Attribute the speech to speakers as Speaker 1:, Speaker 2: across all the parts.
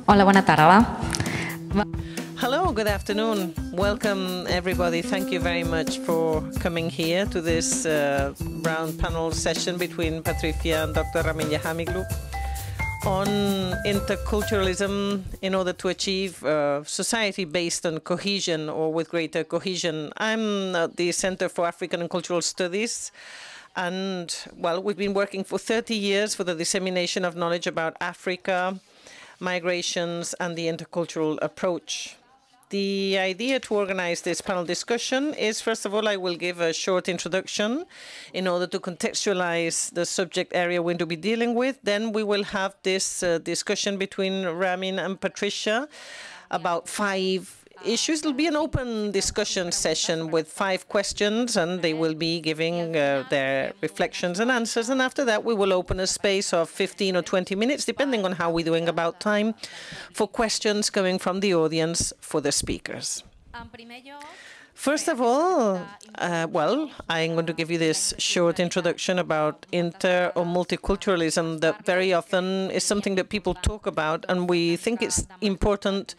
Speaker 1: Hola, bona tarda.
Speaker 2: Hello, good afternoon. Welcome, everybody. Thank you very much for coming here to this round panel session between Patricia and Dr. Ramin Yahamiglu on interculturalism in order to achieve society based on cohesion or with greater cohesion. I'm at the Center for African and Cultural Studies. And, well, we've been working for 30 years for the dissemination of knowledge about Africa, migrations, and the intercultural approach. The idea to organize this panel discussion is, first of all, I will give a short introduction in order to contextualize the subject area we're going to be dealing with. Then we will have this discussion between Ramin and Patricia about 5 issues. It'll be an open discussion session with 5 questions, and they will be giving their reflections and answers. And after that, we will open a space of 15 or 20 minutes, depending on how we're doing about time, for questions coming from the audience for the speakers. First of all, well, I'm going to give you this short introduction about inter or multiculturalism that very often is something that people talk about, and we think it's important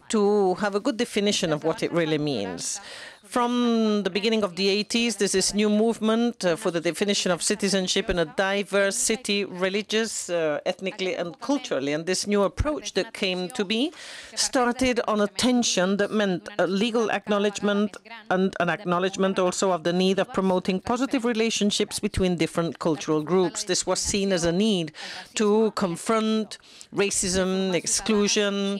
Speaker 2: to have a good definition of what it really means. From the beginning of the 80s, there's this new movement for the definition of citizenship in a diverse city, religious, ethnically and culturally. And this new approach that came to be started on a tension that meant a legal acknowledgement and an acknowledgement also of the need of promoting positive relationships between different cultural groups. This was seen as a need to confront racism, exclusion,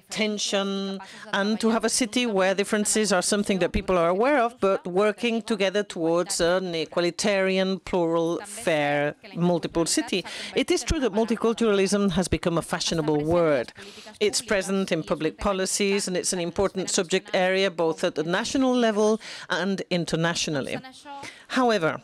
Speaker 2: tension, and to have a city where differences are something that people are aware of, but working together towards an equalitarian, plural, fair, multiple city. It is true that multiculturalism has become a fashionable word. It's present in public policies, and it's an important subject area both at the national level and internationally. However,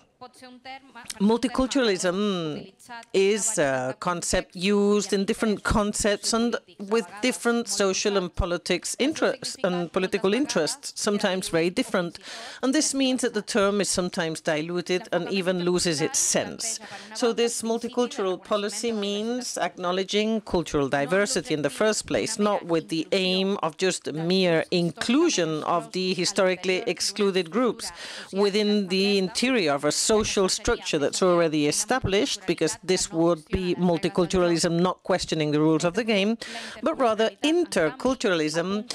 Speaker 2: multiculturalism is a concept used in different concepts and with different social and political interests, sometimes very different. And this means that the term is sometimes diluted and even loses its sense. So this multicultural policy means acknowledging cultural diversity in the first place, not with the aim of just mere inclusion of the historically excluded groups within the interior of a social structure that's already established, because this would be multiculturalism not questioning the rules of the game, but rather interculturalism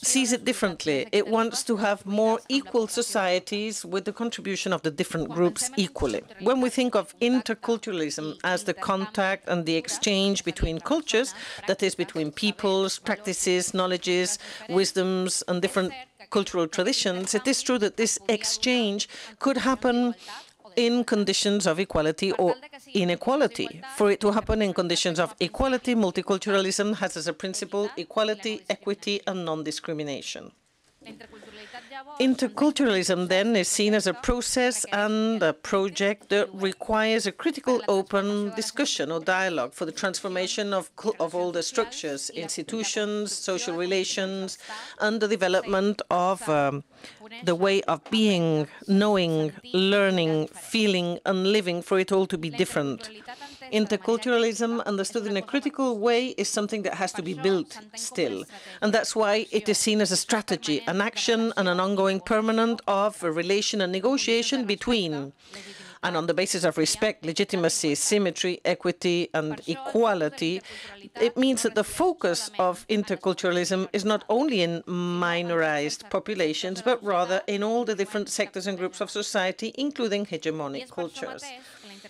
Speaker 2: sees it differently. It wants to have more equal societies with the contribution of the different groups equally. When we think of interculturalism as the contact and the exchange between cultures, that is, between peoples, practices, knowledges, wisdoms, and different cultural traditions, it is true that this exchange could happen in conditions of equality or inequality. For it to happen in conditions of equality, multiculturalism has as a principle equality, equity, and non-discrimination. Interculturalism, then, is seen as a process and a project that requires a critical, open discussion or dialogue for the transformation of all the structures, institutions, social relations, and the development of the way of being, knowing, learning, feeling, and living, for it all to be different. Interculturalism, understood in a critical way, is something that has to be built still. And that's why it is seen as a strategy, an action, and an ongoing permanent of a relation and negotiation between, and on the basis of respect, legitimacy, symmetry, equity, and equality. It means that the focus of interculturalism is not only in minorized populations, but rather in all the different sectors and groups of society, including hegemonic cultures.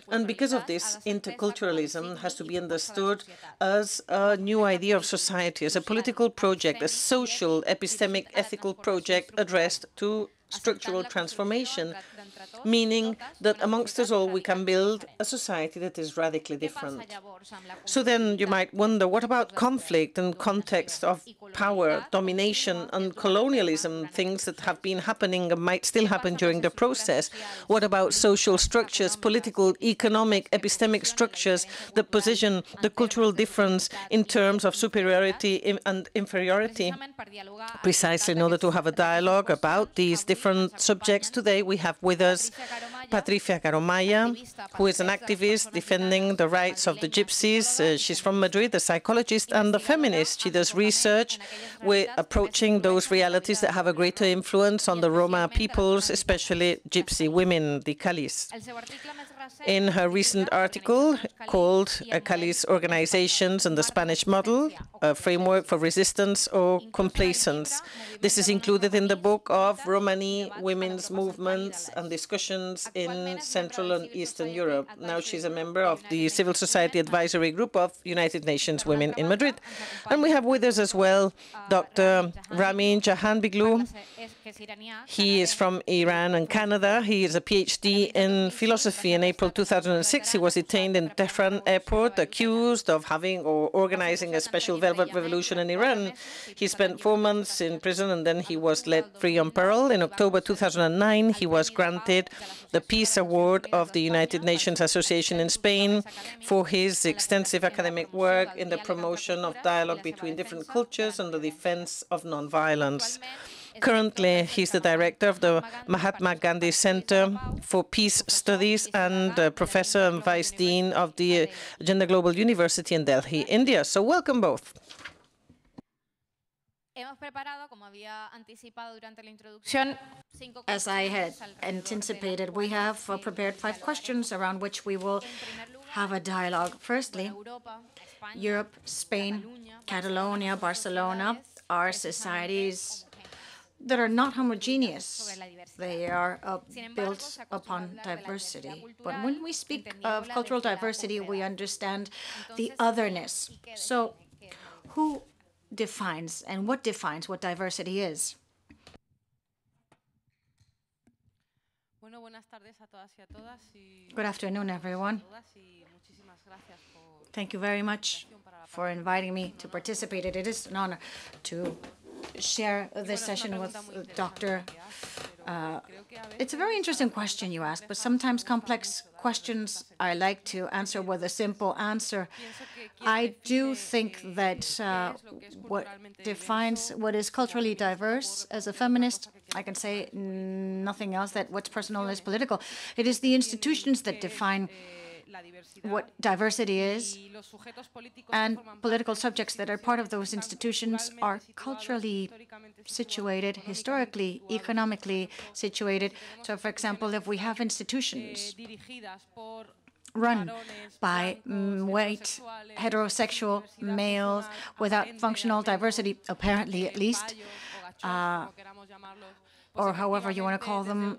Speaker 2: And because of this, interculturalism has to be understood as a new idea of society, as a political project, a social, epistemic, ethical project addressed to structural transformation, meaning that amongst us all we can build a society that is radically different. So then you might wonder, what about conflict and context of power, domination, and colonialism, things that have been happening and might still happen during the process? What about social structures, political, economic, epistemic structures that position the cultural difference in terms of superiority and inferiority? Precisely in order to have a dialogue about these different subjects, today we have with us Patricia Caromaya, who is an activist defending the rights of the Gypsies. She's from Madrid, a psychologist and a feminist. She does research with approaching those realities that have a greater influence on the Roma peoples, especially Gypsy women, the Calis. In her recent article called Calis Organizations and the Spanish Model, a Framework for Resistance or Complacence. This is included in the book of Romani Women's Movements and Discussions in Central and Eastern Europe. Now she's a member of the Civil Society Advisory Group of United Nations Women in Madrid. And we have with us as well Dr. Ramin Jahanbegloo. He is from Iran and Canada. He is a PhD in philosophy. In April 2006, he was detained in Tehran airport, accused of having or organizing a special velvet revolution in Iran. He spent 4 months in prison and then he was let free on parole. In October 2009, he was granted the Peace Award of the United Nations Association in Spain for his extensive academic work in the promotion of dialogue between different cultures and the defense of nonviolence. Currently, he's the director of the Mahatma Gandhi Center for Peace Studies and professor and vice dean of the Agenda Global University in Delhi, India. So welcome both.
Speaker 1: As I had anticipated, we have prepared 5 questions around which we will have a dialogue. Firstly, Europe, Spain, Catalonia, Barcelona are societies that are not homogeneous. They are built upon diversity. But when we speak of cultural diversity, we understand the otherness. So who defines and what defines what diversity is? Good afternoon, everyone. Thank you very much for inviting me to participate. It is an honor to share this session with Dr. It's a very interesting question you ask, but sometimes complex questions I like to answer with a simple answer. I do think that what defines what is culturally diverse as a feminist, I can say nothing else, that what's personal is political. It is the institutions that define what diversity is, and political subjects that are part of those institutions are culturally situated, historically, economically situated. So, for example, if we have institutions run by white, heterosexual males without functional diversity, apparently at least, or however you want to call them,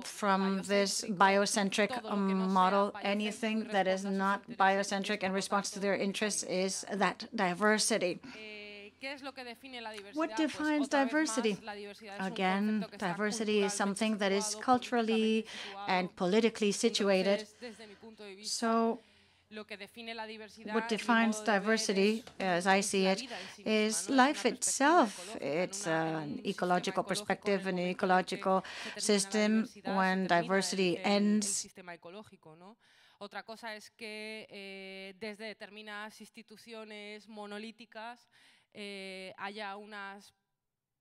Speaker 1: from this biocentric model, anything that is not biocentric in response to their interests is that diversity. What defines diversity? Again, diversity is something that is culturally and politically situated. So what defines diversity, as I see it, is life itself. It's an ecological perspective, an ecological system. When diversity ends,
Speaker 3: otra cosa es que desde determinadas instituciones monolíticas haya unas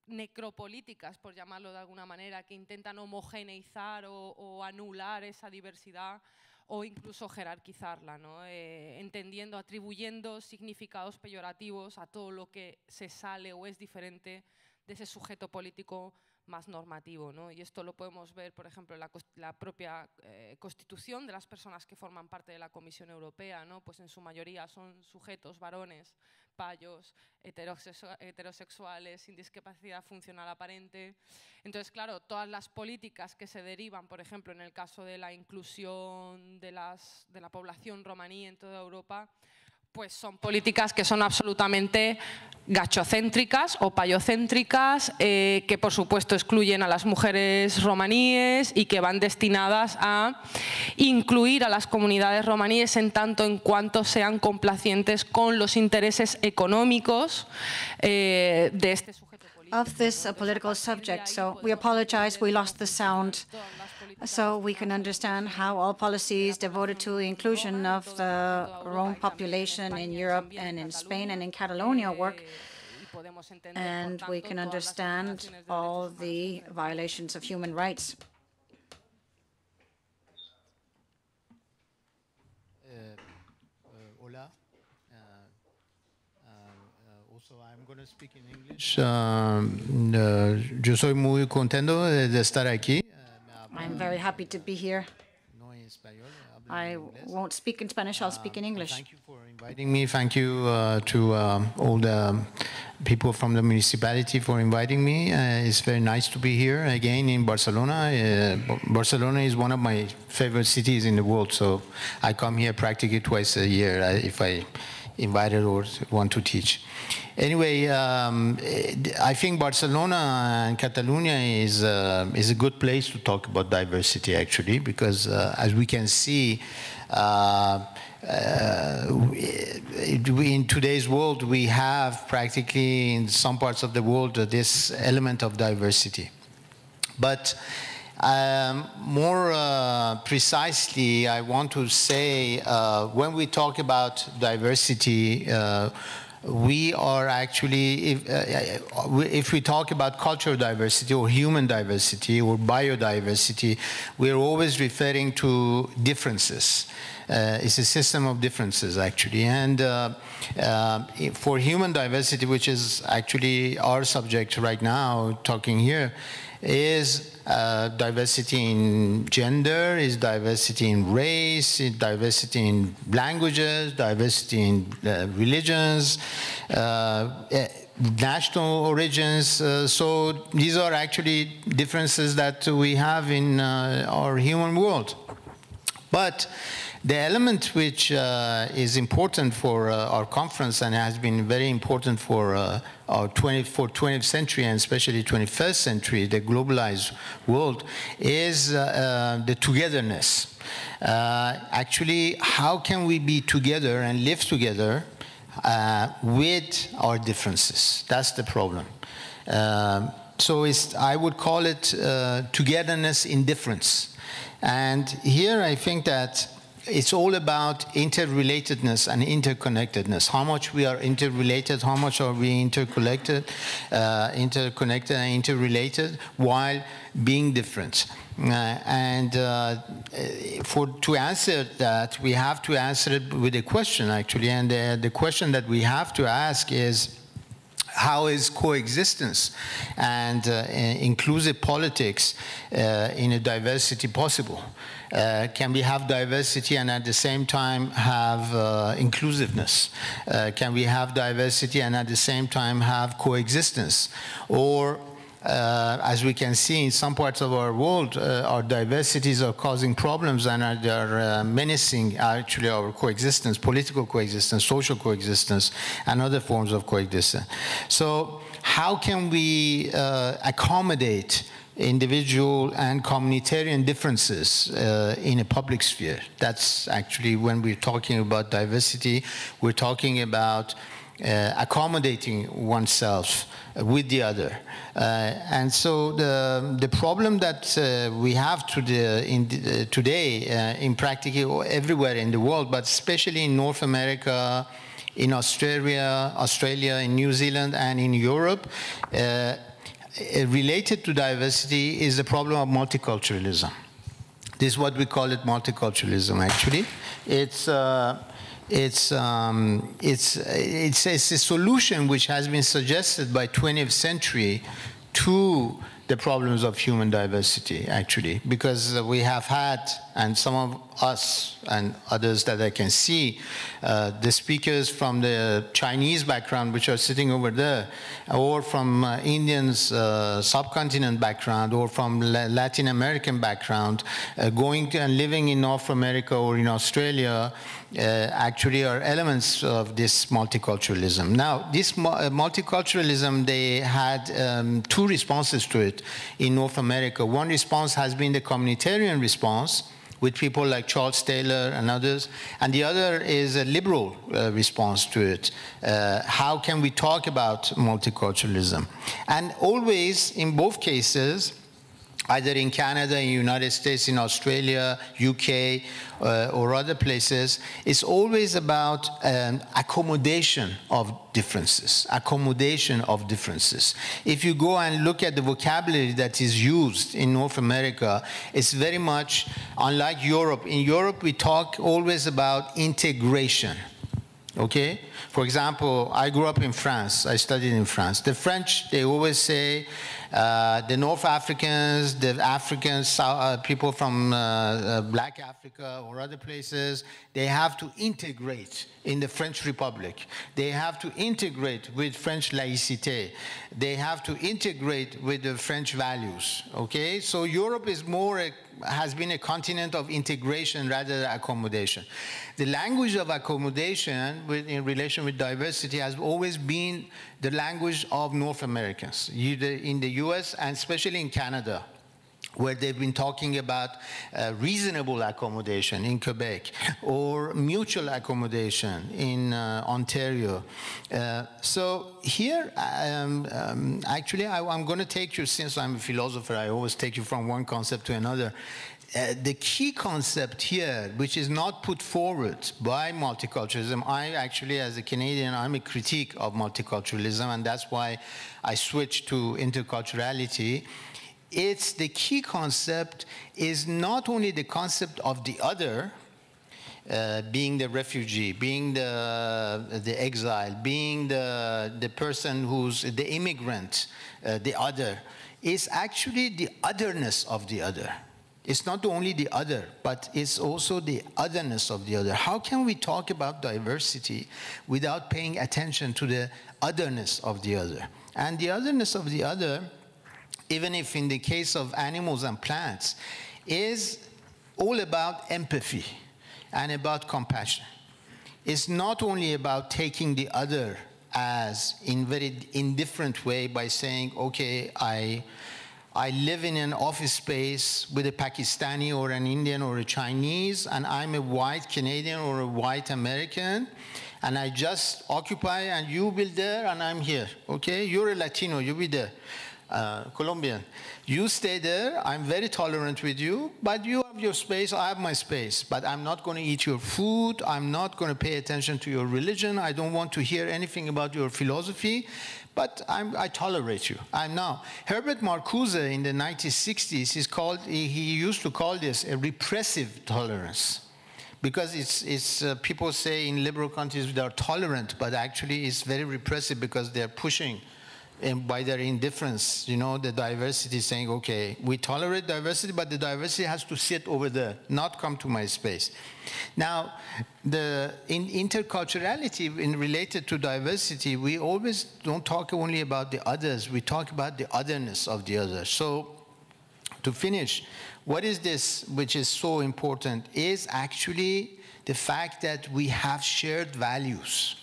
Speaker 3: necropolíticas, por llamarlo de alguna manera, que intentan homogeneizar o anular esa diversidad o incluso jerarquizarla, ¿no? Entendiendo, atribuyendo significados peyorativos a todo lo que se sale o es diferente de ese sujeto político más normativo, ¿no? Y esto lo podemos ver, por ejemplo, en la propia constitución de las personas que forman parte de la Comisión Europea, ¿no? Pues en su mayoría son sujetos, varones, payos, heterosexuales, sin discapacidad funcional aparente. Entonces, claro, todas las políticas que se derivan, por ejemplo, en el caso de la inclusión de la población romaní en toda Europa, pues son políticas que son absolutamente gachocéntricas o payocéntricas, que por supuesto excluyen a las mujeres romaníes y que van destinadas a incluir a las comunidades romaníes en tanto en cuanto sean complacientes con los intereses económicos de este sujeto político.
Speaker 1: Of this political subject, so we apologize, we lost the sound. So we can understand how all policies devoted to the inclusion of the Rome population in Europe and in Spain and in Catalonia work. And we can understand all the violations of human rights
Speaker 4: going to speak in English. Yo soy muy contento de estar aquí.
Speaker 1: I'm very happy to be here. I won't speak in Spanish, I'll speak in English.
Speaker 4: Thank you for inviting me. Thank you to all the people from the municipality for inviting me. It's very nice to be here again in Barcelona. Barcelona is one of my favorite cities in the world, so I come here practically twice a year if I invited or want to teach. Anyway, I think Barcelona and Catalonia is a good place to talk about diversity, actually, because as we can see, in today's world, we have practically in some parts of the world this element of diversity. But more precisely, I want to say when we talk about diversity, we are actually, if we talk about cultural diversity or human diversity or biodiversity, we're always referring to differences. It's a system of differences, actually. And for human diversity, which is actually our subject right now, talking here, is diversity in gender, is diversity in race, is diversity in languages, diversity in religions, national origins. So these are actually differences that we have in our human world. But the element which is important for our conference and has been very important for our 20th century and especially 21st century, the globalized world, is the togetherness. Actually, how can we be together and live together with our differences? That's the problem. So I would call it togetherness in difference. And here I think that it's all about interrelatedness and interconnectedness. How much we are interrelated, how much are we interconnected and interrelated while being different. To answer that, we have to answer it with a question, actually. And the question that we have to ask is, how is coexistence and inclusive politics in a diversity possible? Can we have diversity and at the same time have inclusiveness? Can we have diversity and at the same time have coexistence? Or as we can see in some parts of our world, our diversities are causing problems and are menacing actually our coexistence, political coexistence, social coexistence, and other forms of coexistence. So how can we accommodate individual and communitarian differences in a public sphere? That's actually, when we're talking about diversity, we're talking about accommodating oneself with the other. And so the problem that we have today in practically everywhere in the world, but especially in North America, in Australia, in New Zealand, and in Europe, related to diversity is the problem of multiculturalism. This is what we call it, multiculturalism, actually. It's a solution which has been suggested by 20th century to the problems of human diversity, actually, because we have had, and some of us and others that I can see, the speakers from the Chinese background, which are sitting over there, or from Indian subcontinent background, or from Latin American background, going to and living in North America or in Australia, actually are elements of this multiculturalism. Now, this multiculturalism, they had two responses to it in North America. One response has been the communitarian response, with people like Charles Taylor and others, and the other is a liberal response to it. How can we talk about multiculturalism? And always, in both cases, either in Canada, in the United States, in Australia, UK, or other places, it's always about accommodation of differences, If you go and look at the vocabulary that is used in North America, it's very much unlike Europe. In Europe, we talk always about integration. Okay? For example, I grew up in France. I studied in France. The French, they always say the North Africans, the Africans, people from Black Africa or other places, they have to integrate in the French Republic. They have to integrate with French laïcité. They have to integrate with the French values. Okay? So Europe is has been a continent of integration rather than accommodation. The language of accommodation in relation with diversity has always been the language of North Americans in the US and especially in Canada, where they've been talking about reasonable accommodation in Quebec or mutual accommodation in Ontario. So here, actually, I'm going to take you, since I'm a philosopher, I always take you from one concept to another. The key concept here, which is not put forward by multiculturalism, I actually, as a Canadian, I'm a critique of multiculturalism, and that's why I switched to interculturality. It's the key concept is not only the concept of the other, being the refugee, being the exile, being the person who's the immigrant, the other, is actually the otherness of the other. It's not only the other, but it's also the otherness of the other. How can we talk about diversity without paying attention to the otherness of the other? And the otherness of the other, even if in the case of animals and plants, is all about empathy and about compassion. It's not only about taking the other as in very indifferent way by saying, okay, I live in an office space with a Pakistani or an Indian or a Chinese, and I'm a white Canadian or a white American, and I just occupy, and you build there, and I'm here, okay? You're a Latino, you be there. Colombian. You stay there, I'm very tolerant with you, but you have your space, I have my space. But I'm not going to eat your food, I'm not going to pay attention to your religion, I don't want to hear anything about your philosophy, but I tolerate you. Now, Herbert Marcuse in the 1960s, he used to call this a repressive tolerance. Because it's people say in liberal countries they are tolerant, but actually it's very repressive because they're pushing, and by their indifference, the diversity, saying, okay, we tolerate diversity, but the diversity has to sit over there, not come to my space. Now, in interculturality, related to diversity, we always don't talk only about the others, we talk about the otherness of the other. So, to finish, what is this which is so important is actually the fact that we have shared values.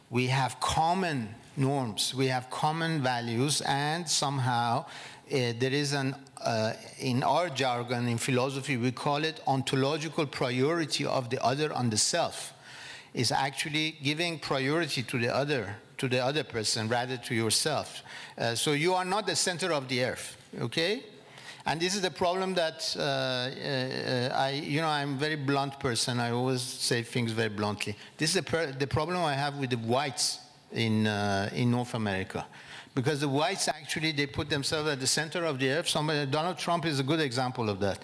Speaker 4: We have common norms, we have common values, and somehow there is in our jargon, in philosophy, we call it ontological priority of the other on the self. Is actually giving priority to the other person rather to yourself. So you are not the center of the earth, okay? And this is the problem that I'm a very blunt person. I always say things very bluntly. This is the problem I have with the whites in North America, because the whites actually they put themselves at the center of the earth. Donald Trump is a good example of that,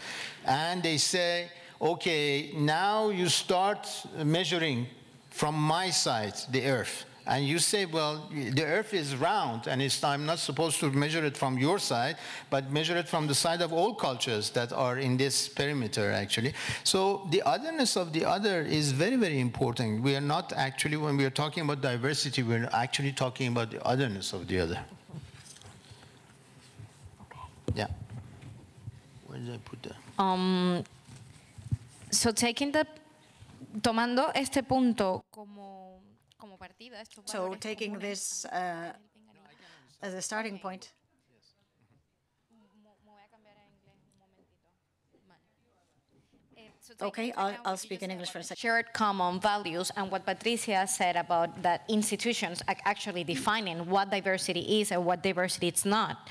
Speaker 4: and they say, okay, now you start measuring from my side the earth. And you say, well, the earth is round, and I'm not supposed to measure it from your side, but measure it from the side of all cultures that are in this perimeter, actually. So the otherness of the other is very, very important. We are not actually, when we are talking about diversity, we're actually talking about the otherness of the other.
Speaker 1: Okay.
Speaker 4: Yeah. Where did I put that?
Speaker 5: So tomando este punto como partida.
Speaker 1: So taking this as a starting point. Okay, I'll speak in English for a second.
Speaker 5: Shared common values, and what Patricia said about that institutions are actually defining what diversity is and what diversity is not.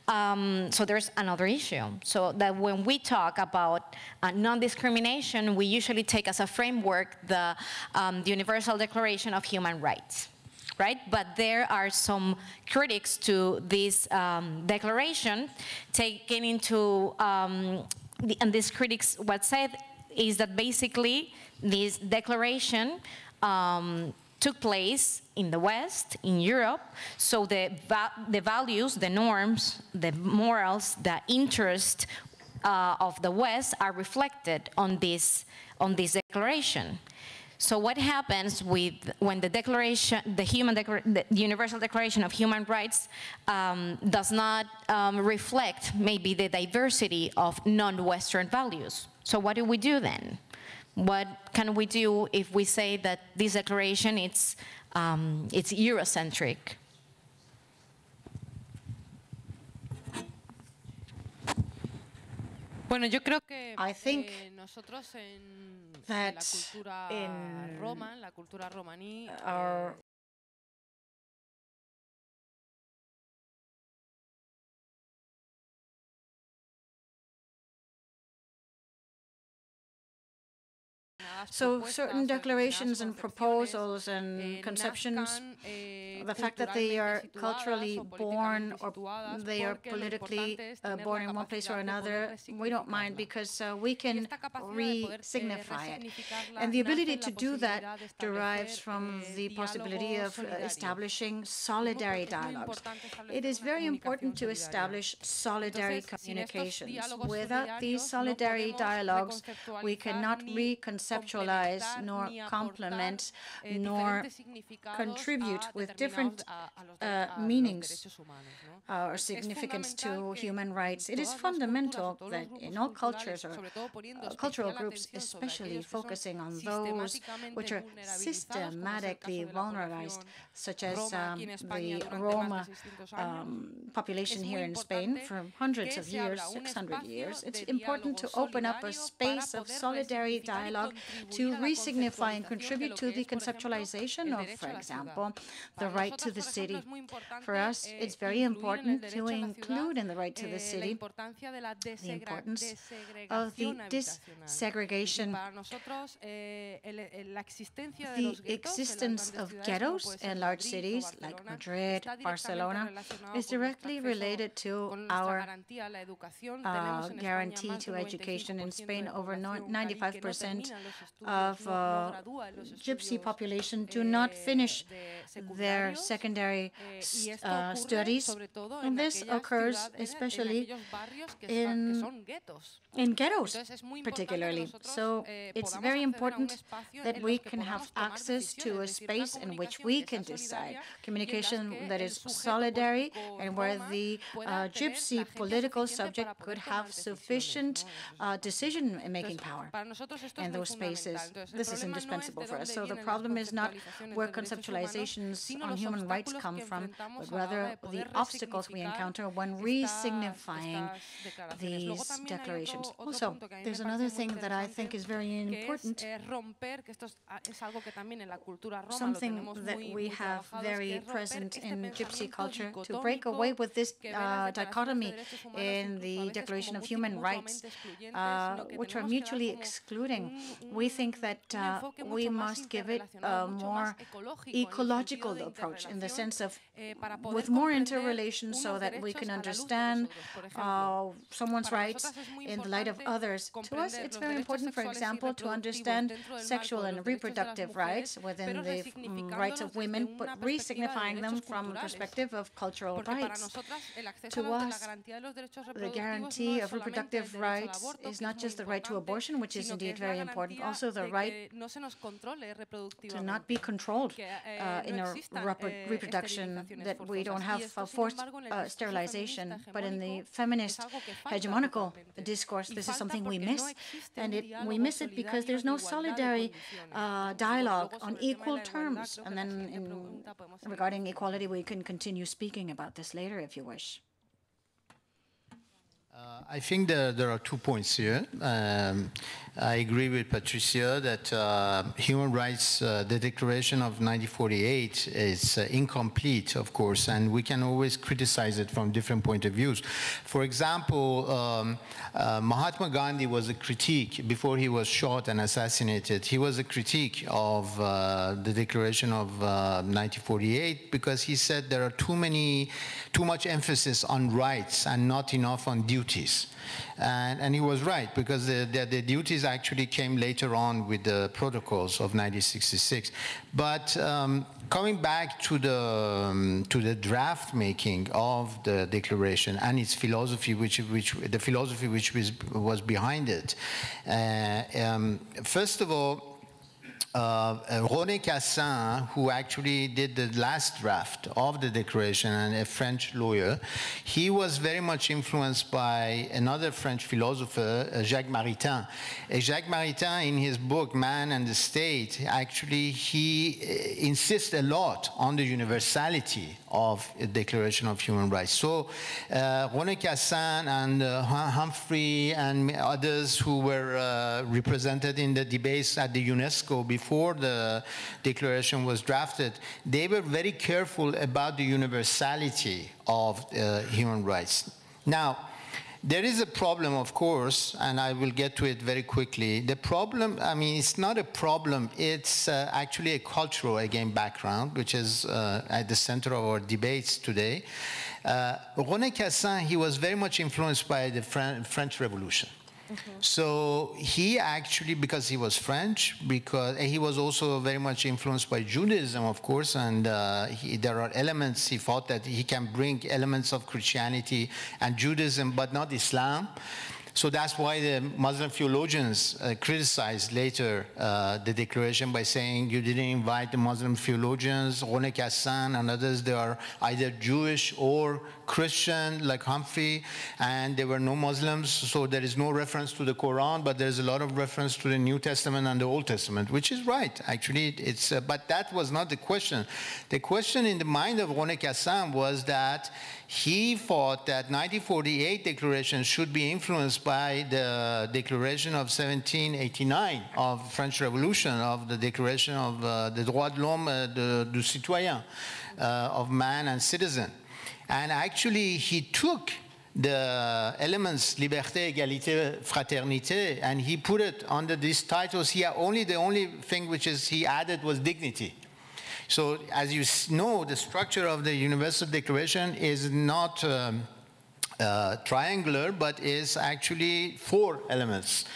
Speaker 5: So there's another issue. So that when we talk about non-discrimination, we usually take as a framework the Universal Declaration of Human Rights, right? But there are some critics to this declaration, taking into, and these critics, what said is that basically this declaration took place in the West, in Europe, so the values, the norms, the morals, the interest of the West are reflected on this declaration. So what happens when the declaration, the Universal Declaration of Human Rights does not reflect maybe the diversity of non-Western values? So what do we do then? What can we do if we say that this declaration it's Eurocentric?
Speaker 3: Bueno, yo creo que
Speaker 1: I think
Speaker 3: nosotros en
Speaker 1: that
Speaker 3: la cultura romaní,
Speaker 1: our So certain declarations and proposals and conceptions, the fact that they are culturally born or they are politically born in one place or another, we don't mind because we can re-signify it. And the ability to do that derives from the possibility of establishing solidary dialogues. It is very important to establish solidary communications. Without these solidary dialogues, we cannot reconceptualize nor complement nor contribute with different meanings or significance to human rights. It is fundamental that in all cultures or cultural groups, especially focusing on those which are systematically vulnerabilized, such as the Roma population here in Spain for hundreds of years, 600 years. It's important to open up a space of solidary dialogue to re-signify and contribute to the conceptualization of, for example, the right to the city. For us, it's very important to include in the right to the city the importance of the desegregation, the existence of ghettos in large cities like Madrid, Barcelona, is directly related to our guarantee to education. In Spain, over 95% of gypsy population do not finish their secondary studies. And this occurs especially in ghettos, particularly. So it's very important that we can have access to a space in which we can decide communication that is solidary and where the gypsy political subject could have sufficient decision-making power in those spaces. This is indispensable for us. So the problem is not where conceptualizations on human rights come from, but rather the obstacles we encounter when re-signifying these declarations. Also, there's another thing that I think is very important, something that we have very present in gypsy culture, to break away with this dichotomy in the Declaration of Human Rights, which are mutually excluding. We think that we must give it a more ecological approach in the sense of with more interrelations so that we can understand someone's rights in the light of others. To us, it's very important, for example, to understand sexual and reproductive rights within the rights of women, but re-signifying them from a perspective of cultural rights. To us, the guarantee of reproductive rights is not just the right to abortion, which is indeed very important, also the right to not be controlled in a reproduction, that we don't have forced sterilization. But in the feminist hegemonical discourse, this is something we miss, and we miss it because there's no solidary dialogue on equal terms. And then regarding equality, we can continue speaking about this later if you wish.
Speaker 4: I think there are 2 points here. I agree with Patricia that human rights, the Declaration of 1948 is incomplete, of course, and we can always criticize it from different point of views. For example, Mahatma Gandhi was a critique, before he was shot and assassinated, he was a critique of the Declaration of 1948 because he said there are too much emphasis on rights and not enough on due duties. And he was right, because the duties actually came later on with the protocols of 1966. But coming back to the draft making of the declaration and its philosophy, which was behind it. First of all, René Cassin, who actually did the last draft of the declaration, and a French lawyer, he was very much influenced by another French philosopher, Jacques Maritain. Jacques Maritain, in his book Man and the State, actually he insists a lot on the universality of the Declaration of Human Rights. So René Cassin and Humphrey and others who were represented in the debates at the UNESCO before the declaration was drafted, they were very careful about the universality of human rights. Now, there is a problem, of course, and I will get to it very quickly. The problem, I mean, it's not a problem, it's actually a cultural, again, background, which is at the center of our debates today. René Cassin, he was very much influenced by the French Revolution. Mm-hmm. So he actually, because he was French, because he was also very much influenced by Judaism, of course, and there are elements, he thought that he can bring elements of Christianity and Judaism, but not Islam. So that's why the Muslim theologians criticized later the declaration by saying you didn't invite the Muslim theologians, René Cassin and others, they are either Jewish or Christian, like Humphrey, and there were no Muslims, so there is no reference to the Quran, but there's a lot of reference to the New Testament and the Old Testament, which is right, actually. It's but that was not the question. The question in the mind of René Cassin was that he thought that 1948 declaration should be influenced by the Declaration of 1789 of French Revolution, of the Declaration of the droits de l'homme, du citoyen, of man and citizen. And actually, he took the elements liberté, égalité, fraternité, and he put it under these titles here. The only thing which is he added was dignity. So as you know, the structure of the Universal Declaration is not triangular, but is actually 4 elements,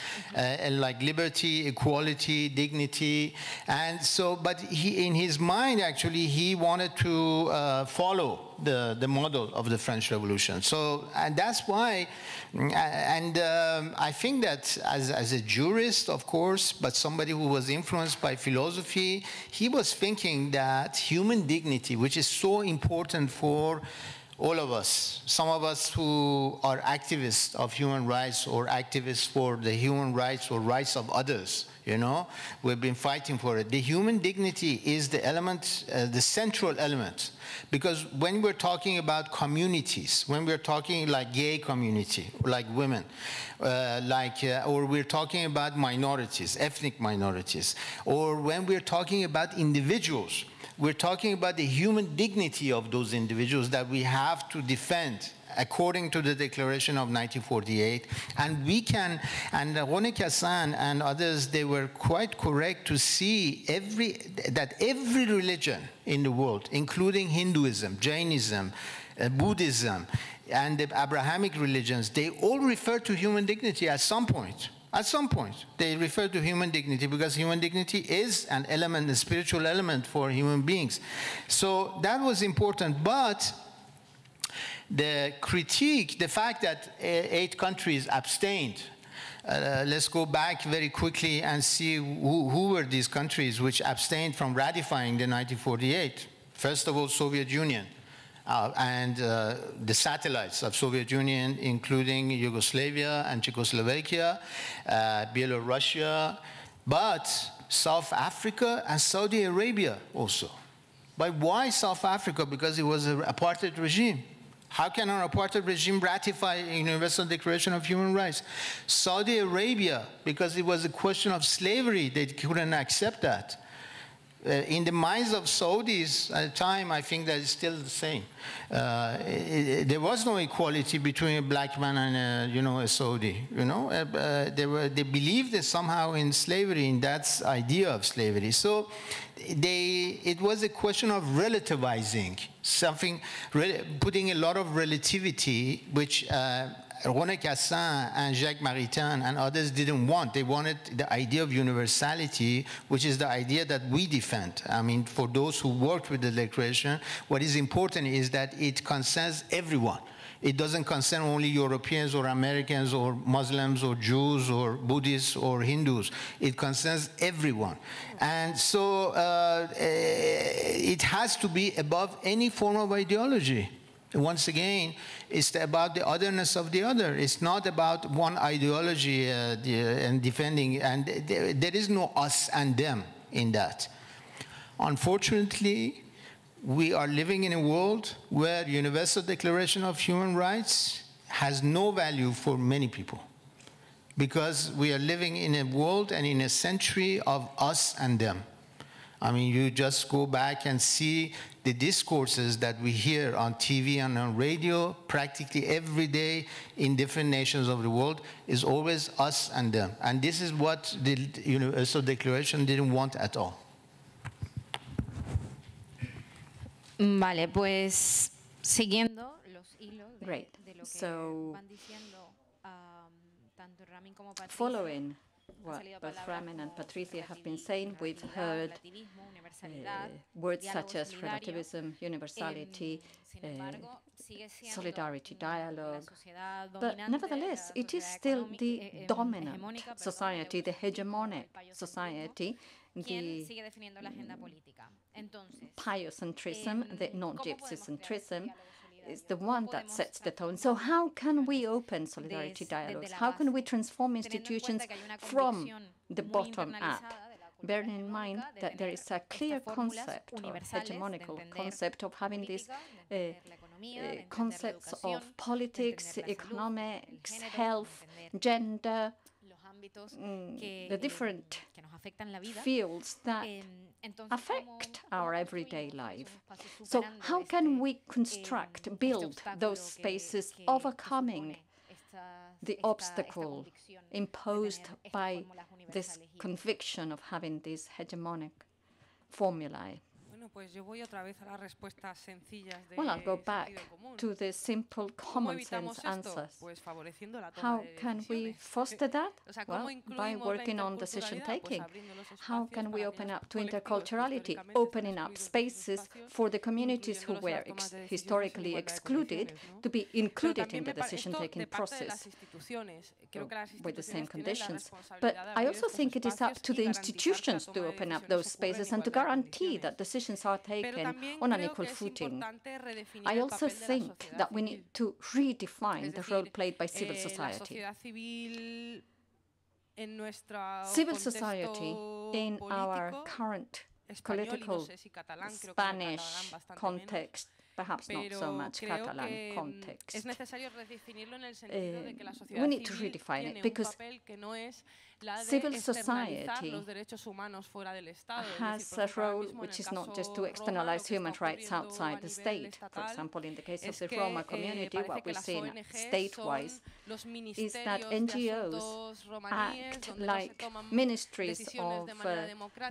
Speaker 4: like liberty, equality, dignity, and so, but he, in his mind, actually, he wanted to follow the model of the French Revolution. So, and that's why, and I think that as a jurist, of course, but somebody who was influenced by philosophy, he was thinking that human dignity, which is so important for all of us, some of us who are activists of human rights or activists for the human rights or rights of others, you know, we've been fighting for it. The human dignity is the element, the central element. Because when we're talking about communities, when we're talking like gay community, like women, or we're talking about minorities, ethnic minorities, or when we're talking about individuals, we're talking about the human dignity of those individuals that we have to defend according to the Declaration of 1948. And we can, and René Cassin and others, they were quite correct to see that every religion in the world, including Hinduism, Jainism, Buddhism, and the Abrahamic religions, they all refer to human dignity at some point. At some point, they refer to human dignity because human dignity is an element, a spiritual element for human beings. So that was important, but the critique, the fact that 8 countries abstained, let's go back very quickly and see who were these countries which abstained from ratifying the 1948. First of all, Soviet Union. And the satellites of Soviet Union, including Yugoslavia and Czechoslovakia, Belarus, but South Africa and Saudi Arabia also. But why South Africa? Because it was an apartheid regime. How can an apartheid regime ratify a Universal Declaration of Human Rights? Saudi Arabia, because it was a question of slavery, they couldn't accept that. In the minds of Saudis at the time, I think that it's still the same. There was no equality between a black man and a Saudi. They believed that somehow in slavery, in that idea of slavery. So it was a question of relativizing something, putting a lot of relativity, which René Cassin and Jacques Maritain and others didn't want. They wanted the idea of universality, which is the idea that we defend. I mean, for those who worked with the declaration, what is important is that it concerns everyone. It doesn't concern only Europeans or Americans or Muslims or Jews or Buddhists or Hindus. It concerns everyone. And so it has to be above any form of ideology. Once again, it's about the otherness of the other. It's not about one ideology and defending, and there is no us and them in that. Unfortunately, we are living in a world where Universal Declaration of Human Rights has no value for many people, because we are living in a world and in a century of us and them. I mean, you just go back and see the discourses that we hear on TV and on radio practically every day in different nations of the world is always us and them. And this is what the Universal Declaration didn't want at all.
Speaker 5: Vale, pues siguiendo los hilos
Speaker 1: de lo que van diciendo tanto Ramin como Patricia. Following what both Ramin and Patricia have been saying, we've heard words such as relativism, universality, solidarity, dialogue. But nevertheless, it is still the dominant society, the hegemonic society, the piocentrism, the non-gypsy-centrism, is the one that sets the tone. So how can we open solidarity dialogues? How can we transform institutions from the bottom up? Bearing in mind that there is a clear concept, or hegemonical concept, of having these concepts of politics, economics, health, gender, the different fields that affect our everyday life. So how can we construct, build those spaces, overcoming the obstacle imposed by this conviction of having these hegemonic formulae? Well, I'll go back to the simple common sense answers. How can we foster that? Well, by working on decision taking. How can we open up to interculturality, opening up spaces for the communities who were historically excluded to be included in the decision taking process with the same conditions? But I also think it is up to the institutions to open up those spaces and to guarantee that decisions are taken on an equal footing. I also think that we need to redefine the role played by civil society. Civil society in our current political Spanish context, perhaps not so much Catalan context. We need to redefine it, because civil society has a role which is not just to externalize human rights outside the state. For example, in the case of the Roma community, what we're seeing state-wise is that NGOs act like ministries of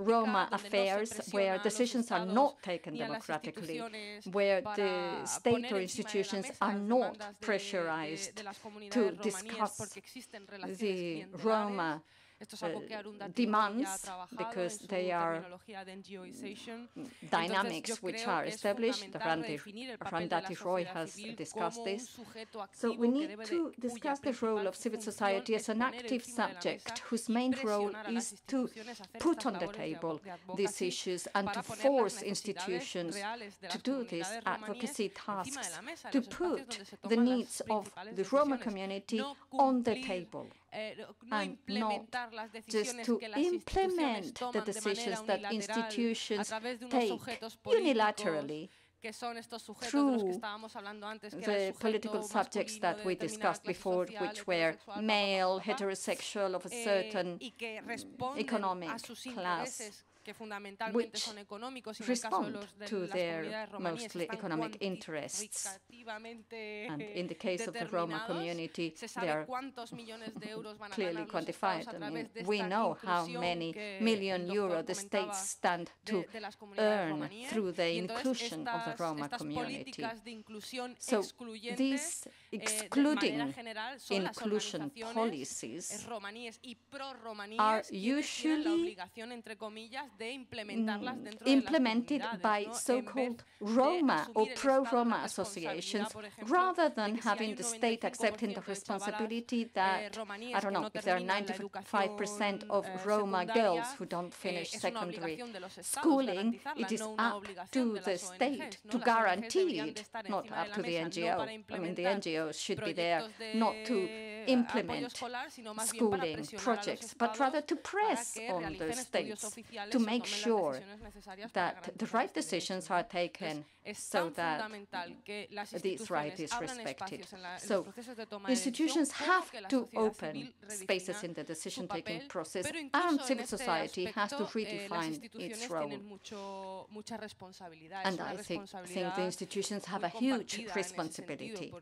Speaker 1: Roma affairs, where decisions are not taken democratically, where the state or institutions are not pressurized to discuss the Roma demands, because they are dynamics which are established. Arundhati Roy has discussed this. So we need to discuss the role of civil society as an active subject whose main role is to put on the table these issues and to force institutions to do these advocacy tasks, to put the needs of the Roma community on the table, and not just to implement the decisions that institutions take unilaterally through the political subjects that we discussed before, which were male, heterosexual, of a certain economic class, which respond to their mostly economic interests. And in the case of the Roma community, they are clearly quantified. I mean, we know how many million euro the states stand to earn through the inclusion of the Roma community. So these excluding inclusion policies are usually implemented by so-called Roma or pro-Roma associations, rather than having the state accepting the responsibility that, I don't know, if there are 95% of Roma girls who don't finish secondary schooling, it is up to the state to guarantee it, not up to the NGO. I mean, the NGOs should be there not to implement schooling projects, but rather to press on the states to make sure that the right decisions are taken so that this right is respected. So institutions have to open spaces in the decision-taking process, and civil society has to redefine its role. And I think the institutions have a huge responsibility.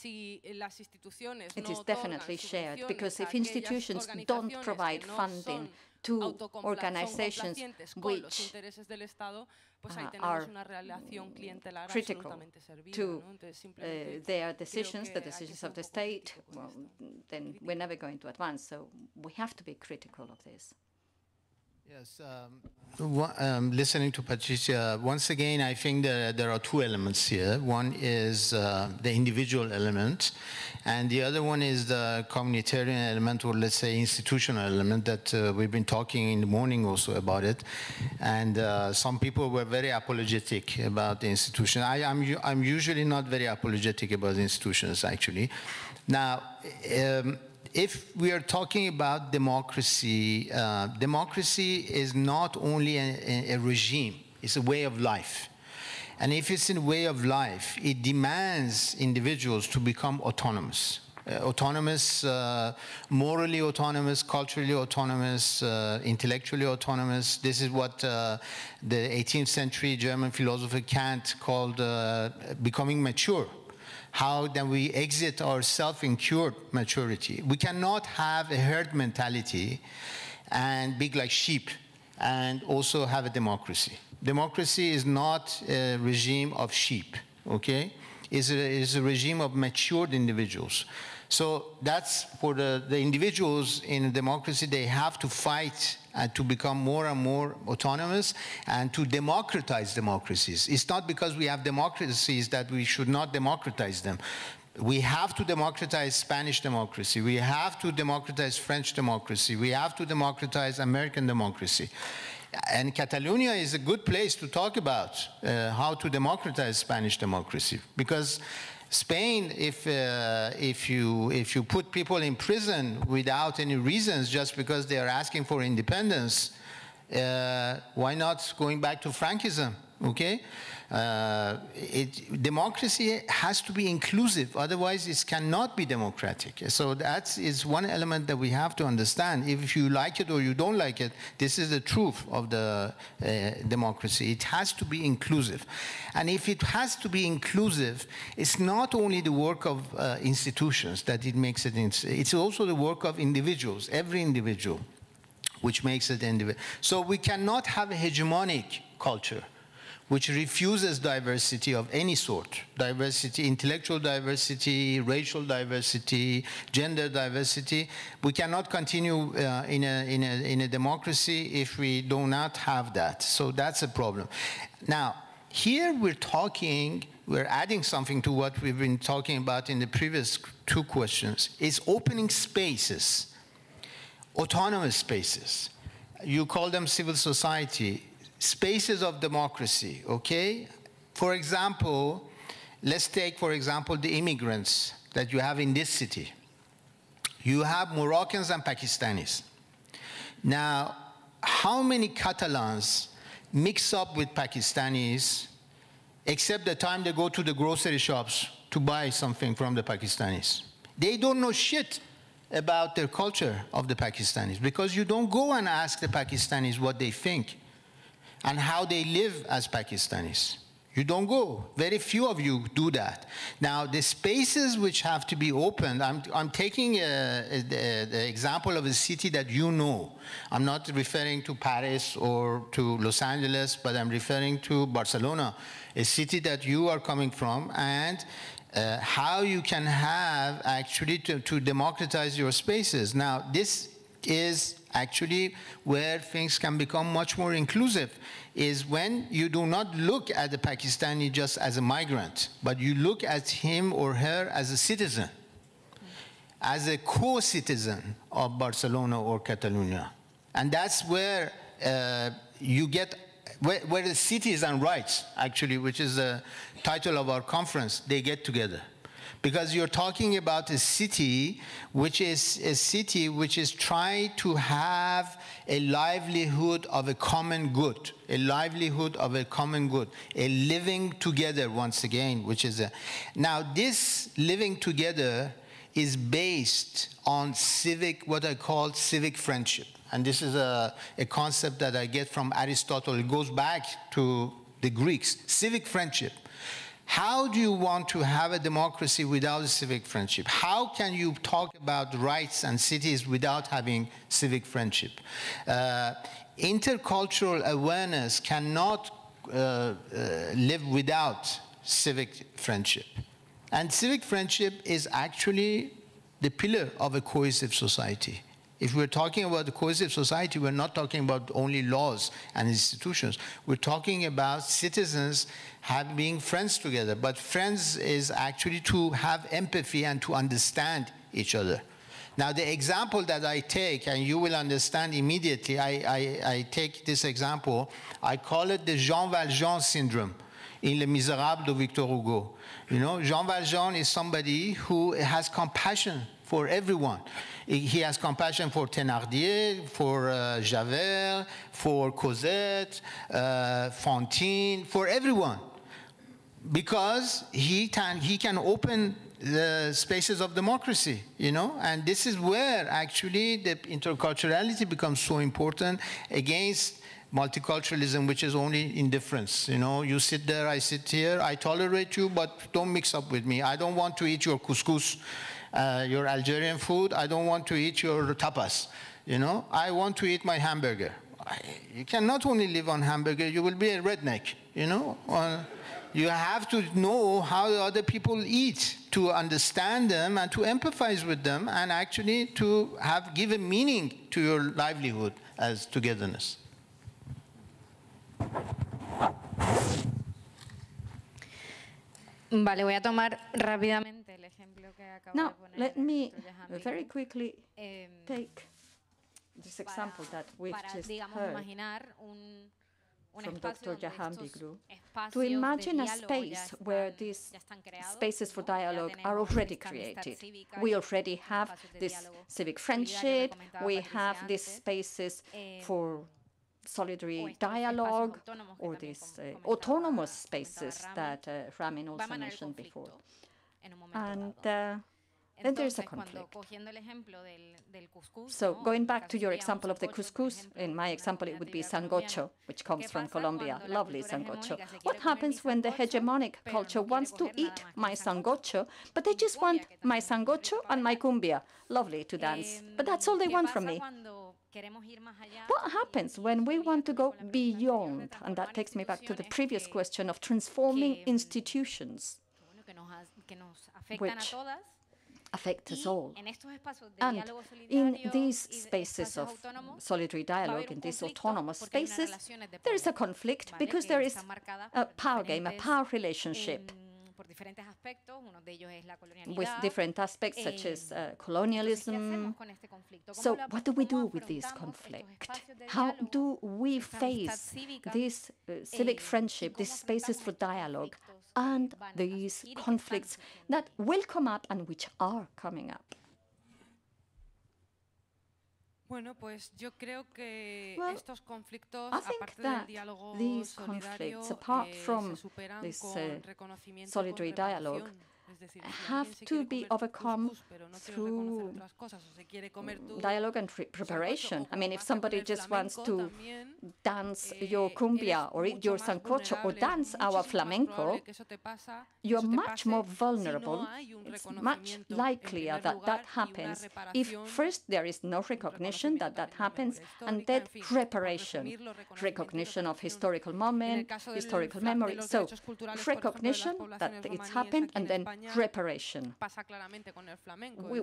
Speaker 1: It is definitely shared, because if institutions don't provide funding to organizations which are critical to their decisions, the decisions of the state, well, then we're never going to advance. So we have to be critical of this.
Speaker 4: Yes, listening to Patricia, once again, I think there are two elements here. One is the individual element, and the other one is the communitarian element, or let's say institutional element that we've been talking in the morning also about it. And some people were very apologetic about the institution. I'm usually not very apologetic about the institutions, actually. Now, if we are talking about democracy, democracy is not only a regime, it's a way of life. And if it's a way of life, it demands individuals to become autonomous. Morally autonomous, culturally autonomous, intellectually autonomous. This is what the 18th century German philosopher Kant called becoming mature. How then we exit our self-incurred maturity. We cannot have a herd mentality and be like sheep and also have a democracy. Democracy is not a regime of sheep, okay? It's a regime of matured individuals. So that's for the individuals in a democracy, they have to fight to become more and more autonomous and to democratize democracies. It's not because we have democracies that we should not democratize them. We have to democratize Spanish democracy. We have to democratize French democracy. We have to democratize American democracy. And Catalonia is a good place to talk about how to democratize Spanish democracy, because Spain, if you put people in prison without any reasons just because they are asking for independence, why not going back to Frankism, okay? Democracy has to be inclusive, otherwise it cannot be democratic. So that is one element that we have to understand. If you like it or you don't like it, this is the truth of the democracy. It has to be inclusive. And if it has to be inclusive, it's not only the work of institutions that it makes it, it's also the work of individuals, every individual, which makes it individual. So we cannot have a hegemonic culture which refuses diversity of any sort, diversity, intellectual diversity, racial diversity, gender diversity. We cannot continue in a democracy if we do not have that. So that's a problem. Now, here we're adding something to what we've been talking about in the previous two questions, is opening spaces, autonomous spaces. You call them civil society, spaces of democracy, okay? For example, let's take, for example, the immigrants that you have in this city. You have Moroccans and Pakistanis. Now, how many Catalans mix up with Pakistanis except the time they go to the grocery shops to buy something from the Pakistanis? They don't know shit about the culture of the Pakistanis, because you don't go and ask the Pakistanis what they think and how they live as Pakistanis. You don't go. Very few of you do that. Now, the spaces which have to be opened, I'm taking the example of a city that you know. I'm not referring to Paris or to Los Angeles, but I'm referring to Barcelona, a city that you are coming from, and how you can have actually to democratize your spaces. Now, this is actually where things can become much more inclusive, is when you do not look at the Pakistani just as a migrant, but you look at him or her as a citizen, as a co-citizen of Barcelona or Catalonia. And that's where you get, where the cities and rights, actually, which is the title of our conference, they get together. Because you're talking about a city which is trying to have a livelihood of a common good, a livelihood of a common good, a living together once again, which is a... Now this living together is based on civic, what I call civic friendship. And this is a concept that I get from Aristotle. It goes back to the Greeks, civic friendship. How do you want to have a democracy without a civic friendship? How can you talk about rights and cities without having civic friendship? Intercultural awareness cannot live without civic friendship. And civic friendship is actually the pillar of a cohesive society. If we're talking about a cohesive society, we're not talking about only laws and institutions. We're talking about citizens being friends together. But friends is actually to have empathy and to understand each other. Now, the example that I take, and you will understand immediately, I take this example, I call it the Jean Valjean syndrome in Les Misérables de Victor Hugo. You know, Jean Valjean is somebody who has compassion for everyone. He has compassion for Thénardier, for Javert, for Cosette, Fantine, for everyone. Because he can open the spaces of democracy, you know? And this is where actually the interculturality becomes so important against multiculturalism, which is only indifference. You know, you sit there, I sit here, I tolerate you, but don't mix up with me. I don't want to eat your couscous, your Algerian food. I don't want to eat your tapas. You know, I want to eat my hamburger. You cannot only live on hamburger, you will be a redneck, you know? You have to know how the other people eat, to understand them and to empathize with them, and actually to give a meaning to your livelihood as togetherness.
Speaker 5: Vale, voy a tomar rápidamente el ejemplo que acabo de
Speaker 1: Now,
Speaker 5: poner.
Speaker 1: let me very quickly take this example that we've just heard from Dr. Jahanbegloo, to imagine a space where these spaces for dialogue are already created. We already have this civic friendship, we have these spaces for solidary dialogue, or these autonomous spaces that Ramin also mentioned before. And then there's a conflict. So going back to your example of the couscous, in my example it would be sancocho, which comes from Colombia, lovely sancocho. What happens when the hegemonic culture wants to eat my sancocho, but they just want my sancocho and my cumbia, lovely to dance, but that's all they want from me? What happens when we want to go beyond? And that takes me back to the previous question of transforming institutions, which affect us all. And in these spaces of solidary dialogue, in these autonomous spaces, there is a conflict because there is a power game, a power relationship with different aspects such as colonialism. So what do we do with this conflict? How do we face this civic friendship, these spaces for dialogue, and these conflicts that will come up and which are coming up?
Speaker 3: Bueno, pues yo creo que
Speaker 1: Well,
Speaker 3: estos conflictos,
Speaker 1: I think
Speaker 3: aparte del
Speaker 1: that
Speaker 3: diálogo
Speaker 1: these
Speaker 3: solidario,
Speaker 1: conflicts, apart from
Speaker 3: se superan
Speaker 1: this
Speaker 3: con reconocimiento,
Speaker 1: solidary
Speaker 3: con
Speaker 1: dialogue,
Speaker 3: reparación.
Speaker 1: have to be overcome through dialogue and preparation. I mean, if somebody just wants to dance your cumbia or eat your sancocho or dance our flamenco, you're much more vulnerable. It's much likelier that that happens if first there is no recognition that that happens, and then recognition of historical moment, historical memory. So recognition that it's happened, and then reparation.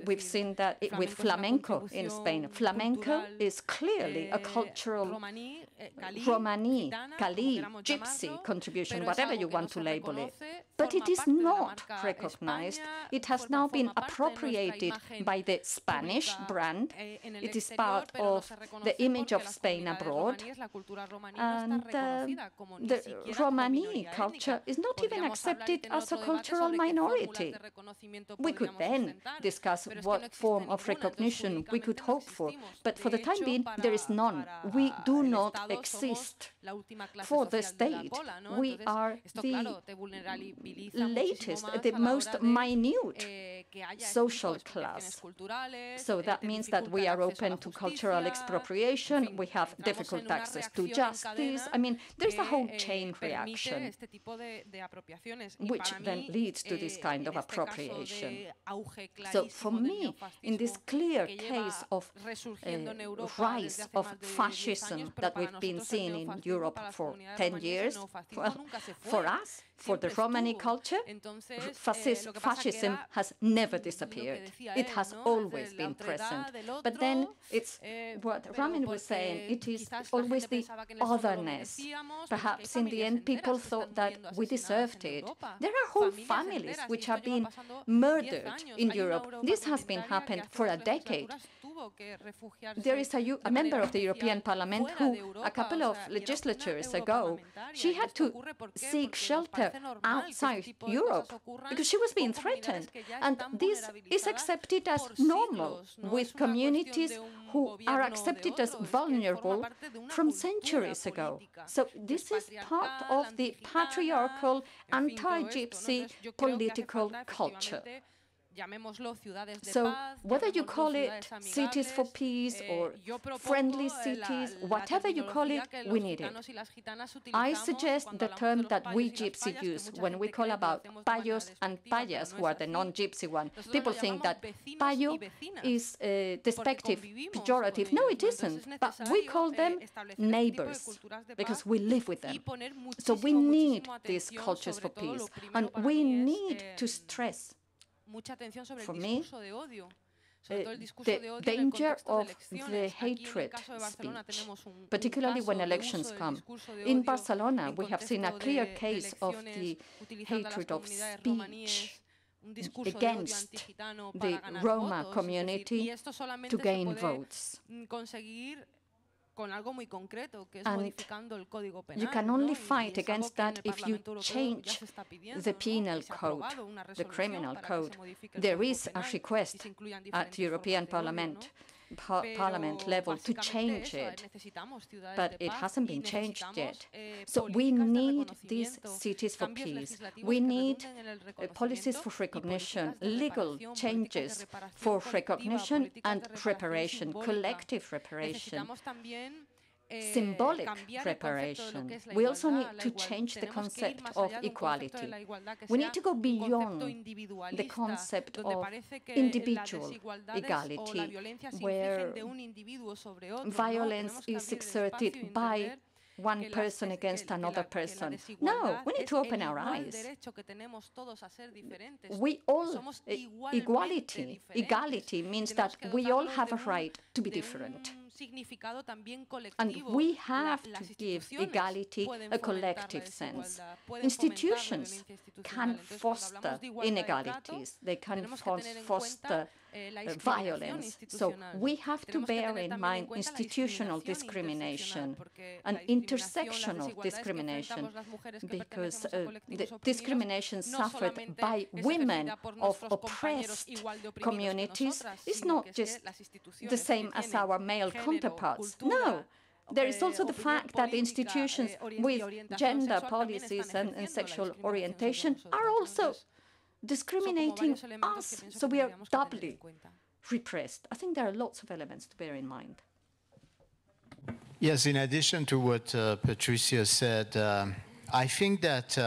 Speaker 1: We've seen that with flamenco in Spain. Flamenco is clearly a cultural Romani, Cali, Gypsy contribution, whatever you want to label it. But it is not recognized. It has now been appropriated by the Spanish brand. It is part of the image of Spain abroad. And the Romani culture is not even accepted as a cultural minority. We could then discuss what form of recognition we could hope for, but for the time being, there is none. We do not exist for the state. We are the latest, the most minute social class. So that means that we are open to cultural expropriation, we have difficult access to justice. I mean, there's a whole chain reaction, which then leads to this kind of appropriation. So for me, in this clear case of rise of fascism that we've been seeing in Europe for 10 years, well, for us, for the Romani culture, fascism has never disappeared. It has always been present. But then it's what Ramin was saying, it is always the otherness. Perhaps in the end people thought that we deserved it. There are whole families which have been murdered in Europe. This has been happening for a decade. There is a member of the European Parliament who, a couple of legislatures ago, she had to seek shelter outside Europe because she was being threatened. And this is accepted as normal with communities who are accepted as vulnerable from centuries ago. So this is part of the patriarchal, anti-gypsy political culture. So whether you call it cities for peace or friendly cities, whatever you call it, we need it. I suggest the term that we gypsy use when we call about payos and payas, who are the non-gypsy one. People think that payo is despective, pejorative. No, it isn't. But we call them neighbors because we live with them. So we need these cultures for peace, and we need to stress, for me, the danger of the hatred speech, particularly when elections come. In Barcelona, we have seen a clear case of the hatred of speech against the Roma community to gain votes. And you can only fight against that if you change the penal code, the criminal code. There is a request at European Parliament level to change it, but it hasn't been changed yet. So we need these cities for peace. We need policies for recognition, legal changes for recognition and reparation, collective reparation, symbolic reparation. We also need to change the concept of equality. We need to go beyond the concept of individual equality, where violence is exerted by one person against another person. No, we need to open our eyes. We all, equality means that we all have a right to be different. And we have to give equality a collective sense. Institutions can foster inegalities. They can foster violence. So we have to bear in mind institutional discrimination and intersectional discrimination, because the discrimination suffered by women of oppressed communities is not just the same as our male counterparts. No. There is also the fact that institutions with gender policies and sexual orientation are also discriminating us, so we are doubly repressed. I think there are lots of elements to bear in mind.
Speaker 4: Yes, in addition to what Patricia said, I think that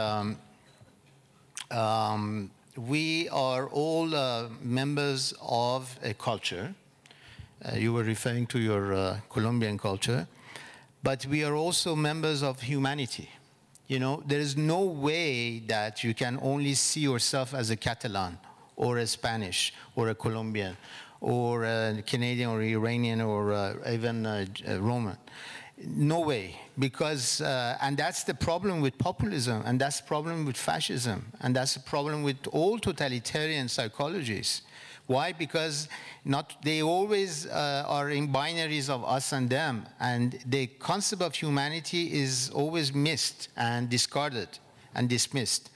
Speaker 4: we are all members of a culture. You were referring to your Colombian culture, but we are also members of humanity. You know, there is no way that you can only see yourself as a Catalan or a Spanish or a Colombian or a Canadian or Iranian or even Roman. No way, because, and that's the problem with populism, and that's the problem with fascism, and that's the problem with all totalitarian psychologies. Why? Because they always are in binaries of us and them, and the concept of humanity is always missed and discarded and dismissed.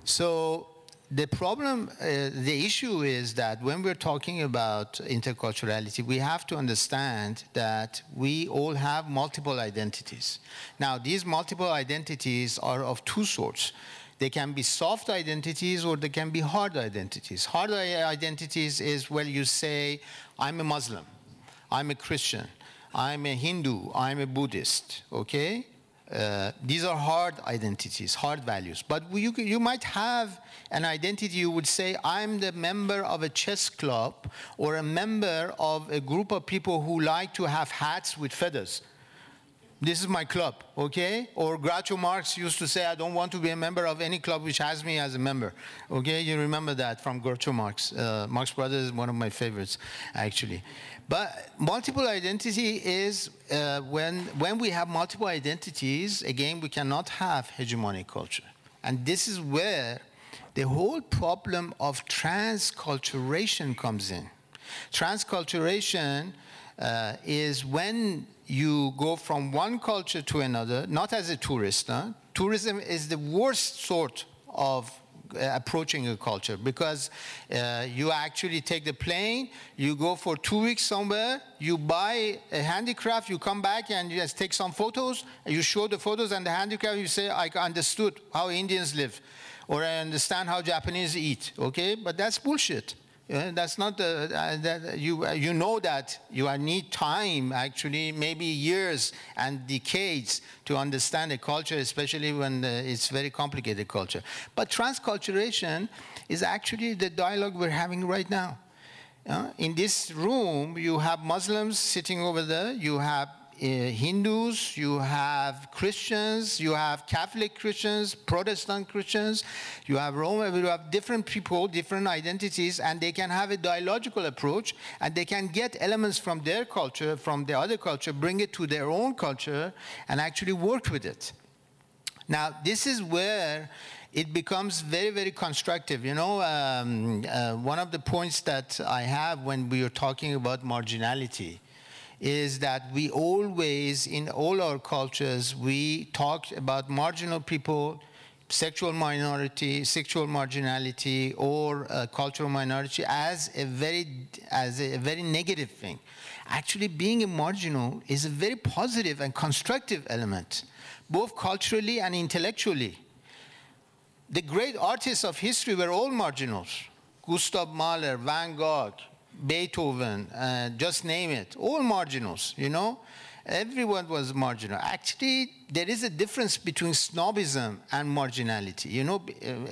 Speaker 4: So the problem, the issue is that when we're talking about interculturality, we have to understand that we all have multiple identities. Now, these multiple identities are of two sorts. They can be soft identities or they can be hard identities. Hard identities is, well, you say, I'm a Muslim, I'm a Christian, I'm a Hindu, I'm a Buddhist, okay? These are hard identities, hard values. But you might have an identity, you would say, I'm the member of a chess club or a member of a group of people who like to have hats with feathers. This is my club, okay? Or Groucho Marx used to say, I don't want to be a member of any club which has me as a member. Okay, you remember that from Groucho Marx. Marx Brothers is one of my favorites, actually. But multiple identity is when we have multiple identities, again, we cannot have hegemonic culture. And this is where the whole problem of transculturation comes in. Transculturation is when you go from one culture to another, not as a tourist. Tourism is the worst sort of approaching a culture because you actually take the plane, you go for 2 weeks somewhere, you buy a handicraft, you come back and you just take some photos, you show the photos and the handicraft, you say, I understood how Indians live, or I understand how Japanese eat, okay? But that's bullshit. That's not you know that you need time, actually, maybe years and decades to understand a culture, especially when it's very complicated culture. But transculturation is actually the dialogue we're having right now. In this room, you have Muslims sitting over there, you have Hindus, you have Christians, you have Catholic Christians, Protestant Christians, you have Roman, you have different people, different identities, and they can have a dialogical approach, and they can get elements from their culture, from the other culture, bring it to their own culture, and actually work with it. Now, this is where it becomes very, very constructive. You know, one of the points that I have when we are talking about marginality is that we always, in all our cultures, we talk about marginal people, sexual minority, sexual marginality, or cultural minority as a very negative thing. Actually, being a marginal is a very positive and constructive element, both culturally and intellectually. The great artists of history were all marginals. Gustav Mahler, Van Gogh, Beethoven, just name it, all marginals, you know? Everyone was marginal. Actually, there is a difference between snobism and marginality. You know,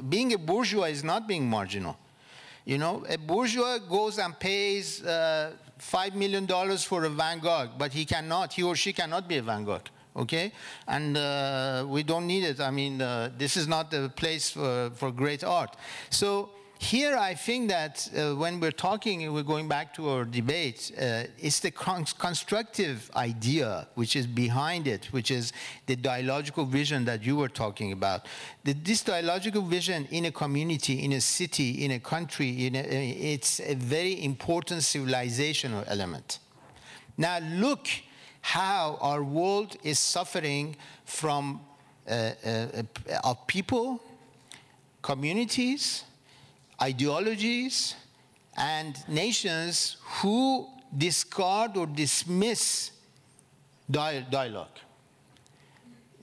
Speaker 4: being a bourgeois is not being marginal. You know, a bourgeois goes and pays $5 million for a Van Gogh, but he or she cannot be a Van Gogh. Okay, and we don't need it. I mean, this is not the place for great art. So here I think that when we're talking, we're going back to our debate, it's the constructive idea which is behind it, which is the dialogical vision that you were talking about. This dialogical vision in a community, in a city, in a country, it's a very important civilizational element. Now look how our world is suffering from people, communities, ideologies, and nations who discard or dismiss dialogue.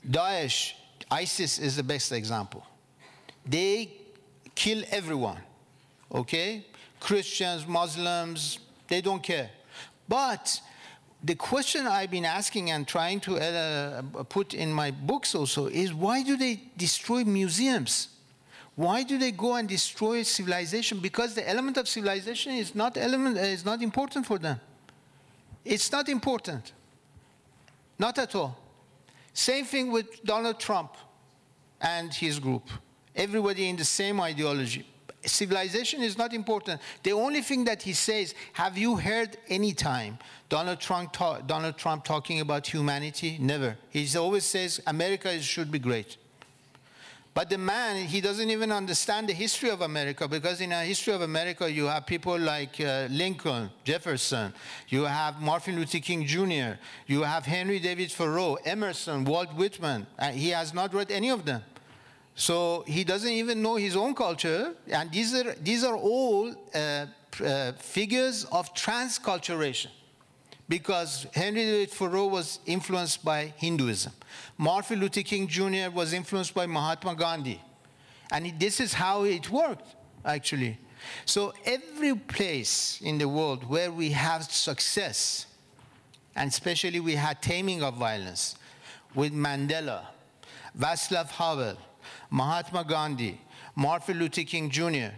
Speaker 4: Daesh, ISIS is the best example. They kill everyone, okay? Christians, Muslims, they don't care. But the question I've been asking and trying to put in my books also is, why do they destroy museums? Why do they go and destroy civilization? Because the element of civilization is not important for them. It's not important. Not at all. Same thing with Donald Trump and his group. Everybody in the same ideology. Civilization is not important. The only thing that he says, have you heard any time Donald Trump talking about humanity? Never. He always says America should be great. But the man, he doesn't even understand the history of America, because in the history of America, you have people like Lincoln, Jefferson, you have Martin Luther King Jr., you have Henry David Thoreau, Emerson, Walt Whitman. He has not read any of them. So he doesn't even know his own culture, and these are all figures of transculturation, because Henry David Thoreau was influenced by Hinduism. Martin Luther King Jr. was influenced by Mahatma Gandhi. And this is how it worked, actually. So every place in the world where we have success, and especially we had taming of violence with Mandela, Václav Havel, Mahatma Gandhi, Martin Luther King Jr.,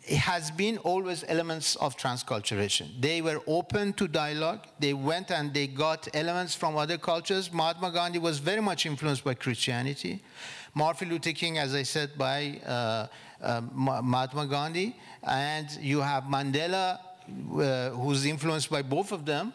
Speaker 4: it has been always elements of transculturation. They were open to dialogue. They went and they got elements from other cultures. Mahatma Gandhi was very much influenced by Christianity. Martin Luther King, as I said, by Mahatma Gandhi. And you have Mandela, who's influenced by both of them.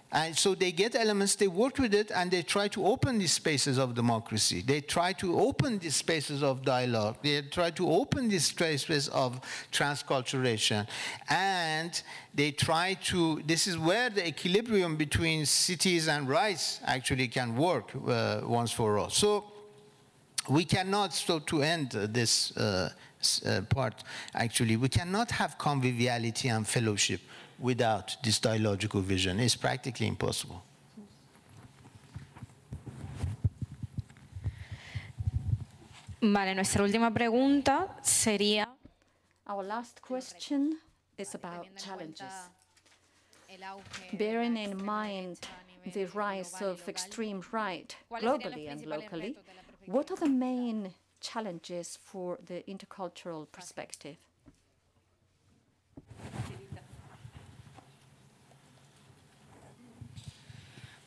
Speaker 4: And so they get elements, they work with it, and they try to open these spaces of democracy. They try to open these spaces of dialogue. They try to open these spaces of transculturation. And they try to, this is where the equilibrium between cities and rights actually can work once for all. So we cannot, so to end this part, actually, we cannot have conviviality and fellowship without this dialogical vision. It's practically impossible.
Speaker 5: Vale, nuestra última pregunta sería...
Speaker 1: Our last question is about challenges. Bearing in mind the rise of extreme right globally and locally, what are the main challenges for the intercultural perspective?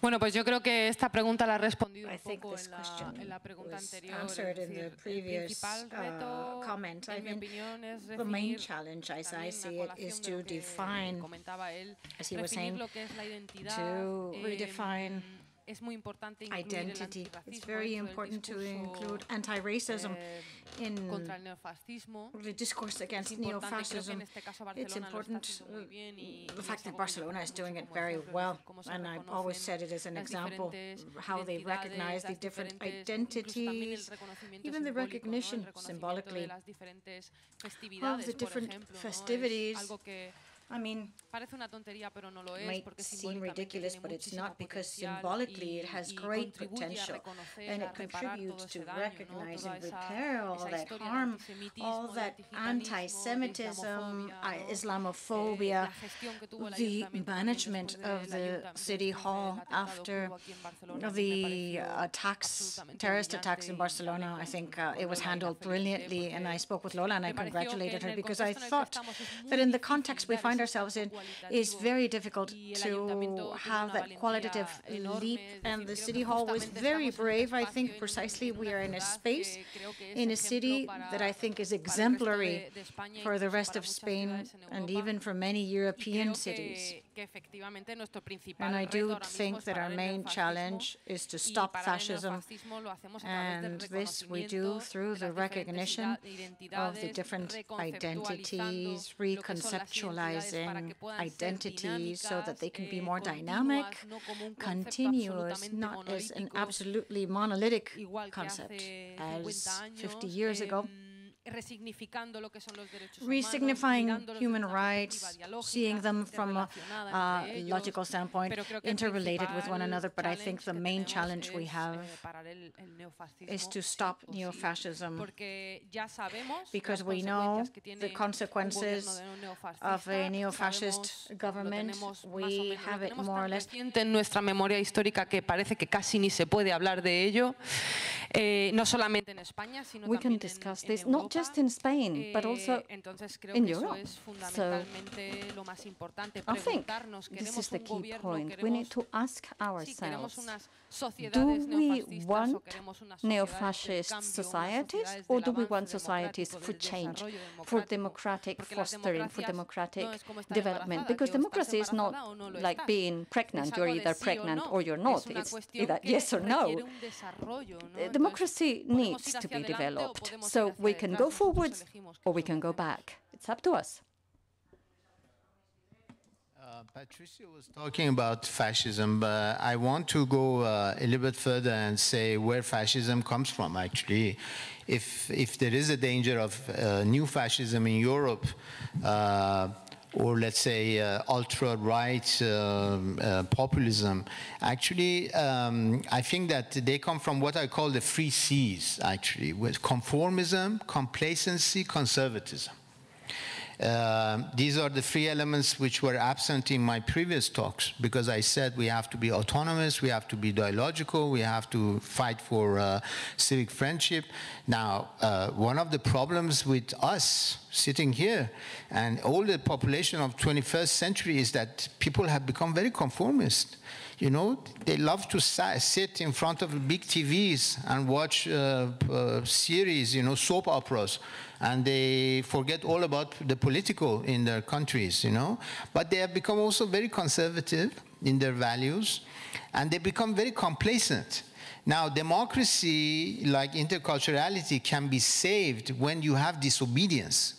Speaker 3: Bueno, pues yo creo que esta pregunta la ha respondido
Speaker 1: I
Speaker 3: un
Speaker 1: think
Speaker 3: poco
Speaker 1: this question
Speaker 3: en la pregunta
Speaker 1: was
Speaker 3: anterior. Es
Speaker 1: answered in
Speaker 3: decir,
Speaker 1: the previous
Speaker 3: el principal reto,
Speaker 1: comment. I
Speaker 3: en mi
Speaker 1: mean,
Speaker 3: opinión, es
Speaker 1: the main
Speaker 3: definir,
Speaker 1: challenge, as I
Speaker 3: también
Speaker 1: see
Speaker 3: a
Speaker 1: it, is
Speaker 3: colación de
Speaker 1: to
Speaker 3: lo que
Speaker 1: define,
Speaker 3: comentaba él,
Speaker 1: as he was
Speaker 3: definir
Speaker 1: saying,
Speaker 3: lo que es la identidad.
Speaker 1: to redefine
Speaker 3: Es muy importante incluir
Speaker 1: identity.
Speaker 3: el
Speaker 1: It's
Speaker 3: antirracismo
Speaker 1: very
Speaker 3: dentro del
Speaker 1: important to
Speaker 3: discurso,
Speaker 1: include anti-racism in
Speaker 3: contra el neofascismo.
Speaker 1: the discourse against
Speaker 3: Es importante, creo que
Speaker 1: neo-fascism.
Speaker 3: en este caso
Speaker 1: It's
Speaker 3: Barcelona lo está
Speaker 1: important,
Speaker 3: haciendo muy bien y
Speaker 1: the fact
Speaker 3: es
Speaker 1: that
Speaker 3: algo que
Speaker 1: Barcelona
Speaker 3: yo
Speaker 1: is
Speaker 3: pongo
Speaker 1: doing
Speaker 3: mucho
Speaker 1: it
Speaker 3: como
Speaker 1: very
Speaker 3: ejemplo,
Speaker 1: well,
Speaker 3: cómo se
Speaker 1: and I've always
Speaker 3: reconocen
Speaker 1: said it as an
Speaker 3: las
Speaker 1: example,
Speaker 3: diferentes
Speaker 1: how they recognize the
Speaker 3: identidades,
Speaker 1: different
Speaker 3: las diferentes, incluso también el
Speaker 1: identities,
Speaker 3: reconocimiento
Speaker 1: even the
Speaker 3: simbólico, ¿no? El
Speaker 1: recognition
Speaker 3: reconocimiento
Speaker 1: symbolically
Speaker 3: de las diferentes
Speaker 1: of
Speaker 3: festividades,
Speaker 1: the
Speaker 3: por
Speaker 1: different
Speaker 3: ejemplo, ¿no? Es
Speaker 1: festivities.
Speaker 3: algo que
Speaker 1: I mean,
Speaker 3: parece una tontería, pero no lo es,
Speaker 1: might
Speaker 3: porque
Speaker 1: seem
Speaker 3: simbólicamente
Speaker 1: ridiculous,
Speaker 3: tiene
Speaker 1: but it's
Speaker 3: muchísimo
Speaker 1: not, because
Speaker 3: potencial
Speaker 1: symbolically it has
Speaker 3: y
Speaker 1: great
Speaker 3: contribuye a
Speaker 1: potential,
Speaker 3: reconocer,
Speaker 1: and
Speaker 3: a
Speaker 1: it
Speaker 3: reparar todo
Speaker 1: contributes
Speaker 3: ese
Speaker 1: to
Speaker 3: daño, ¿no?
Speaker 1: recognize
Speaker 3: Toda
Speaker 1: and
Speaker 3: esa
Speaker 1: repair all that
Speaker 3: historia de
Speaker 1: harm,
Speaker 3: antisemitismo,
Speaker 1: all
Speaker 3: de
Speaker 1: that
Speaker 3: antigitanismo, de
Speaker 1: anti-Semitism,
Speaker 3: islamofobia, ¿no?
Speaker 1: Islamophobia,
Speaker 3: La gestión que tuvo el
Speaker 1: the
Speaker 3: Ayuntamiento también
Speaker 1: management
Speaker 3: después
Speaker 1: of
Speaker 3: del
Speaker 1: the city hall
Speaker 3: atentado que
Speaker 1: after
Speaker 3: hubo aquí en Barcelona, a mí me
Speaker 1: the
Speaker 3: pareció
Speaker 1: attacks,
Speaker 3: absolutamente
Speaker 1: terrorist
Speaker 3: brillante
Speaker 1: attacks in
Speaker 3: y
Speaker 1: Barcelona.
Speaker 3: hablé
Speaker 1: I think
Speaker 3: con
Speaker 1: it was
Speaker 3: Lola y la
Speaker 1: handled
Speaker 3: felicité
Speaker 1: brilliantly, and I
Speaker 3: porque
Speaker 1: spoke with Lola and I
Speaker 3: me pareció que
Speaker 1: congratulated
Speaker 3: en
Speaker 1: her,
Speaker 3: el
Speaker 1: because I
Speaker 3: contexto en el que
Speaker 1: thought
Speaker 3: estamos es
Speaker 1: that
Speaker 3: muy
Speaker 1: in the
Speaker 3: difícil
Speaker 1: context we
Speaker 3: dar
Speaker 1: find
Speaker 3: ese
Speaker 1: ourselves
Speaker 3: salto
Speaker 1: in, it's
Speaker 3: cualitativo
Speaker 1: very difficult
Speaker 3: y el
Speaker 1: to
Speaker 3: Ayuntamiento tuvo
Speaker 1: have
Speaker 3: una
Speaker 1: that qualitative
Speaker 3: valentía enorme,
Speaker 1: leap,
Speaker 3: es
Speaker 1: and
Speaker 3: decir,
Speaker 1: the
Speaker 3: creo
Speaker 1: city
Speaker 3: que
Speaker 1: hall was
Speaker 3: justamente
Speaker 1: very
Speaker 3: estamos en un
Speaker 1: brave. I
Speaker 3: espacio,
Speaker 1: think precisely
Speaker 3: en
Speaker 1: we
Speaker 3: una
Speaker 1: are in a
Speaker 3: ciudad
Speaker 1: space,
Speaker 3: que creo que es
Speaker 1: in a
Speaker 3: ejemplo
Speaker 1: city
Speaker 3: para
Speaker 1: that I think is
Speaker 3: el resto
Speaker 1: exemplary
Speaker 3: de España,
Speaker 1: for the
Speaker 3: incluso
Speaker 1: rest
Speaker 3: para
Speaker 1: of
Speaker 3: muchas
Speaker 1: Spain,
Speaker 3: ciudades en
Speaker 1: and
Speaker 3: Europa.
Speaker 1: even for many
Speaker 3: Y
Speaker 1: European
Speaker 3: creo
Speaker 1: cities.
Speaker 3: que efectivamente nuestro principal
Speaker 1: And I
Speaker 3: reto
Speaker 1: do
Speaker 3: ahora mismo
Speaker 1: think
Speaker 3: es
Speaker 1: that our
Speaker 3: parar el
Speaker 1: main
Speaker 3: neofascismo,
Speaker 1: challenge is to
Speaker 3: y
Speaker 1: stop
Speaker 3: parar el
Speaker 1: fascism,
Speaker 3: neofascismo lo hacemos a través del
Speaker 1: and this we do
Speaker 3: reconocimiento
Speaker 1: through
Speaker 3: de
Speaker 1: the
Speaker 3: las diferentes
Speaker 1: recognition of the
Speaker 3: identidades,
Speaker 1: different
Speaker 3: reconceptualizando
Speaker 1: identities,
Speaker 3: lo que son las identidades para
Speaker 1: reconceptualizing
Speaker 3: que puedan ser
Speaker 1: identities so that they can be
Speaker 3: dinámicas,
Speaker 1: more dynamic,
Speaker 3: continuas, no como un concepto
Speaker 1: continuous,
Speaker 3: absolutamente
Speaker 1: not as an
Speaker 3: monolítico,
Speaker 1: absolutely monolithic
Speaker 3: igual que
Speaker 1: concept
Speaker 3: hace
Speaker 1: as
Speaker 3: 50 años
Speaker 1: 50 years ago.
Speaker 3: resignificando lo que son los derechos humanos,
Speaker 1: Resignifying
Speaker 3: mirándolos
Speaker 1: human
Speaker 3: desde una
Speaker 1: rights,
Speaker 3: perspectiva dialógica,
Speaker 1: seeing them from a
Speaker 3: interrelacionada entre ellos,
Speaker 1: logical standpoint,
Speaker 3: pero creo que el
Speaker 1: interrelated with one
Speaker 3: principal
Speaker 1: another. But I think the
Speaker 3: challenge que
Speaker 1: main
Speaker 3: tenemos
Speaker 1: challenge we
Speaker 3: es,
Speaker 1: have
Speaker 3: parar el neofascismo,
Speaker 1: is to
Speaker 3: sí
Speaker 1: stop
Speaker 3: o sí,
Speaker 1: neofascism,
Speaker 3: porque ya sabemos
Speaker 1: because
Speaker 3: las
Speaker 1: we know
Speaker 3: consecuencias que tiene
Speaker 1: the consequences
Speaker 3: un gobierno
Speaker 1: of a
Speaker 3: neofascista,
Speaker 1: neo-fascist
Speaker 3: sabemos,
Speaker 1: government.
Speaker 3: lo tenemos
Speaker 1: We have it more or less.
Speaker 3: reciente en nuestra memoria histórica que parece que casi ni se puede hablar de ello, no solamente en España, sino
Speaker 1: We can
Speaker 3: también
Speaker 1: discuss
Speaker 3: en
Speaker 1: this
Speaker 3: Europa.
Speaker 1: not just in Spain, but also
Speaker 3: Entonces creo
Speaker 1: in
Speaker 3: que eso
Speaker 1: Europe.
Speaker 3: es fundamentalmente lo más importante,
Speaker 1: I think
Speaker 3: preguntarnos,
Speaker 1: this
Speaker 3: queremos
Speaker 1: is the
Speaker 3: un
Speaker 1: key
Speaker 3: gobierno,
Speaker 1: point. We need
Speaker 3: queremos,
Speaker 1: to ask
Speaker 3: sí, queremos
Speaker 1: ourselves,
Speaker 3: unas
Speaker 1: do
Speaker 3: sociedades
Speaker 1: we
Speaker 3: neofascistas o
Speaker 1: want
Speaker 3: queremos unas sociedades del
Speaker 1: neo-fascist
Speaker 3: cambio, unas
Speaker 1: societies,
Speaker 3: sociedades
Speaker 1: or
Speaker 3: del
Speaker 1: do we
Speaker 3: avance
Speaker 1: want societies
Speaker 3: democrático,
Speaker 1: for
Speaker 3: del
Speaker 1: change,
Speaker 3: desarrollo
Speaker 1: for
Speaker 3: democrático,
Speaker 1: democratic
Speaker 3: porque las
Speaker 1: fostering, for
Speaker 3: democracias
Speaker 1: democratic
Speaker 3: no es como estar
Speaker 1: development?
Speaker 3: embarazada,
Speaker 1: Because
Speaker 3: que o estás
Speaker 1: democracy is not
Speaker 3: embarazada o no lo
Speaker 1: like
Speaker 3: estás.
Speaker 1: being pregnant.
Speaker 3: Es
Speaker 1: You're
Speaker 3: algo de
Speaker 1: either
Speaker 3: sí o
Speaker 1: pregnant
Speaker 3: no.
Speaker 1: or you're not.
Speaker 3: Es una
Speaker 1: It's
Speaker 3: cuestión
Speaker 1: either
Speaker 3: que
Speaker 1: yes or no.
Speaker 3: requiere un desarrollo, ¿no? Entonces,
Speaker 1: Democracy
Speaker 3: podemos
Speaker 1: needs
Speaker 3: ir
Speaker 1: to
Speaker 3: hacia
Speaker 1: be
Speaker 3: adelante o
Speaker 1: developed.
Speaker 3: podemos ir
Speaker 1: So
Speaker 3: hacia
Speaker 1: we can
Speaker 3: detrás.
Speaker 1: go
Speaker 3: Nosotros
Speaker 1: forwards
Speaker 3: elegimos qué
Speaker 1: or
Speaker 3: es
Speaker 1: we
Speaker 3: lo
Speaker 1: can
Speaker 3: que
Speaker 1: go
Speaker 3: hacemos.
Speaker 1: back. It's up to us.
Speaker 4: Patricia was talking about fascism, but I want to go a little bit further and say where fascism comes from, actually. If there is a danger of new fascism in Europe, or let's say ultra-right populism, actually, I think that they come from what I call the three C's, actually, with conformism, complacency, conservatism. These are the three elements which were absent in my previous talks, because I said we have to be autonomous, we have to be dialogical, we have to fight for civic friendship. Now, one of the problems with us sitting here and all the population of 21st century is that people have become very conformist. You know, they love to sit in front of big TVs and watch series, you know, soap operas, and they forget all about the political in their countries, you know. But they have become also very conservative in their values, and they become very complacent. Now, democracy, like interculturality, can be saved when you have disobedience.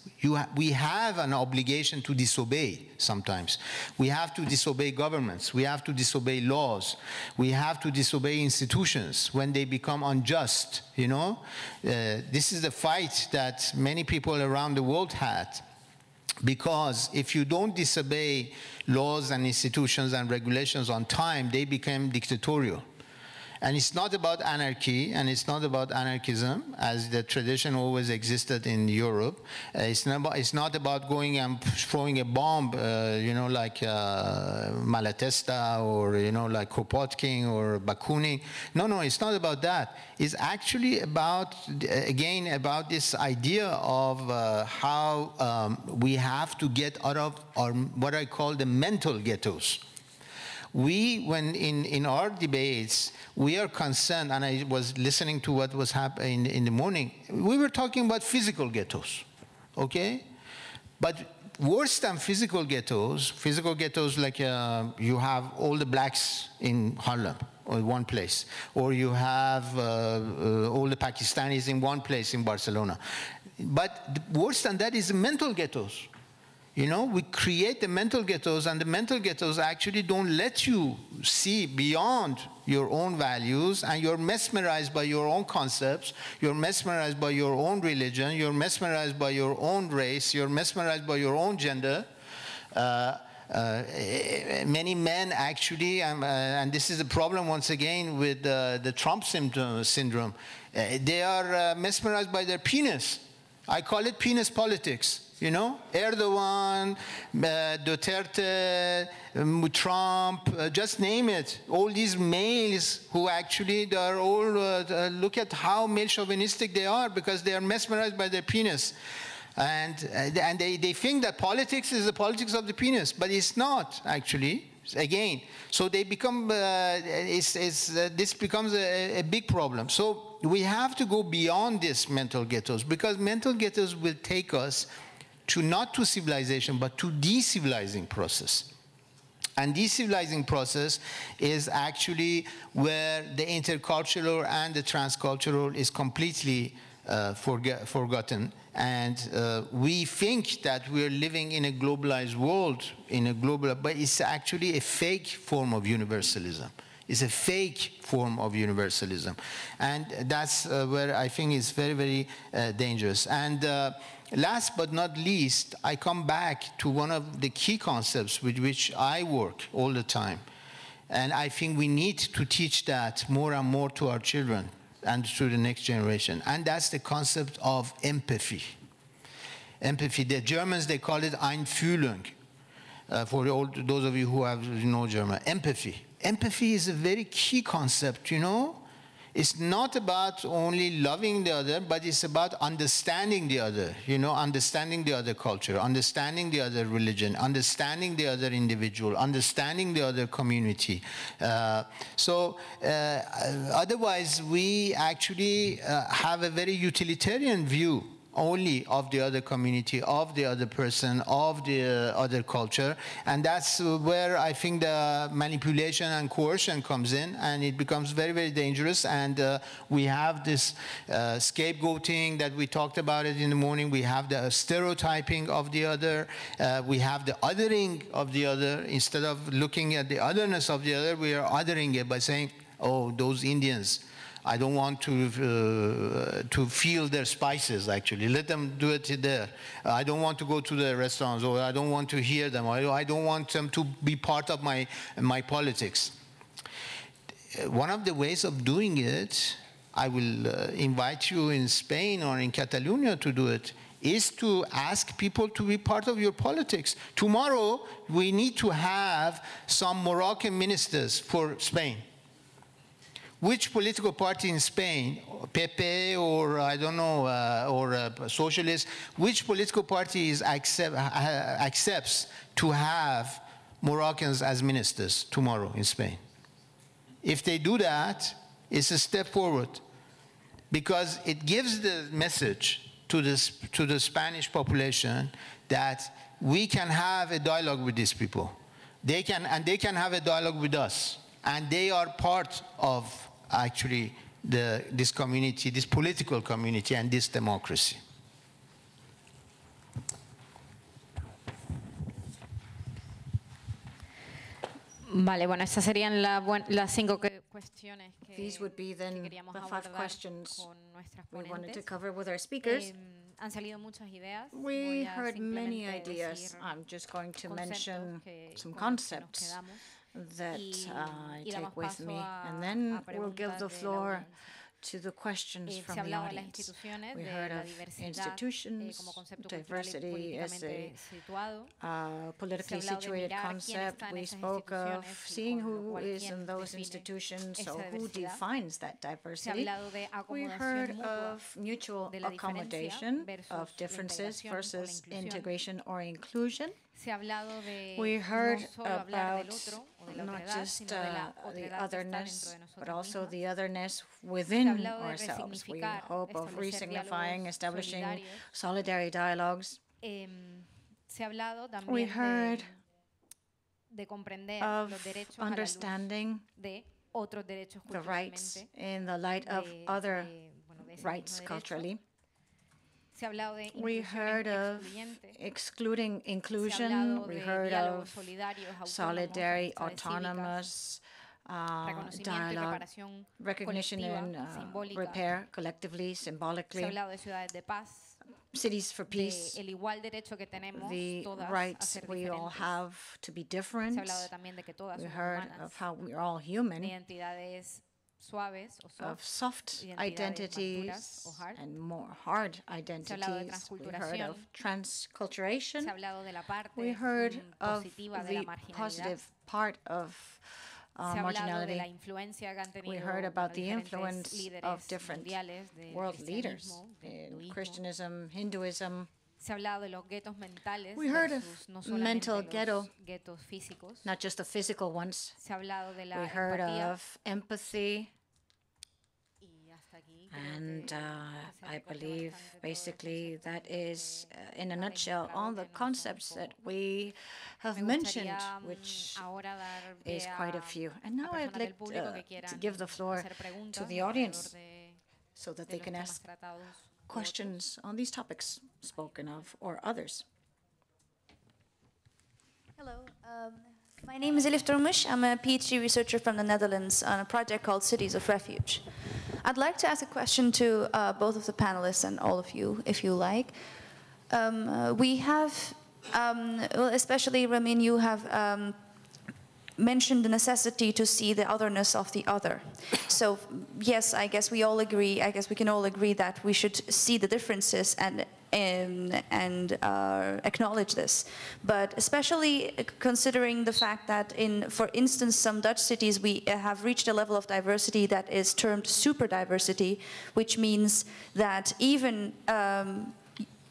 Speaker 4: We have an obligation to disobey sometimes. We have to disobey governments. We have to disobey laws. We have to disobey institutions when they become unjust, you know? This is the fight that many people around the world had. Because if you don't disobey laws and institutions and regulations on time, they become dictatorial. And it's not about anarchy, and it's not about anarchism, as the tradition always existed in Europe. It's not about going and throwing a bomb, you know, like Malatesta or, you know, like Kropotkin or Bakunin. No, it's not about that. It's actually about, again, about this idea of how we have to get out of our, what I call the mental ghettos. We, when in our debates, we are concerned, and I was listening to what was happening in the morning, we were talking about physical ghettos, okay? But worse than physical ghettos like you have all the blacks in Harlem, or one place, or you have all the Pakistanis in one place in Barcelona. But worse than that is the mental ghettos. You know, we create the mental ghettos, and the mental ghettos actually don't let you see beyond your own values, and you're mesmerized by your own concepts, you're mesmerized by your own religion, you're mesmerized by your own race, you're mesmerized by your own gender. Many men actually, and this is a problem once again with the Trump syndrome, they are mesmerized by their penis. I call it penis politics. You know, Erdogan, Duterte, Trump, just name it. All these males who actually, they are all, look at how male chauvinistic they are, because they are mesmerized by their penis. And they think that politics is the politics of the penis, but it's not, actually, again. So they become, this becomes a big problem. So we have to go beyond these mental ghettos, because mental ghettos will take us to not to civilization, but to decivilizing process. And decivilizing process is actually where the intercultural and the transcultural is completely forgotten. And we think that we're living in a globalized world, but it's actually a fake form of universalism. It's a fake form of universalism. And that's where I think it's very, very dangerous. And last but not least, I come back to one of the key concepts with which I work all the time. And I think we need to teach that more and more to our children and to the next generation. And that's the concept of empathy. Empathy. The Germans, they call it Einfühlung. For those of you who know German. Empathy. Empathy is a very key concept, you know. It's not about only loving the other, but it's about understanding the other, you know, understanding the other culture, understanding the other religion, understanding the other individual, understanding the other community. Otherwise, we actually have a very utilitarian view only of the other community, of the other person, of the other culture. And that's where I think the manipulation and coercion comes in, and it becomes very, very dangerous. And we have this scapegoating that we talked about it in the morning. We have the stereotyping of the other. We have the othering of the other. Instead of looking at the otherness of the other, we are othering it by saying, oh, those Indians, I don't want to feel their spices, actually. Let them do it there. I don't want to go to the restaurants, or I don't want to hear them, or I don't want them to be part of my politics. One of the ways of doing it, I will invite you in Spain or in Catalonia to do it, is to ask people to be part of your politics. Tomorrow, we need to have some Moroccan ministers for Spain. Which political party in Spain, PP or I don't know, or socialist, which political party accepts to have Moroccans as ministers tomorrow in Spain? If they do that, it's a step forward, because it gives the message to the Spanish population that we can have a dialogue with these people. They can have a dialogue with us, and they are part of actually this community, this political community, and this democracy.
Speaker 5: Vale, bueno, estas serían las 5 cuestiones que
Speaker 1: These would be then
Speaker 5: queríamos
Speaker 1: the 5
Speaker 5: abordar
Speaker 1: questions
Speaker 5: con nuestras
Speaker 1: we wanted to
Speaker 5: ponentes.
Speaker 1: cover with our speakers.
Speaker 5: Han salido muchas ideas.
Speaker 1: We
Speaker 5: Voy a
Speaker 1: heard many
Speaker 5: simplemente
Speaker 1: ideas.
Speaker 5: decir
Speaker 1: I'm just going to
Speaker 5: conceptos
Speaker 1: mention
Speaker 5: que-
Speaker 1: some
Speaker 5: con los que nos
Speaker 1: concepts
Speaker 5: quedamos.
Speaker 1: that
Speaker 5: Y
Speaker 1: I
Speaker 5: damos
Speaker 1: take with
Speaker 5: paso
Speaker 1: me,
Speaker 5: a-
Speaker 1: and then
Speaker 5: a
Speaker 1: we'll give
Speaker 5: preguntas
Speaker 1: the
Speaker 5: de la
Speaker 1: floor
Speaker 5: audiencia.
Speaker 1: to the questions
Speaker 5: Se
Speaker 1: from
Speaker 5: ha
Speaker 1: the
Speaker 5: hablado de las
Speaker 1: audience.
Speaker 5: instituciones,
Speaker 1: We
Speaker 5: de
Speaker 1: heard
Speaker 5: la
Speaker 1: of
Speaker 5: diversidad
Speaker 1: institutions,
Speaker 5: como concepto cultural y
Speaker 1: diversity as
Speaker 5: políticamente situado.
Speaker 1: a politically
Speaker 5: Se ha hablado de
Speaker 1: situated
Speaker 5: mirar quién
Speaker 1: concept.
Speaker 5: está en
Speaker 1: We
Speaker 5: esas
Speaker 1: spoke of
Speaker 5: instituciones y
Speaker 1: seeing
Speaker 5: con lo
Speaker 1: who
Speaker 5: cual
Speaker 1: is
Speaker 5: quién
Speaker 1: in those
Speaker 5: define
Speaker 1: institutions,
Speaker 5: esa
Speaker 1: so who
Speaker 5: diversidad.
Speaker 1: defines that
Speaker 5: Se ha
Speaker 1: diversity.
Speaker 5: hablado de
Speaker 1: We
Speaker 5: acomodación
Speaker 1: heard
Speaker 5: mutua
Speaker 1: of mutual
Speaker 5: de la diferencia
Speaker 1: accommodation
Speaker 5: versus
Speaker 1: of
Speaker 5: la
Speaker 1: differences
Speaker 5: integración o la
Speaker 1: versus
Speaker 5: inclusión.
Speaker 1: integration or inclusion.
Speaker 5: Se ha hablado de
Speaker 1: We heard
Speaker 5: no solo hablar
Speaker 1: about
Speaker 5: del otro o de la
Speaker 1: not
Speaker 5: otredad,
Speaker 1: just
Speaker 5: sino de la
Speaker 1: the
Speaker 5: otredad que está dentro
Speaker 1: otherness,
Speaker 5: de
Speaker 1: but
Speaker 5: nosotros
Speaker 1: also
Speaker 5: mismos.
Speaker 1: the otherness
Speaker 5: Se ha
Speaker 1: within
Speaker 5: hablado de
Speaker 1: ourselves. We
Speaker 5: resignificar,
Speaker 1: hope of
Speaker 5: establecer
Speaker 1: re-signifying,
Speaker 5: diálogos
Speaker 1: establishing
Speaker 5: solidarios.
Speaker 1: solidary dialogues.
Speaker 5: Se ha hablado
Speaker 1: We
Speaker 5: también
Speaker 1: heard
Speaker 5: de comprender
Speaker 1: of
Speaker 5: los derechos a la luz
Speaker 1: understanding
Speaker 5: de otros derechos
Speaker 1: the rights
Speaker 5: culturalmente,
Speaker 1: in the light of other
Speaker 5: de ese
Speaker 1: rights
Speaker 5: mismo derecho.
Speaker 1: culturally.
Speaker 5: Se ha hablado de
Speaker 1: We
Speaker 5: inclusión
Speaker 1: heard of
Speaker 5: excluyente.
Speaker 1: excluding
Speaker 5: Se ha
Speaker 1: inclusion.
Speaker 5: hablado
Speaker 1: We
Speaker 5: de
Speaker 1: heard
Speaker 5: diálogos
Speaker 1: of
Speaker 5: solidarios, autónomos,
Speaker 1: solidary,
Speaker 5: amistades cívicas,
Speaker 1: autonomous
Speaker 5: reconocimiento y
Speaker 1: dialogue,
Speaker 5: reparación
Speaker 1: recognition
Speaker 5: colectiva,
Speaker 1: and
Speaker 5: simbólica.
Speaker 1: repair collectively,
Speaker 5: Se ha
Speaker 1: symbolically,
Speaker 5: hablado de ciudades de paz,
Speaker 1: cities for peace,
Speaker 5: de el igual derecho que tenemos
Speaker 1: the
Speaker 5: todas a
Speaker 1: rights
Speaker 5: ser
Speaker 1: we all
Speaker 5: diferentes.
Speaker 1: have to be
Speaker 5: Se
Speaker 1: different.
Speaker 5: ha hablado también de que todas
Speaker 1: We
Speaker 5: somos
Speaker 1: heard
Speaker 5: humanas,
Speaker 1: of how we are all human,
Speaker 5: de identidades suaves o
Speaker 1: of
Speaker 5: soft,
Speaker 1: soft
Speaker 5: identidades más duras
Speaker 1: identities
Speaker 5: o hard.
Speaker 1: and more hard
Speaker 5: Se ha hablado de
Speaker 1: identities. We heard
Speaker 5: transculturación.
Speaker 1: of transculturation.
Speaker 5: Se ha hablado de la parte
Speaker 1: We heard of
Speaker 5: positiva de la
Speaker 1: the
Speaker 5: marginalidad.
Speaker 1: positive part of
Speaker 5: Se ha hablado de la
Speaker 1: marginality.
Speaker 5: influencia que han tenido
Speaker 1: We heard about the
Speaker 5: diferentes
Speaker 1: influence
Speaker 5: líderes
Speaker 1: of different
Speaker 5: mundiales del
Speaker 1: world leaders
Speaker 5: cristianismo, del
Speaker 1: in
Speaker 5: hinduismo.
Speaker 1: Christianism, Hinduism.
Speaker 5: Se ha hablado de los guetos mentales
Speaker 1: We heard of
Speaker 5: versus no solamente
Speaker 1: mental
Speaker 5: los
Speaker 1: ghetto,
Speaker 5: guetos físicos.
Speaker 1: not just the physical ones.
Speaker 5: Se ha hablado de la
Speaker 1: We heard
Speaker 5: empatía.
Speaker 1: of empathy.
Speaker 5: Y hasta aquí creo
Speaker 1: And
Speaker 5: que se
Speaker 1: I
Speaker 5: recoge
Speaker 1: believe
Speaker 5: bastante todo
Speaker 1: basically
Speaker 5: el
Speaker 1: that
Speaker 5: concepto
Speaker 1: is, in a
Speaker 5: ha
Speaker 1: nutshell,
Speaker 5: descifrado
Speaker 1: all
Speaker 5: que
Speaker 1: the
Speaker 5: no son
Speaker 1: concepts that
Speaker 5: pocos.
Speaker 1: we have
Speaker 5: Me
Speaker 1: mentioned,
Speaker 5: gustaría
Speaker 1: which
Speaker 5: ahora dar
Speaker 1: is
Speaker 5: pie
Speaker 1: quite a
Speaker 5: a
Speaker 1: few. And now I'd
Speaker 5: personas del
Speaker 1: like
Speaker 5: público que
Speaker 1: to
Speaker 5: quieran
Speaker 1: give the floor
Speaker 5: hacer preguntas
Speaker 1: to the
Speaker 5: alrededor
Speaker 1: audience
Speaker 5: de
Speaker 1: so that
Speaker 5: de
Speaker 1: they
Speaker 5: los
Speaker 1: can
Speaker 5: temas
Speaker 1: ask
Speaker 5: tratados u otros.
Speaker 1: questions on these topics spoken of or others.
Speaker 6: Hello. My name is Elif Durmuş. I'm a PhD researcher from the Netherlands on a project called Cities of Refuge. I'd like to ask a question to both of the panelists and all of you, if you like. We have, well, especially Ramin, you have mentioned the necessity to see the otherness of the other. So yes, I guess we all agree, I guess we can all agree that we should see the differences and acknowledge this. But especially considering the fact that for instance, some Dutch cities, we have reached a level of diversity that is termed super diversity, which means that even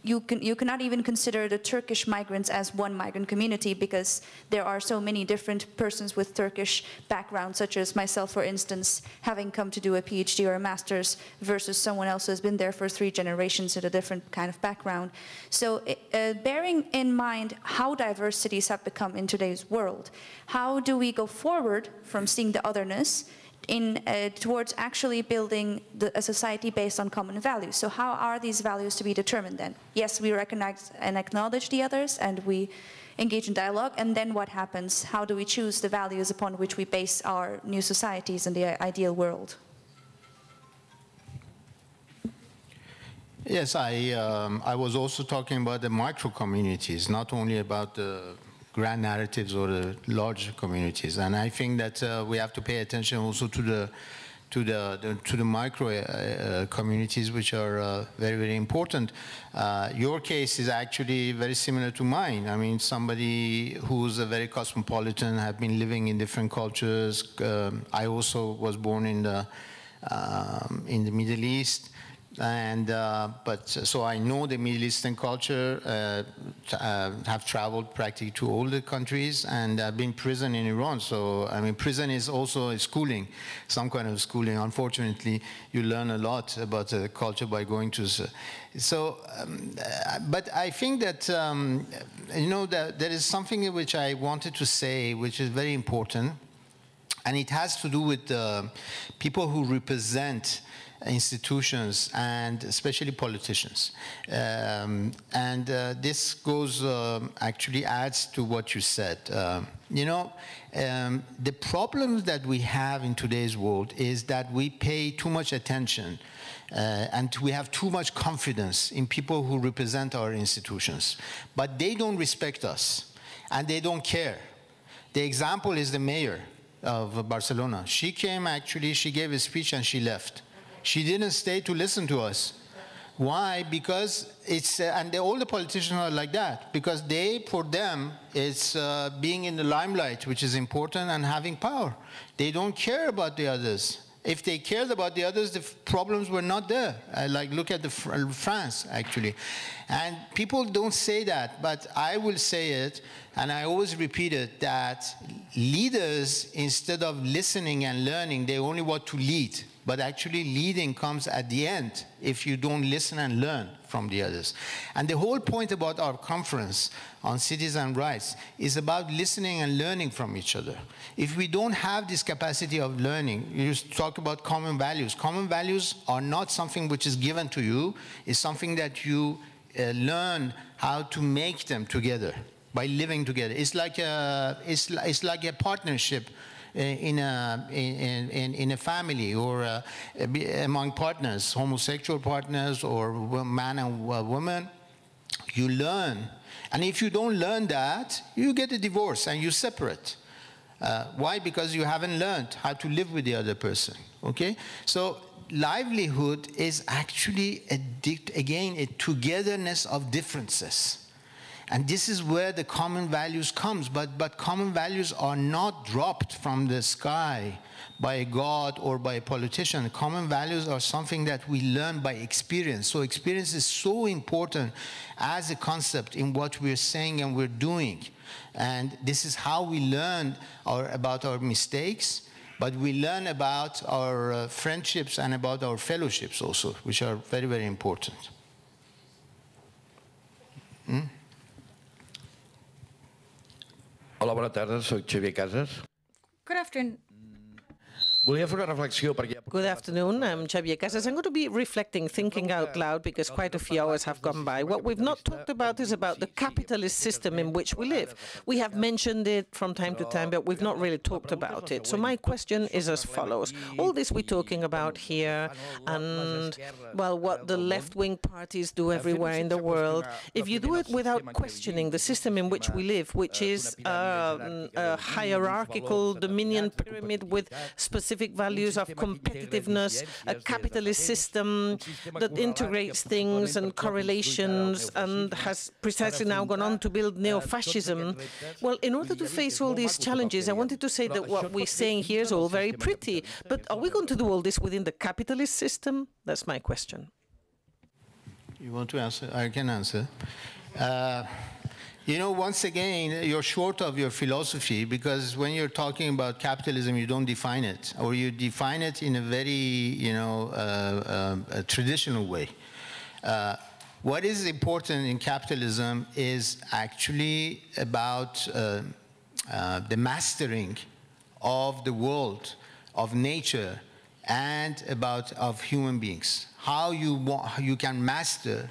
Speaker 6: you cannot even consider the Turkish migrants as one migrant community because there are so many different persons with Turkish backgrounds, such as myself, for instance, having come to do a PhD or a master's versus someone else who has been there for 3 generations at a different kind of background. So bearing in mind how diverse cities have become in today's world, how do we go forward from seeing the otherness towards actually building a society based on common values? So how are these values to be determined then? Yes, we recognize and acknowledge the others and we engage in dialogue, and then what happens? How do we choose the values upon which we base our new societies and the ideal world?
Speaker 4: Yes, I was also talking about the micro communities, not only about the grand narratives or the large communities, and I think that we have to pay attention also to the micro communities, which are very, very important. Your case is actually very similar to mine. I mean, somebody who's a very cosmopolitan, have been living in different cultures. I also was born in the Middle East. And so I know the Middle Eastern culture, have traveled practically to all the countries, and I've been in prison in Iran. So, I mean, prison is also schooling, some kind of schooling. Unfortunately, you learn a lot about the culture by going to. So, but I think that, you know, that there is something which I wanted to say, which is very important, and it has to do with people who represent institutions and especially politicians. This goes, actually adds to what you said. You know, the problem that we have in today's world is that we pay too much attention and we have too much confidence in people who represent our institutions, but they don't respect us and they don't care. The example is the mayor of Barcelona. She came, actually, she gave a speech and she left. She didn't stay to listen to us. Why? Because it's, and all the politicians are like that, because for them, it's being in the limelight, which is important, and having power. They don't care about the others. If they cared about the others, the problems were not there. Like, look at France, actually. And people don't say that, but I will say it, and I always repeat it, that leaders, instead of listening and learning, they only want to lead. But actually, leading comes at the end if you don't listen and learn from the others. And the whole point about our conference on citizen rights is about listening and learning from each other. If we don't have this capacity of learning, you talk about common values. Common values are not something which is given to you. It's something that you learn how to make them together by living together. It's like a partnership in a family, or among partners, homosexual partners, or man and woman. You learn, and if you don't learn that, you get a divorce and you separate. Why? Because you haven't learned how to live with the other person. Okay, so livelihood is actually again a togetherness of differences. And this is where the common values comes, but common values are not dropped from the sky by a god or by a politician. Common values are something that we learn by experience. So experience is so important as a concept in what we're saying and we're doing. And this is how we learn about our mistakes, but we learn about our friendships and about our fellowships also, which are very, very important.
Speaker 7: Hola, bona tarda, soc Xavier Casas.
Speaker 1: Good afternoon.
Speaker 7: Volia fer una reflexió perquè
Speaker 2: Good afternoon. I'm Xavier Casas. I'm going to be reflecting, thinking out loud, because quite a few hours have gone by. What we've not talked about is about the capitalist system in which we live. We have mentioned it from time to time, but we've not really talked about it. So my question is as follows. All this we're talking about here, and, well, what the left-wing parties do everywhere in the world, if you do it without questioning the system in which we live, which is a hierarchical dominion pyramid with specific values of competitiveness, a capitalist system that integrates things and correlations and has precisely now gone on to build neo-fascism. Well, in order to face all these challenges, I wanted to say that what we're saying here is all very pretty, but are we going to do all this within the capitalist system? That's my question.
Speaker 4: You want to answer? I can answer. You know, once again, you're short of your philosophy, because when you're talking about capitalism, you don't define it, or you define it in a very, you know, a traditional way. What is important in capitalism is actually about the mastering of the world, of nature, and of human beings. How you can master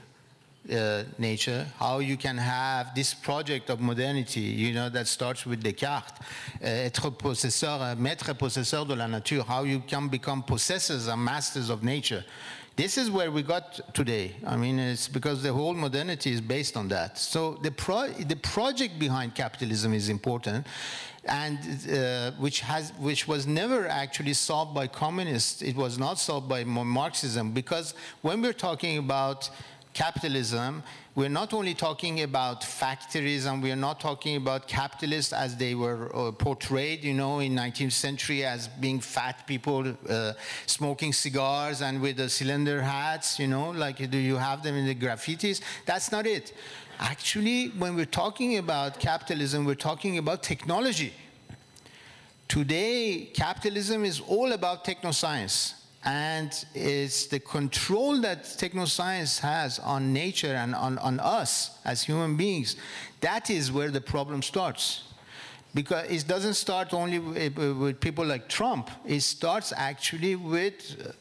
Speaker 4: nature, how you can have this project of modernity, you know, that starts with Descartes, être possesseur, maître possesseur de la nature, how you can become possessors and masters of nature. This is where we got today. I mean, it's because the whole modernity is based on that. So the project behind capitalism is important, and which was never actually solved by communists. It was not solved by Marxism, because when we're talking about capitalism, we're not only talking about factories, and we're not talking about capitalists as they were portrayed, you know, in 19th century as being fat people smoking cigars and with the cylinder hats, you know, like do you have them in the graffitis? That's not it. Actually, when we're talking about capitalism, we're talking about technology. Today, capitalism is all about technoscience. And it's the control that technoscience has on nature and on us as human beings. That is where the problem starts. Because it doesn't start only with people like Trump. It starts actually with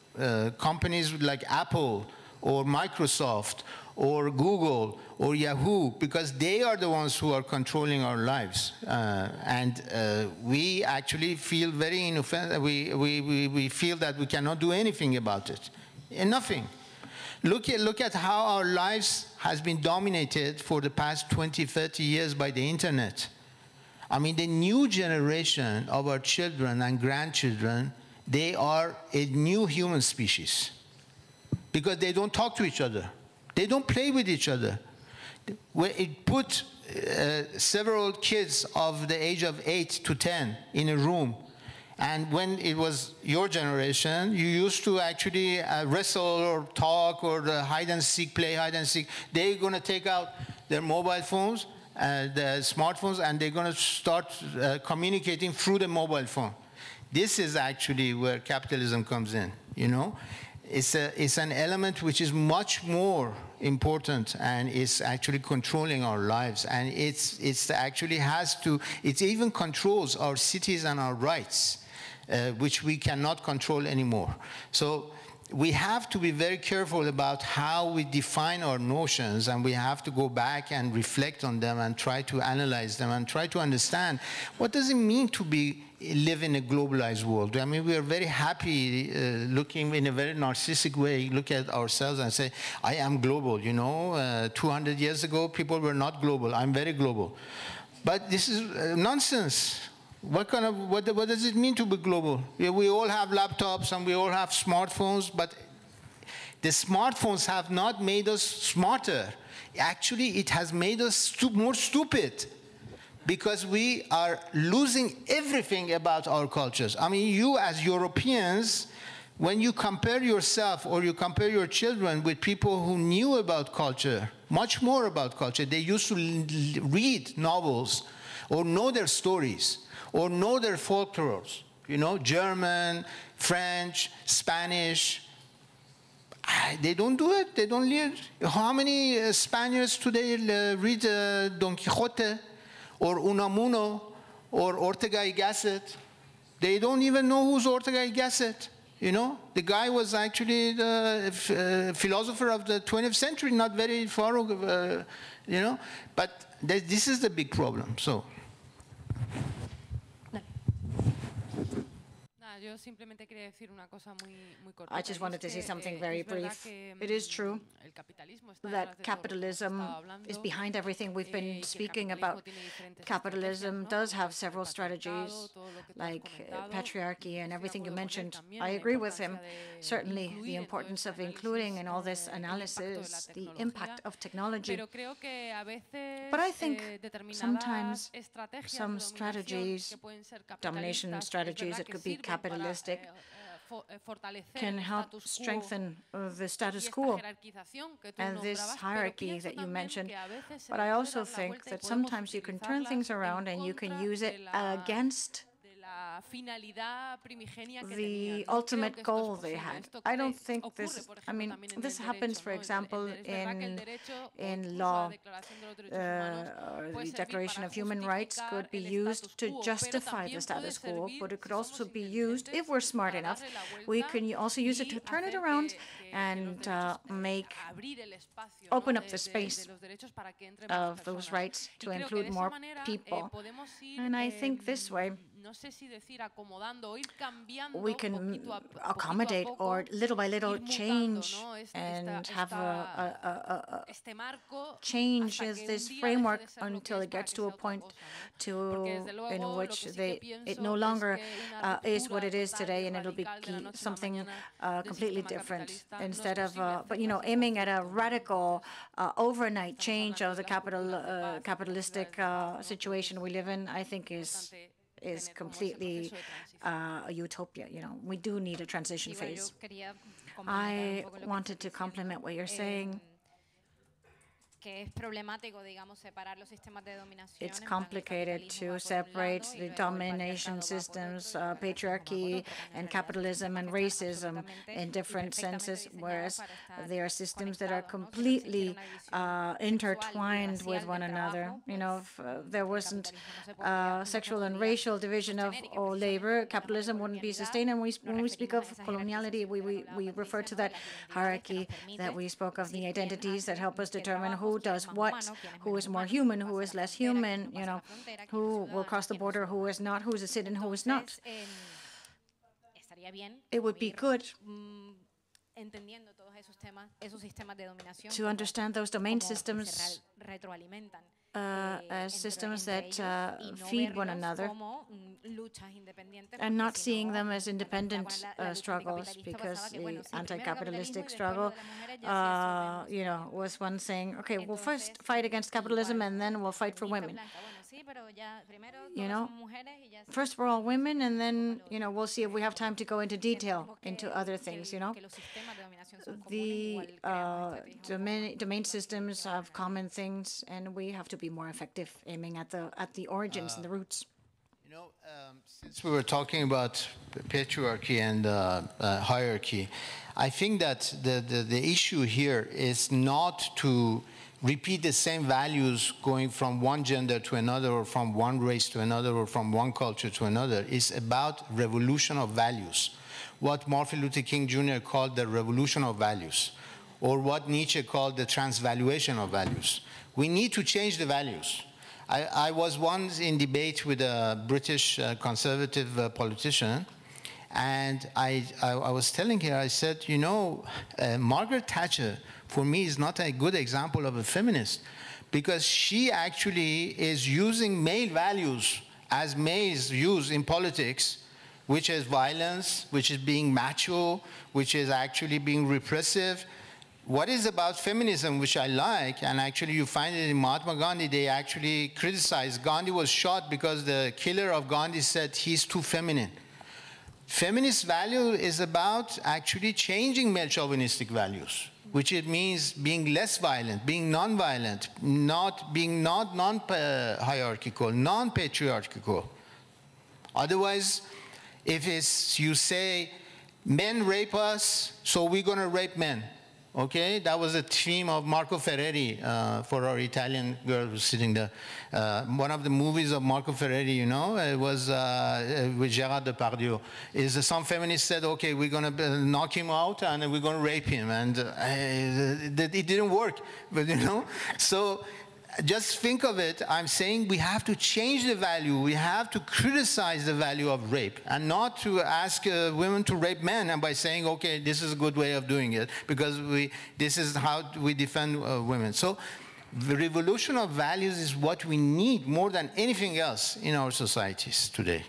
Speaker 4: companies like Apple or Microsoft or Google or Yahoo, because they are the ones who are controlling our lives. And we actually feel very inoffensive. We feel that we cannot do anything about it. And nothing. Look at how our lives has been dominated for the past 20, 30 years by the internet. I mean, the new generation of our children and grandchildren, they are a new human species, because they don't talk to each other. They don't play with each other. Where it put several kids of the age of 8 to 10 in a room. And when it was your generation, you used to actually wrestle or talk or hide and seek, play hide and seek. They're going to take out their mobile phones, the smartphones, and they're going to start communicating through the mobile phone. This is actually where capitalism comes in, you know. It's an element which is much more important, and it's actually controlling our lives, and it actually it even controls our cities and our rights, which we cannot control anymore. So we have to be very careful about how we define our notions, and we have to go back and reflect on them and try to analyze them and try to understand what does it mean to live in a globalized world. I mean, we are very happy looking in a very narcissistic way, look at ourselves and say, I am global, you know. 200 years ago, people were not global. I'm very global. But this is nonsense. What does it mean to be global? We all have laptops and we all have smartphones, but the smartphones have not made us smarter. Actually, it has made us more stupid, because we are losing everything about our cultures. I mean, you as Europeans, when you compare yourself or you compare your children with people who knew about culture, much more about culture, they used to read novels or know their stories or know their folklores, you know, German, French, Spanish. They don't do it. They don't read. How many Spaniards today read Don Quixote or Unamuno or Ortega y Gasset? They don't even know who's Ortega y Gasset. You know, the guy was actually the philosopher of the 20th century, not very far, you know. But this is the big problem. So.
Speaker 1: I just wanted to say something very brief. It is true that capitalism is behind everything we've been speaking about. Capitalism does have several strategies, like patriarchy and everything you mentioned. I agree with him. Certainly, the importance of including in all this analysis the impact of technology. But I think sometimes some strategies, domination strategies, it could be capitalistic, can help strengthen the status quo and this hierarchy that you mentioned. But I also think that sometimes you can turn things around and you can use it against the ultimate goal they had. I don't think this, I mean, this happens, for example, in law. The Declaration of Human Rights could be used to justify the status quo, but it could also be used, if we're smart enough, we can also use it to turn it around and open up the space of those rights to include more people. And I think this way, we can accommodate or little by little change and have a change this framework until it gets to a point in which it no longer is what it is today, and it'll be something completely different instead of, but you know, aiming at a radical overnight change of the capitalistic situation we live in, I think is completely a utopia. You know, we do need a transition phase. I wanted to complement what you're saying. It's complicated to separate the domination systems, patriarchy and capitalism and racism in different senses, whereas there are systems that are completely intertwined with one another. You know, if there wasn't sexual and racial division of labor, capitalism wouldn't be sustained. And when we speak of coloniality, we refer to that hierarchy that we spoke of, the identities that help us determine who does what, who is more human, who is less human, you know, who will cross the border, who is not, who is a citizen, who is not. It would be good to understand those domain systems as systems that feed one another and not seeing them as independent struggles, because the anti-capitalistic struggle, you know, was one saying, okay, we'll first fight against capitalism and then we'll fight for women. You know, first we're all women and then, you know, we'll see if we have time to go into detail into other things, you know. The domain systems have common things, and we have to be more effective aiming at the origins and the roots.
Speaker 4: You know, since we were talking about patriarchy and hierarchy, I think that the issue here is not to repeat the same values going from one gender to another, or from one race to another, or from one culture to another. It's about revolution of values. What Martin Luther King Jr. called the revolution of values, or what Nietzsche called the transvaluation of values. We need to change the values. I was once in debate with a British conservative politician, and I was telling her, I said, you know, Margaret Thatcher, for me, is not a good example of a feminist, because she actually is using male values as males use in politics, which is violence, which is being macho, which is actually being repressive. What is about feminism, which I like, and actually you find it in Mahatma Gandhi, they actually criticized. Gandhi was shot because the killer of Gandhi said he's too feminine. Feminist value is about actually changing male chauvinistic values, which it means being less violent, being non-violent, being non-hierarchical, non-patriarchal. Otherwise, if you say men rape us, so we're going to rape men, Okay, that was a theme of Marco Ferreri for our Italian girl who's sitting there. One of the movies of Marco Ferreri, you know, it was with Gérard Depardieu. Is some feminists said, okay, we're going to knock him out and we're going to rape him, and it didn't work. But you know, so. Just think of it, I'm saying we have to change the value. We have to criticize the value of rape and not to ask women to rape men and by saying, okay, this is a good way of doing it because this is how we defend women. So the revolution of values is what we need more than anything else in our societies today.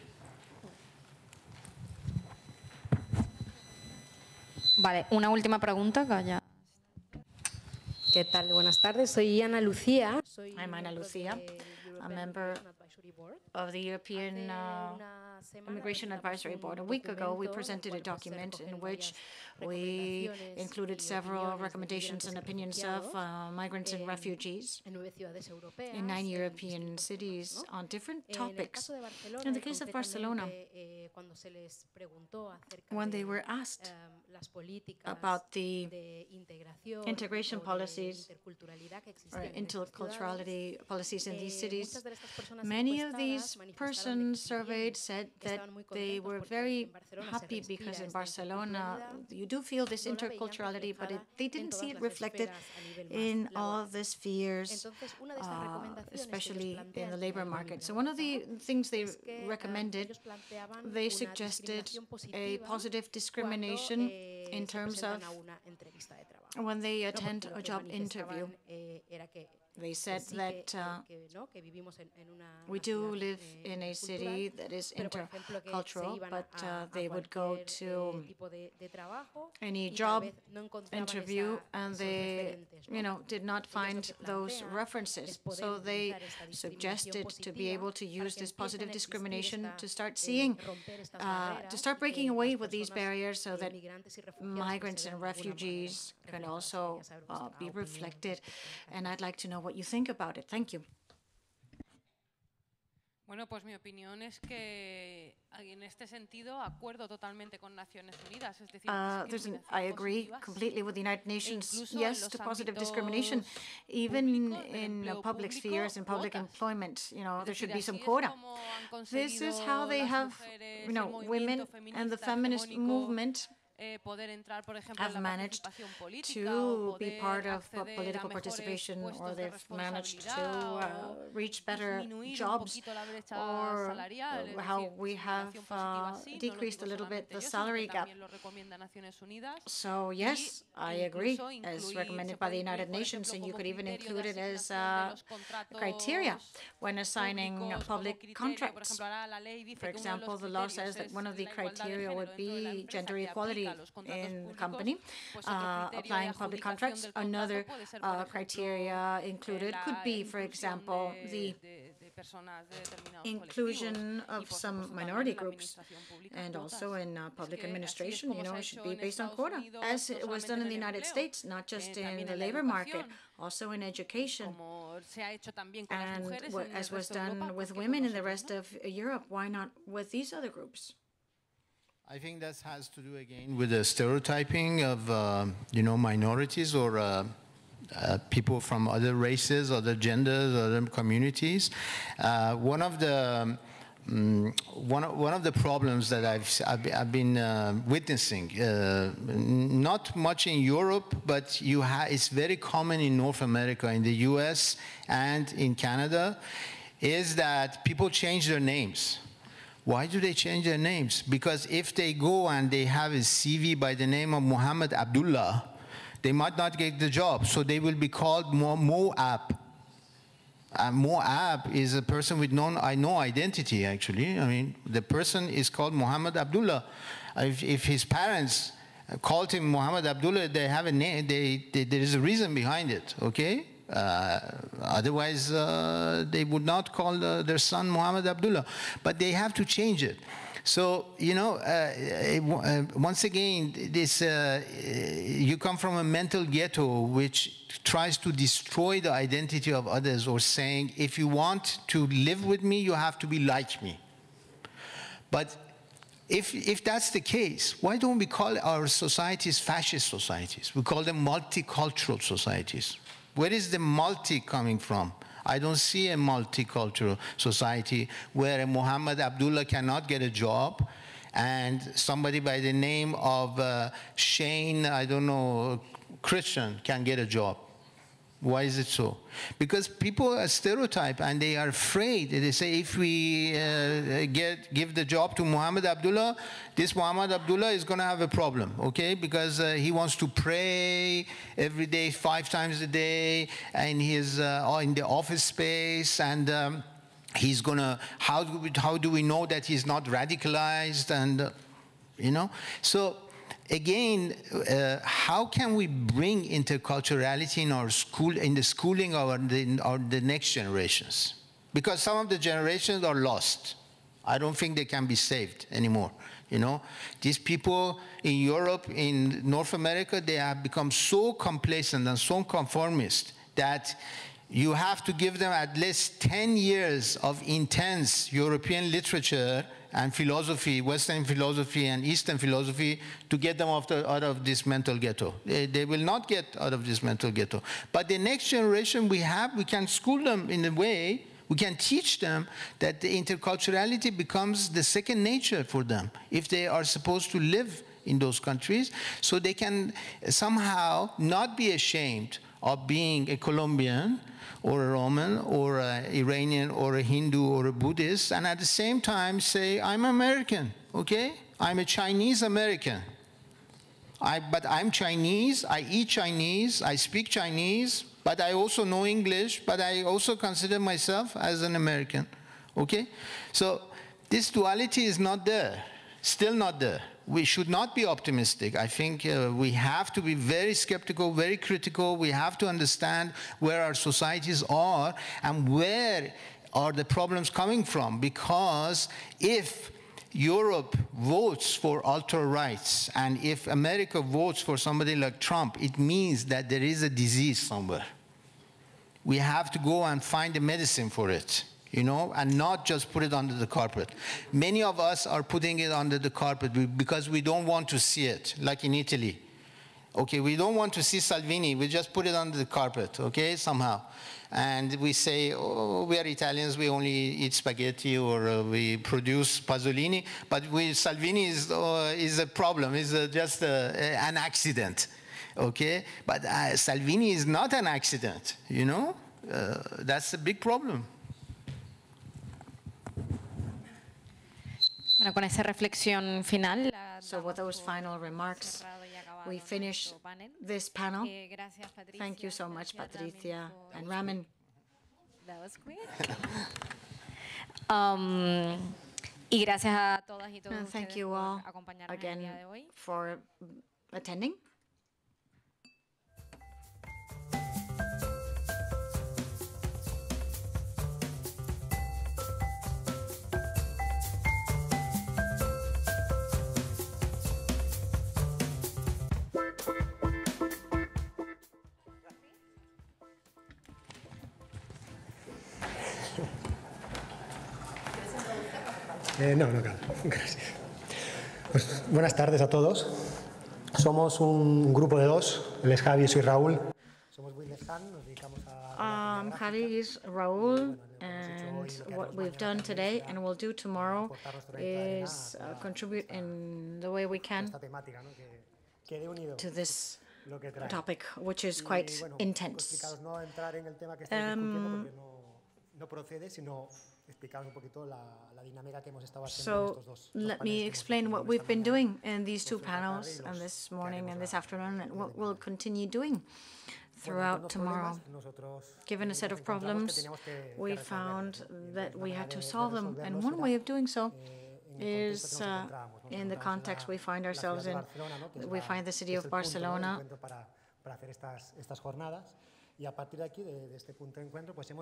Speaker 5: Vale, una última pregunta que ya.
Speaker 7: ¿Qué tal? Buenas tardes. Soy Ana Lucía.
Speaker 1: I'm Ana Lucia, a member of the European Immigration Advisory Board. A week ago, we presented a document in which we included several recommendations and opinions of migrants and refugees in 9 European cities on different topics. In the case of Barcelona, when they were asked about the integration policies or interculturality policies in these cities, many of these persons surveyed said that they were very happy because in Barcelona you do feel this interculturality, but they didn't see it reflected in all the spheres, especially in the labor market. So one of the things they recommended, they suggested a positive discrimination in terms of when they attend a job interview. They said that we do live in a city that is intercultural, but they would go to any job interview and they, did not find those references. So they suggested to be able to use this positive discrimination to start to start breaking away with these barriers so that migrants and refugees can also be reflected. And I'd like to know what you think about it. Thank you.
Speaker 3: Bueno, pues mi opinión es que en este sentido acuerdo totalmente con Naciones Unidas, es decir,
Speaker 1: I agree completely with the United Nations. Yes, to positive discrimination, even in public spheres and public employment. There should be some quota. This is how they have, women and the feminist movement have managed to be part of political participation, or they've managed to reach better jobs, or how we have decreased a little bit the salary gap. So yes, I agree, as recommended by the United Nations, and you could even include it as criteria when assigning public contracts. For example, the law says that one of the criteria would be gender equality in the company, applying public contracts. Another criteria included could be, for example, the inclusion of some minority groups, and also in public administration, it should be based on quota, as it was done in the United States, not just in the labor market, also in education, and as was done with women in the rest of Europe. Why not with these other groups?
Speaker 4: I think that has to do again with the stereotyping of, minorities or people from other races, other genders, other communities. One of the problems that I've been witnessing, not much in Europe, but it's very common in North America, in the US and in Canada, is that people change their names. Why do they change their names? Because if they go and they have a CV by the name of Muhammad Abdullah, they might not get the job, so they will be called Moab. Moab is a person with no identity, actually. I mean, the person is called Muhammad Abdullah. If his parents called him Muhammad Abdullah, they have a name, there is a reason behind it, okay? Otherwise, they would not call their son Muhammad Abdullah. But they have to change it. So, once again, you come from a mental ghetto which tries to destroy the identity of others, or saying, if you want to live with me, you have to be like me. But If that's the case, why don't we call our societies fascist societies? We call them multicultural societies. Where is the multi coming from? I don't see a multicultural society where a Muhammad Abdullah cannot get a job and somebody by the name of Shane, I don't know, Christian can get a job. Why is it so? Because people are stereotyped and they are afraid. They say if we give the job to Muhammad Abdullah, this Muhammad Abdullah is going to have a problem, okay? Because he wants to pray every day, 5 times a day, and he's in the office space, and he's going to, how do we know that he's not radicalized? And, you know, so again, how can we bring interculturality in our school, in the schooling of the next generations? Because some of the generations are lost. I don't think they can be saved anymore. You know, these people in Europe, in North America, they have become so complacent and so conformist that you have to give them at least 10 years of intense European literature and philosophy, Western philosophy and Eastern philosophy, to get them out of this mental ghetto. They will not get out of this mental ghetto. But the next generation we can school them in a way, we can teach them that the interculturality becomes the second nature for them if they are supposed to live in those countries, so they can somehow not be ashamed of being a Colombian or a Roman or an Iranian or a Hindu or a Buddhist, and at the same time say, I'm American, okay? I'm a Chinese American. But I'm Chinese, I eat Chinese, I speak Chinese, but I also know English, but I also consider myself as an American, okay? So this duality is not there, still not there. We should not be optimistic. I think we have to be very skeptical, very critical. We have to understand where our societies are and where are the problems coming from. Because if Europe votes for ultra-rights and if America votes for somebody like Trump, it means that there is a disease somewhere. We have to go and find a medicine for it, you know, and not just put it under the carpet. Many of us are putting it under the carpet because we don't want to see it, like in Italy. Okay, we don't want to see Salvini, we just put it under the carpet, okay, somehow. And we say, oh, we are Italians, we only eat spaghetti, or we produce Pasolini, but Salvini is a problem, is just an accident, okay? But Salvini is not an accident, you know? That's a big problem.
Speaker 5: Bueno, con esa reflexión final.
Speaker 1: So with those final remarks, we finish this panel. Thank you so much, Patricia and Ramin.
Speaker 5: That was quick. Y gracias a todas y todos
Speaker 1: And thank you all again for attending.
Speaker 8: No, claro. Gracias. Pues, buenas tardes a todos. Somos un grupo de 2. Él es Javi, soy Raúl. Somos nos dedicamos a
Speaker 1: Javi is Raúl, and what we've done today and we'll do tomorrow is contribute in the way we can to this topic, which is quite intense. So let me explain what we've been doing in these 2 panels, and this morning and this afternoon, and what we'll continue doing throughout tomorrow. Given a set of problems, we found that we had to solve them, and one way of doing so is in the context we find ourselves in. We find the city of Barcelona.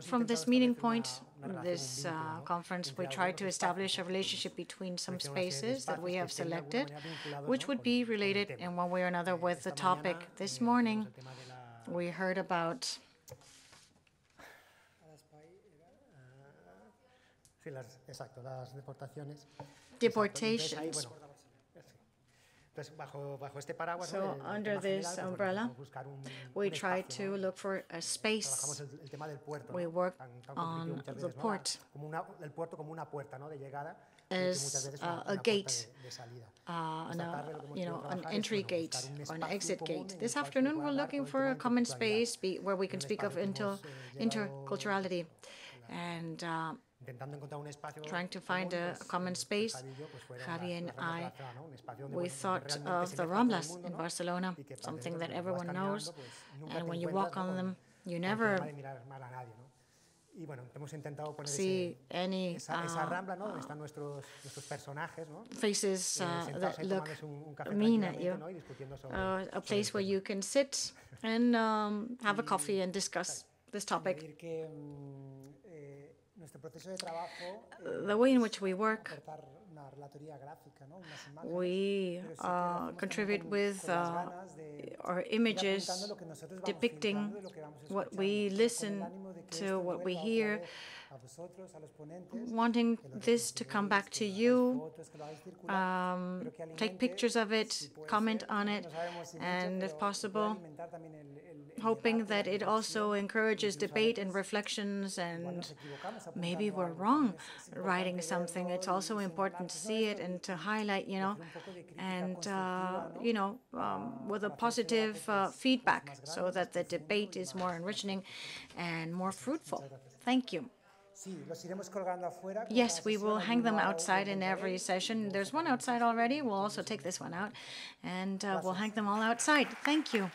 Speaker 1: From this meeting point, this conference, we tried to establish a relationship between some spaces that we have selected, which would be related in one way or another with the topic. This morning, we heard about
Speaker 8: Sí, exacto, las deportaciones.
Speaker 1: Deportations.
Speaker 8: So
Speaker 1: under this umbrella, we try to look for a space. We work on the port as a gate, an entry gate or an exit gate. This afternoon, we're looking for a common space where we can speak of interculturality and trying to find a common space. Javi and I, we thought of the Ramblas in Barcelona, something that everyone knows, and when you walk on them, you never see any faces that look mean at you. A place where you can sit and have a coffee and discuss this topic. The way in which we work, we contribute with our images depicting what we listen to, what we hear, wanting this to come back to you, take pictures of it, comment on it, and if possible, hoping that it also encourages debate and reflections, and maybe we're wrong writing something. It's also important to see it and to highlight, and, with a positive feedback so that the debate is more enriching and more fruitful. Thank you. Yes, we will hang them outside in every session. There's one outside already. We'll also take this one out, and we'll hang them all outside. Thank you.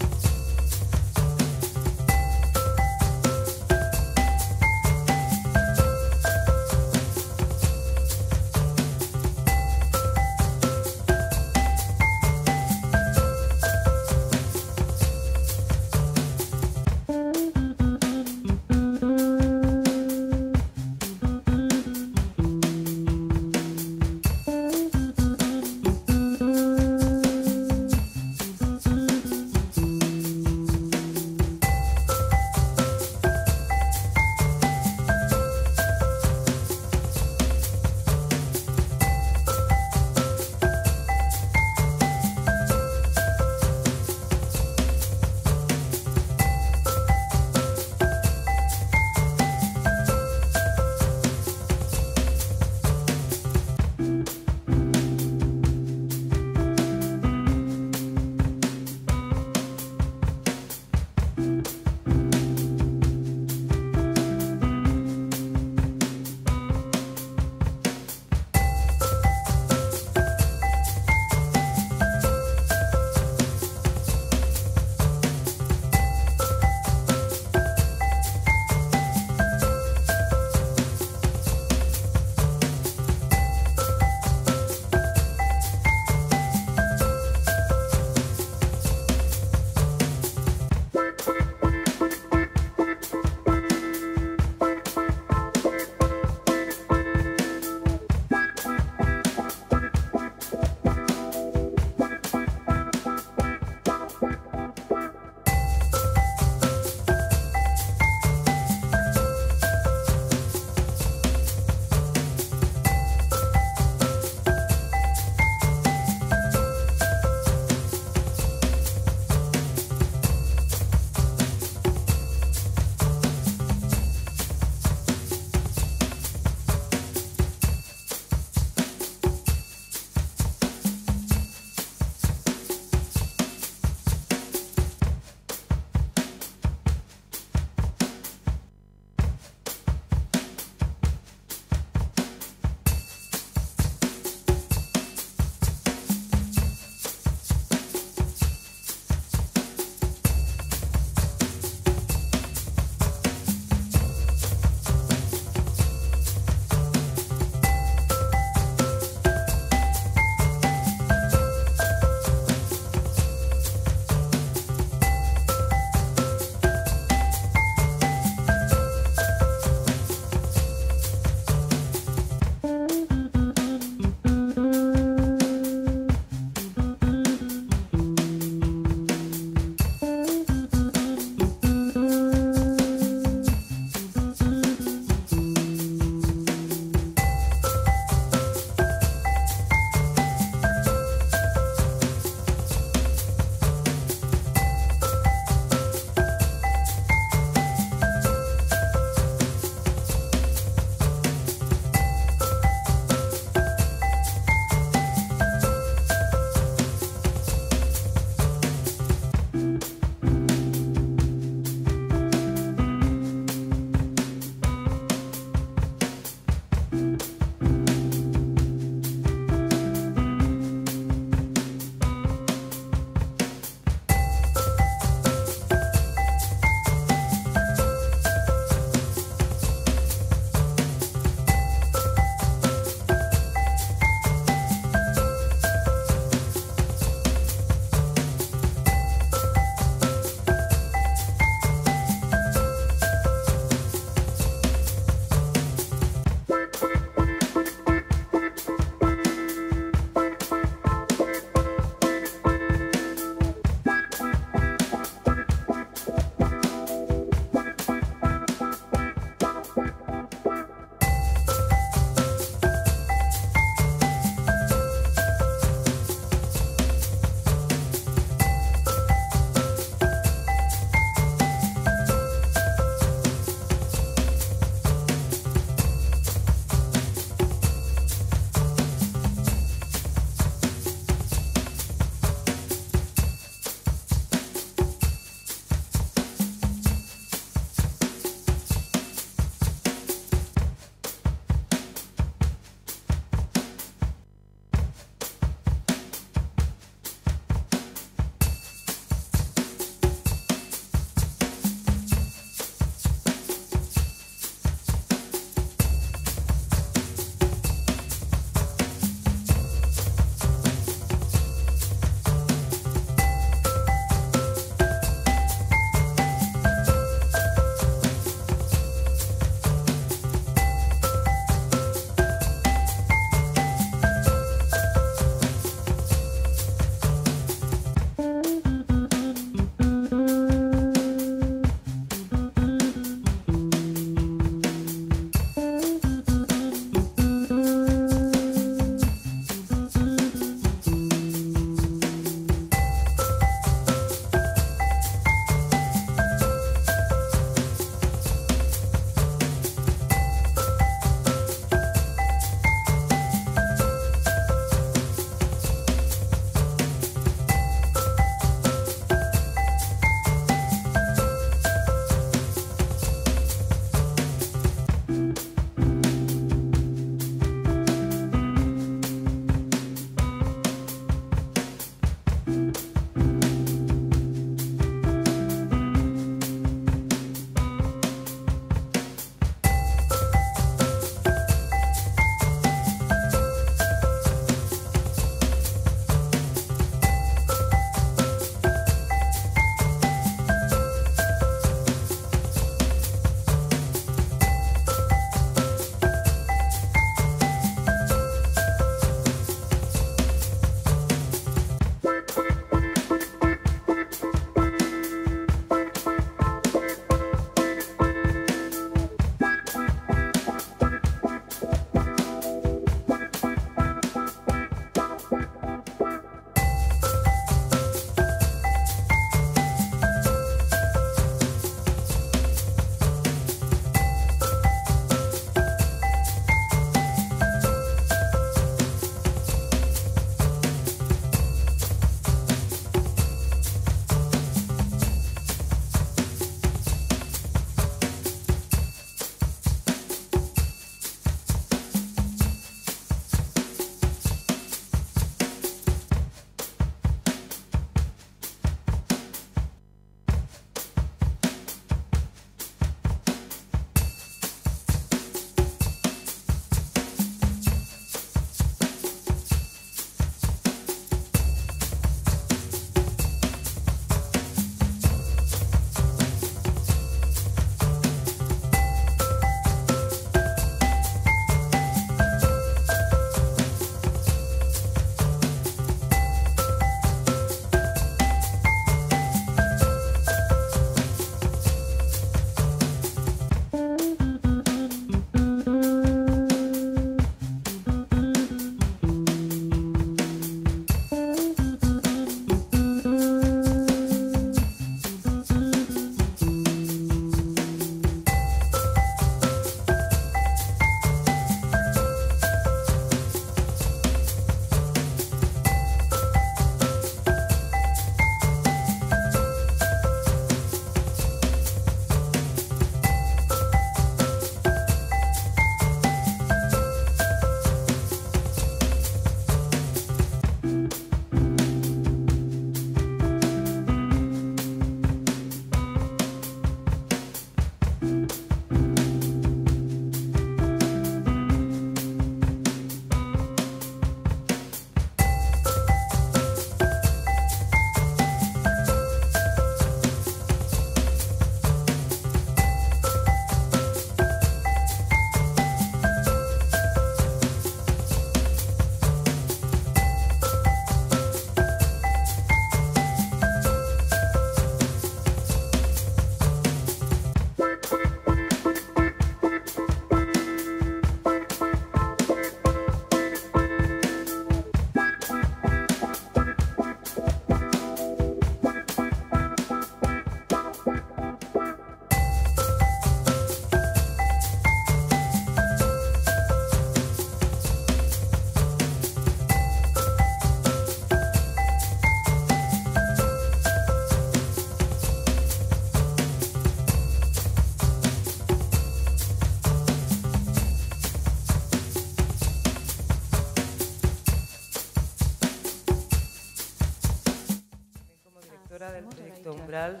Speaker 9: directora del proyecto Umbral,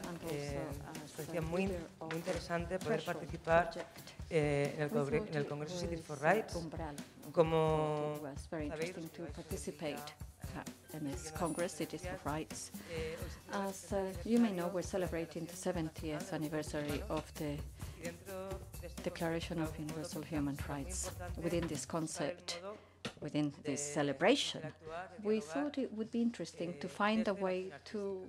Speaker 9: nos parecía muy interesante poder participar en el Congreso Cities for Rights. Como sabéis,
Speaker 1: in this Congress, Cities for Rights. As you may know, we're celebrating the 70th anniversary of the Declaration of Universal Human Rights. Within this concept, within this celebration, we thought it would be interesting to find a way to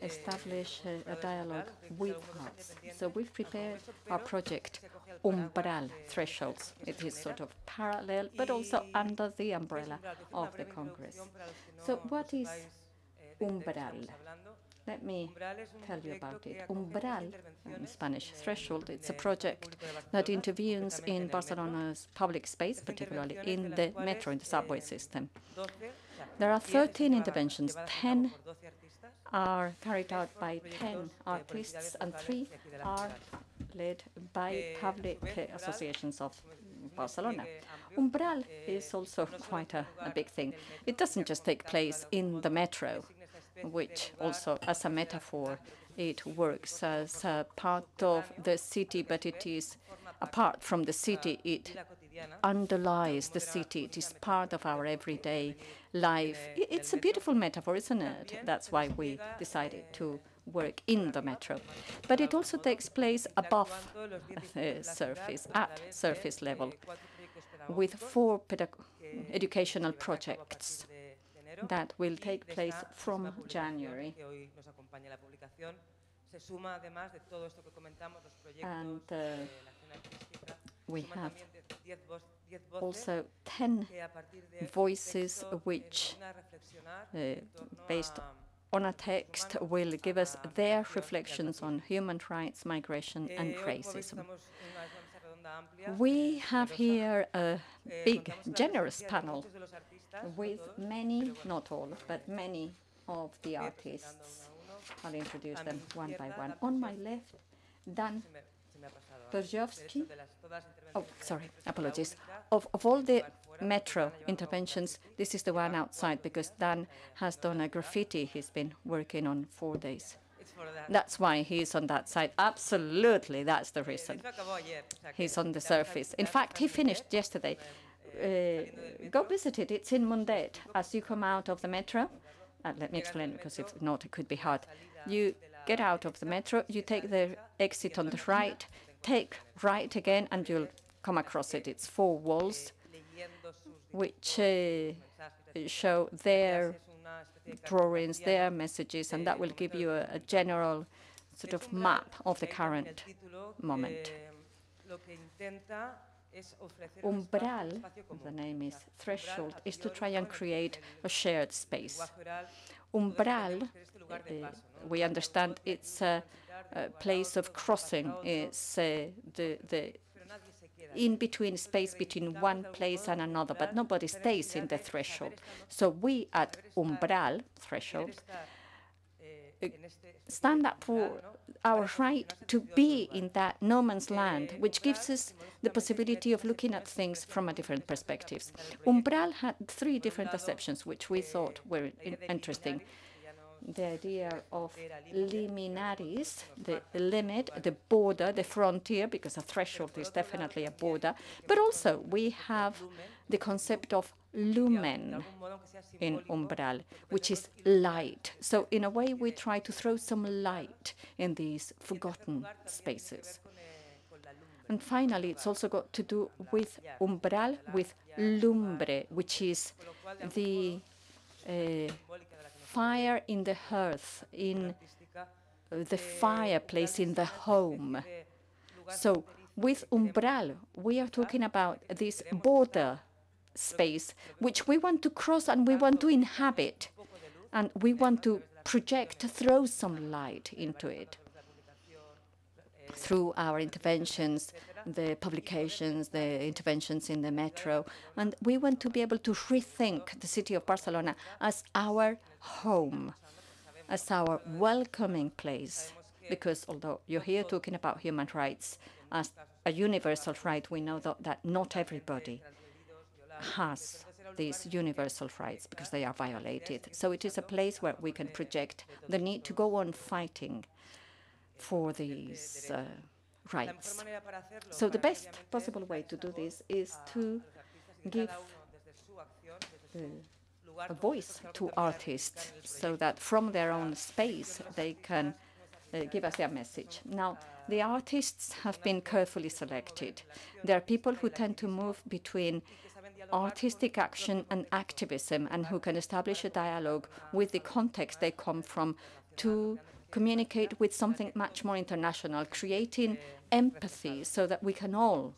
Speaker 1: establish a dialogue with arts. So we've prepared our project, Umbral Thresholds. It is sort of parallel, but also under the umbrella of the Congress. So what is Umbral? Let me tell you about it. Umbral, in Spanish, threshold, it's a project that intervenes in Barcelona's public space, particularly in the metro, in the subway system. There are 13 interventions. 10 are carried out by 10 artists, and 3 are led by public associations of Barcelona. Umbral is also quite a big thing. It doesn't just take place in the metro, which also, as a metaphor, it works as a part of the city, but it is apart from the city. It underlies the city. It is part of our everyday life. It's a beautiful metaphor, isn't it? That's why we decided to work in the metro. But it also takes place above the surface, at surface level, with 4 educational projects that will take place from January. And we have also 10 voices which, based on a text, will give us their reflections on human rights, migration, and racism. We have here a big, generous panel with many, not all, but many of the artists. I'll introduce them one by one. On my left, Dan Berjovsky. Oh, sorry, apologies. Of all the metro interventions, this is the one outside because Dan has done a graffiti he's been working on 4 days. That's why he's on that side. Absolutely, that's the reason. He's on the surface. In fact, he finished yesterday. Go visit it. It's in Mundet. As you come out of the metro, let me explain, because if not, it could be hard. You get out of the metro, you take the exit on the right, take right again, and you'll come across it. It's 4 walls which show their drawings, their messages, and that will give you a general sort of map of the current moment. Umbral, the name is threshold, is to try and create a shared space. Umbral, we understand it's a place of crossing. It's the in-between space between one place and another, but nobody stays in the threshold. So we at Umbral, threshold, stand up for our right to be in that no man's land, which gives us the possibility of looking at things from a different perspectives. Umbral had 3 different perceptions, which we thought were interesting. The idea of liminaris, the limit, the border, the frontier, because a threshold is definitely a border, but also we have the concept of lumen in Umbral, which is light. So in a way, we try to throw some light in these forgotten spaces. And finally, it's also got to do with Umbral, with lumbre, which is the fire in the hearth, in the fireplace in the home. So with Umbral, we are talking about this border space, which we want to cross and we want to inhabit. And we want to project, throw some light into it through our interventions, the publications, the interventions in the metro. And we want to be able to rethink the city of Barcelona as our home, as our welcoming place. Because although you're here talking about human rights as a universal right, we know that not everybody has these universal rights because they are violated. So it is a place where we can project the need to go on fighting for these rights. So the best possible way to do this is to give a voice to artists so that from their own space they can give us their message. Now, the artists have been carefully selected. There are people who tend to move between artistic action and activism and who can establish a dialogue with the context they come from to communicate with something much more international, creating empathy so that we can all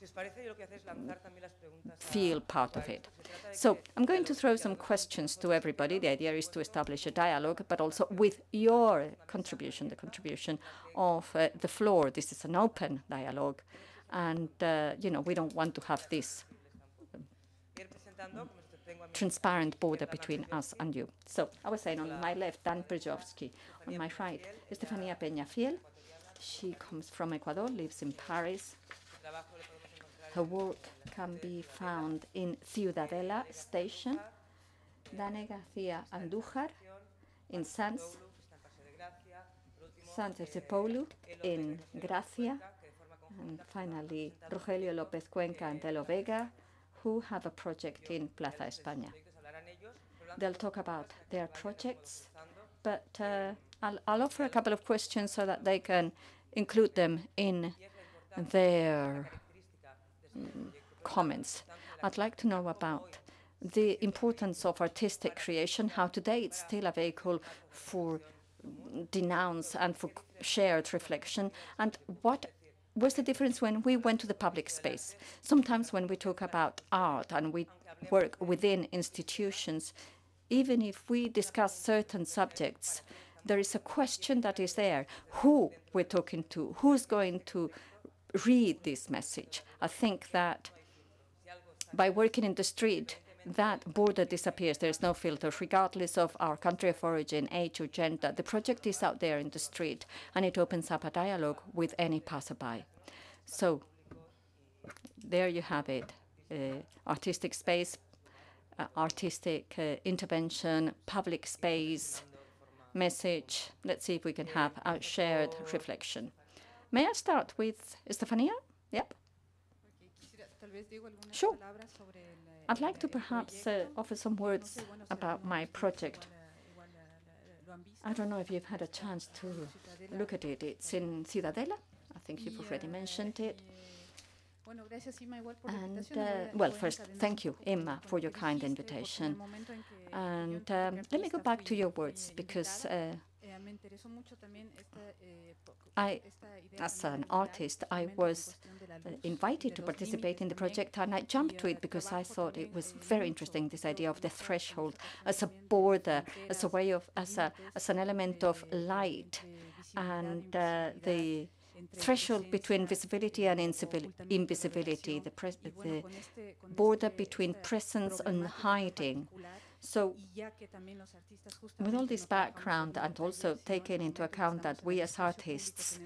Speaker 1: feel part of it. So I'm going to throw some questions to everybody. The idea is to establish a dialogue, but also with your contribution, the contribution of the floor. This is an open dialogue, and we don't want to have this transparent border between us and you. So I was saying, on my left, Dan Przewski. On my right, Estefania Peñafiel. She comes from Ecuador, lives in Paris. Her work can be found in Ciudadela Station. Dane García Andújar in Sánchez-de-Polu in Gracia. And finally, Rogelio López Cuenca and Telo Vega, who have a project in Plaza España. They'll talk about their projects, but I'll offer a couple of questions so that they can include them in their comments. I'd like to know about the importance of artistic creation, how today it's still a vehicle for denounce and for shared reflection, and what was the difference when we went to the public space. Sometimes when we talk about art and we work within institutions, even if we discuss certain subjects, there is a question that is there, who we're talking to, who's going to read this message. I think that by working in the street, that border disappears. There's no filter, regardless of our country of origin, age, or gender. The project is out there in the street, and it opens up a dialogue with any passerby. So there you have it. Artistic space, artistic intervention, public space, message. Let's see if we can have a shared reflection. May I start with Estefania? Yep. Sure. I'd like to perhaps offer some words about my project. I don't know if you've had a chance to look at it. It's in Ciudadela. I think you've already mentioned it. And, well, first, thank you, Emma, for your kind invitation. And let me go back to your words, because as an artist, I was invited to participate in the project, and I jumped to it because I thought it was very interesting, this idea of the threshold as a border, as a way of, as an element of light, and the threshold between visibility and invisibility, the border between presence and hiding. So with all this background, and also taking into account that we as artists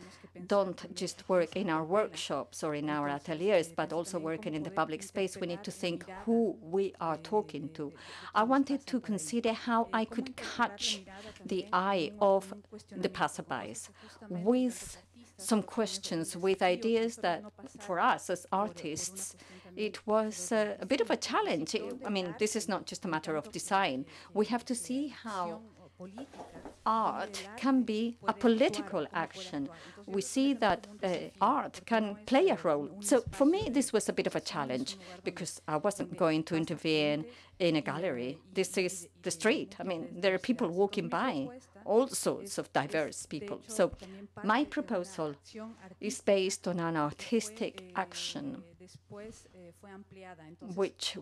Speaker 1: don't just work in our workshops or in our ateliers, but also working in the public space, we need to think who we are talking to. I wanted to consider how I could catch the eye of the passerbys with some questions, with ideas that for us as artists, it was a bit of a challenge. I mean, this is not just a matter of design. We have to see how art can be a political action. We see that art can play a role. So for me, this was a bit of a challenge because I wasn't going to intervene in a gallery. This is the street. I mean, there are people walking by, all sorts of diverse people. So my proposal is based on an artistic action which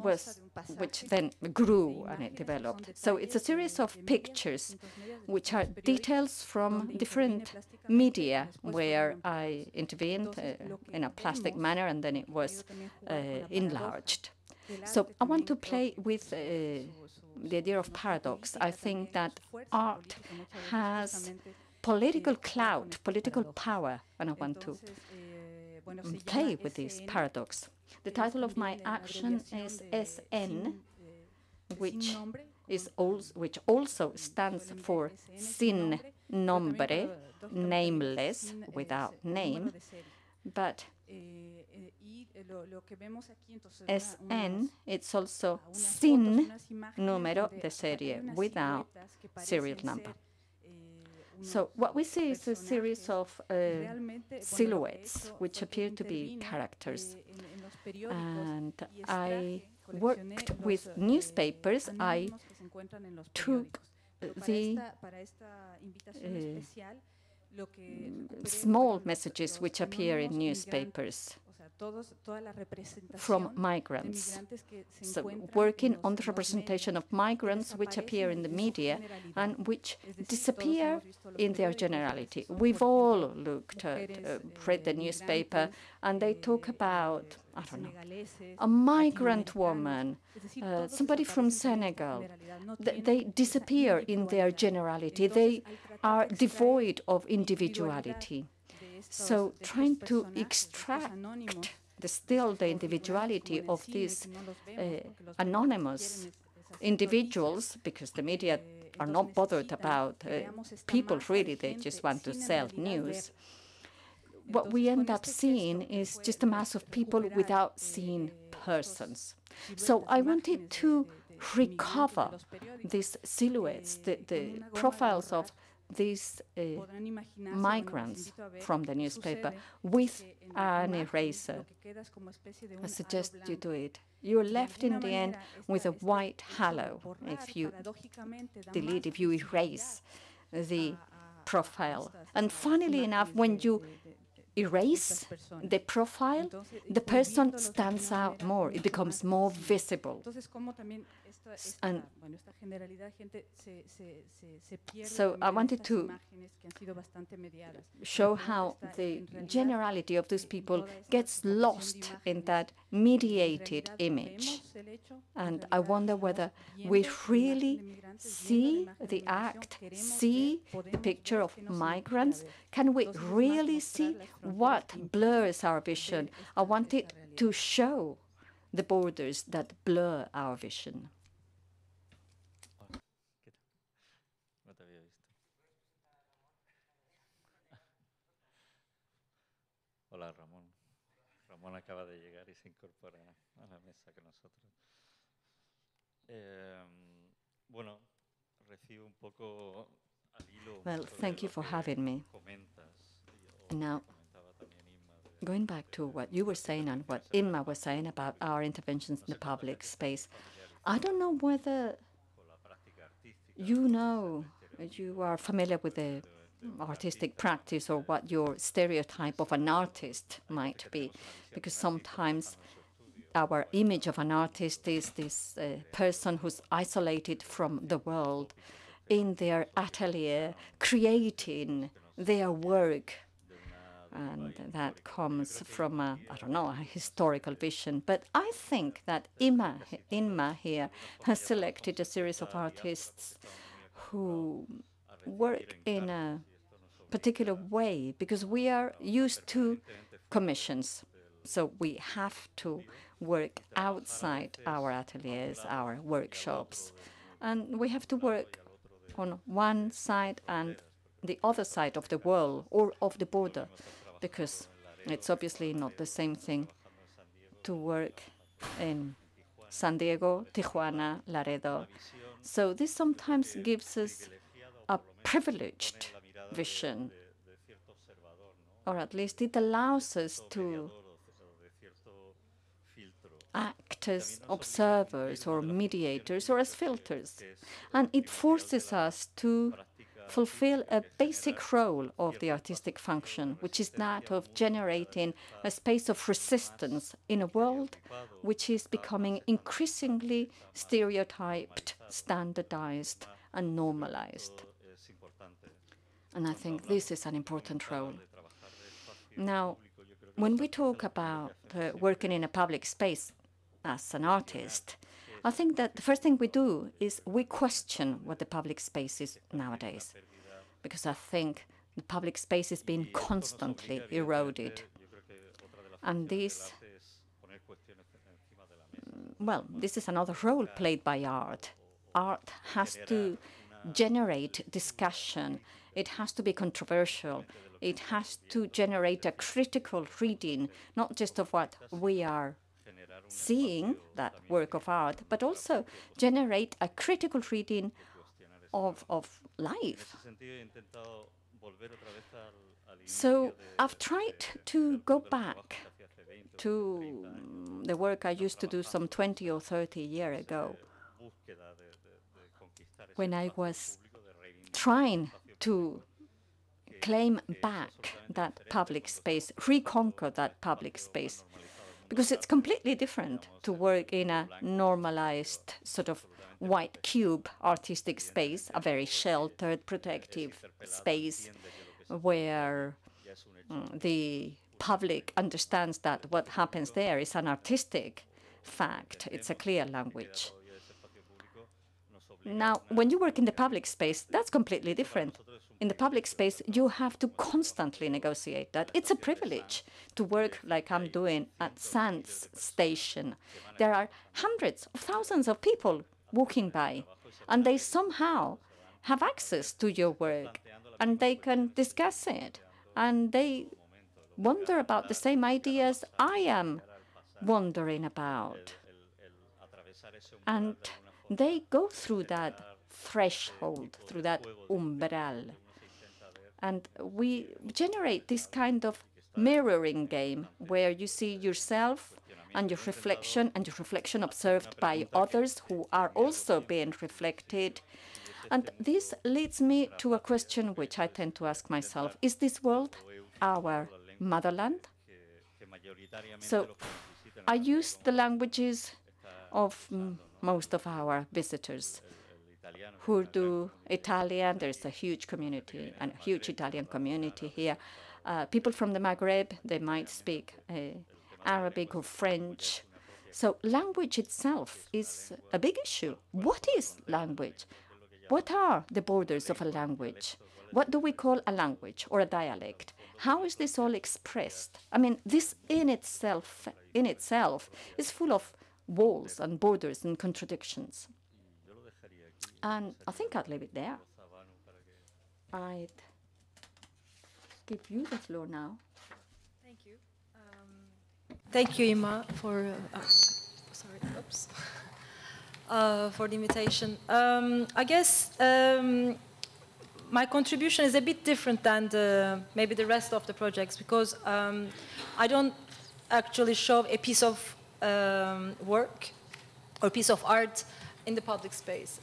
Speaker 1: then grew and it developed. So it's a series of pictures which are details from different media where I intervened in a plastic manner, and then it was enlarged. So I want to play with the idea of paradox. I think that art has political clout, political power, and I want to play with this paradox. The title of my action is SN,
Speaker 10: which also stands for sin nombre, nameless, without name, but SN, it's also sin número de serie, without serial number. So what we see is a series of silhouettes which appear to be characters. And I worked with newspapers. I took the small messages which appear in newspapers from migrants. So working on the representation of migrants which appear in the media and which disappear in their generality. We've all looked at, read the newspaper, and they talk about, I don't know, a migrant woman, somebody from Senegal. They disappear in their generality. They are devoid of individuality. So trying to extract still the individuality of these anonymous individuals, because the media are not bothered about people really, they just want to sell news. What we end up seeing is just a mass of people without seeing persons. So I wanted to recover these silhouettes, the profiles of these migrants from the newspaper with an eraser. I suggest you do it. You're left in the end with a white halo if you delete, if you erase the profile. And funnily enough, when you erase the profile, the person stands out more. It becomes more visible. And so I wanted to show how the generality of these people gets lost in that mediated image. And I wonder whether we really see the act, see the picture of migrants. Can we really see what blurs our vision? I wanted to show the borders that blur our vision.
Speaker 11: Hola, Ramón. Ramón acaba de llegar y se incorpora a la mesa con nosotros. Bueno, recibo un poco al hilo.
Speaker 10: Well, thank you for having me. Now, going back to what you were saying and what Inma was saying about our interventions in the public space, I don't know whether you are familiar with the artistic practice or what your stereotype of an artist might be, because sometimes our image of an artist is this person who's isolated from the world in their atelier, creating their work. And that comes from I don't know, a historical vision. But I think that Inma here has selected a series of artists who work in a particular way, because we are used to commissions. So we have to work outside our ateliers, our workshops. And we have to work on one side and the other side of the world or of the border, because it's obviously not the same thing to work in San Diego, Tijuana, Laredo. So this sometimes gives us a privileged vision, or at least it allows us to act as observers or mediators or as filters. And it forces us to fulfill a basic role of the artistic function, which is that of generating a space of resistance in a world which is becoming increasingly stereotyped, standardized, and normalized. And I think this is an important role. Now, when we talk about working in a public space as an artist, I think that the first thing we do is we question what the public space is nowadays, because I think the public space is being constantly eroded. And this, well, this is another role played by art. Art has to generate discussion. It has to be controversial. It has to generate a critical reading, not just of what we are seeing, that work of art, but also generate a critical reading of life. So I've tried to go back to the work I used to do some 20 or 30 years ago, when I was trying to claim back that public space, reconquer that public space, because it's completely different to work in a normalized sort of white cube artistic space, a very sheltered, protective space where the public understands that what happens there is an artistic fact. It's a clear language. Now, when you work in the public space, that's completely different. In the public space, you have to constantly negotiate that. It's a privilege to work like I'm doing at Sands Station. There are hundreds of thousands of people walking by, and they somehow have access to your work, and they can discuss it, and they wonder about the same ideas I am wondering about. And they go through that threshold, through that umbral. And we generate this kind of mirroring game where you see yourself and your reflection observed by others who are also being reflected. And this leads me to a question which I tend to ask myself: is this world our motherland? So I use the languages of most of our visitors. Urdu, Italian, there's a huge community, and a huge Italian community here. People from the Maghreb, they might speak Arabic or French. So language itself is a big issue. What is language? What are the borders of a language? What do we call a language or a dialect? How is this all expressed? I mean, this in itself is full of walls and borders and contradictions. And I think I'd leave it there. I'd give you the floor now.
Speaker 12: Thank you. Thank you, Ima, for for the invitation. I guess my contribution is a bit different than maybe the rest of the projects, because I don't actually show a piece of work or piece of art in the public space.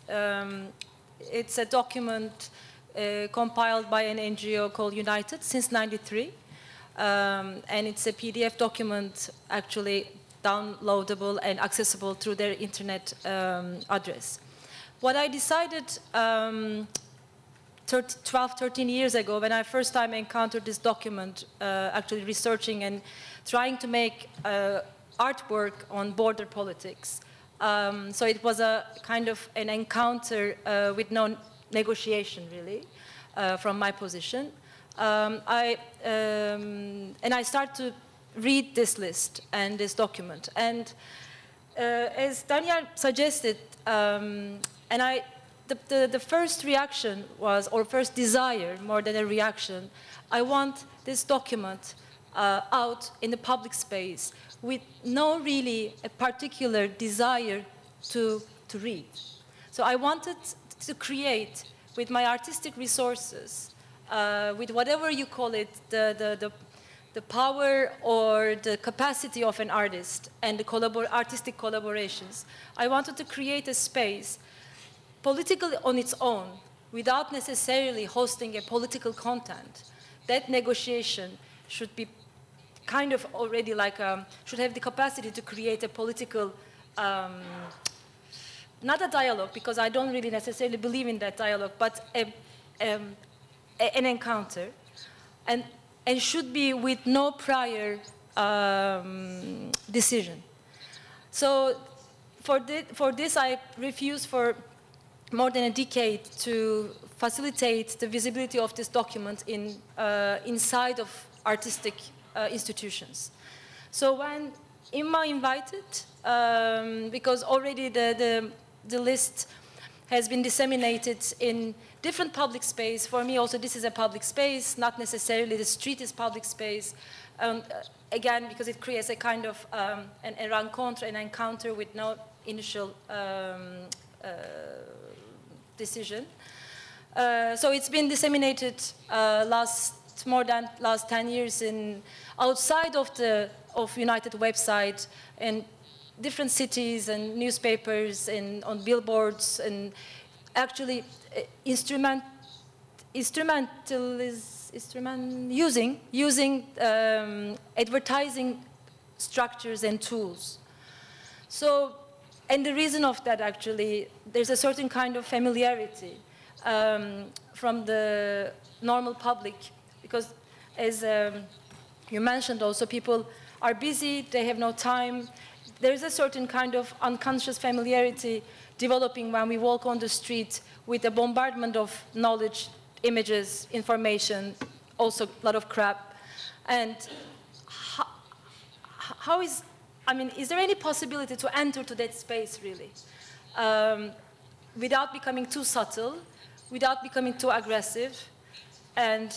Speaker 12: It's a document compiled by an NGO called United since '93, and it's a PDF document actually downloadable and accessible through their internet address. What I decided 12, 13 years ago, when I first time encountered this document, actually researching and trying to make artwork on border politics. So it was a kind of an encounter with no negotiation, really, from my position. And I started to read this list and this document. And as Daniel suggested, the first reaction was, or first desire, more than a reaction, I want this document out in the public space with no really a particular desire to read. So I wanted to create, with my artistic resources, with whatever you call it, the power or the capacity of an artist and the artistic collaborations, I wanted to create a space political on its own, without necessarily hosting a political content. That negotiation should be kind of already like, should have the capacity to create a political, not a dialogue, because I don't really necessarily believe in that dialogue, but an encounter, and should be with no prior decision. So for this, I refused for more than a decade to facilitate the visibility of this document inside of artistic institutions. So when am I invited? Because already the list has been disseminated in different public space. For me also this is a public space, not necessarily the street is public space. Again, because it creates a kind of a rencontre, an encounter with no initial decision. So it's been disseminated more than last 10 years in outside of the United website in different cities and newspapers and on billboards, and actually using advertising structures and tools. So, and the reason of that actually, there's a certain kind of familiarity from the normal public, because as you mentioned also, people are busy, they have no time. There's a certain kind of unconscious familiarity developing when we walk on the street with a bombardment of knowledge, images, information, also a lot of crap. And how is, I mean, is there any possibility to enter to that space really? Without becoming too subtle, without becoming too aggressive, and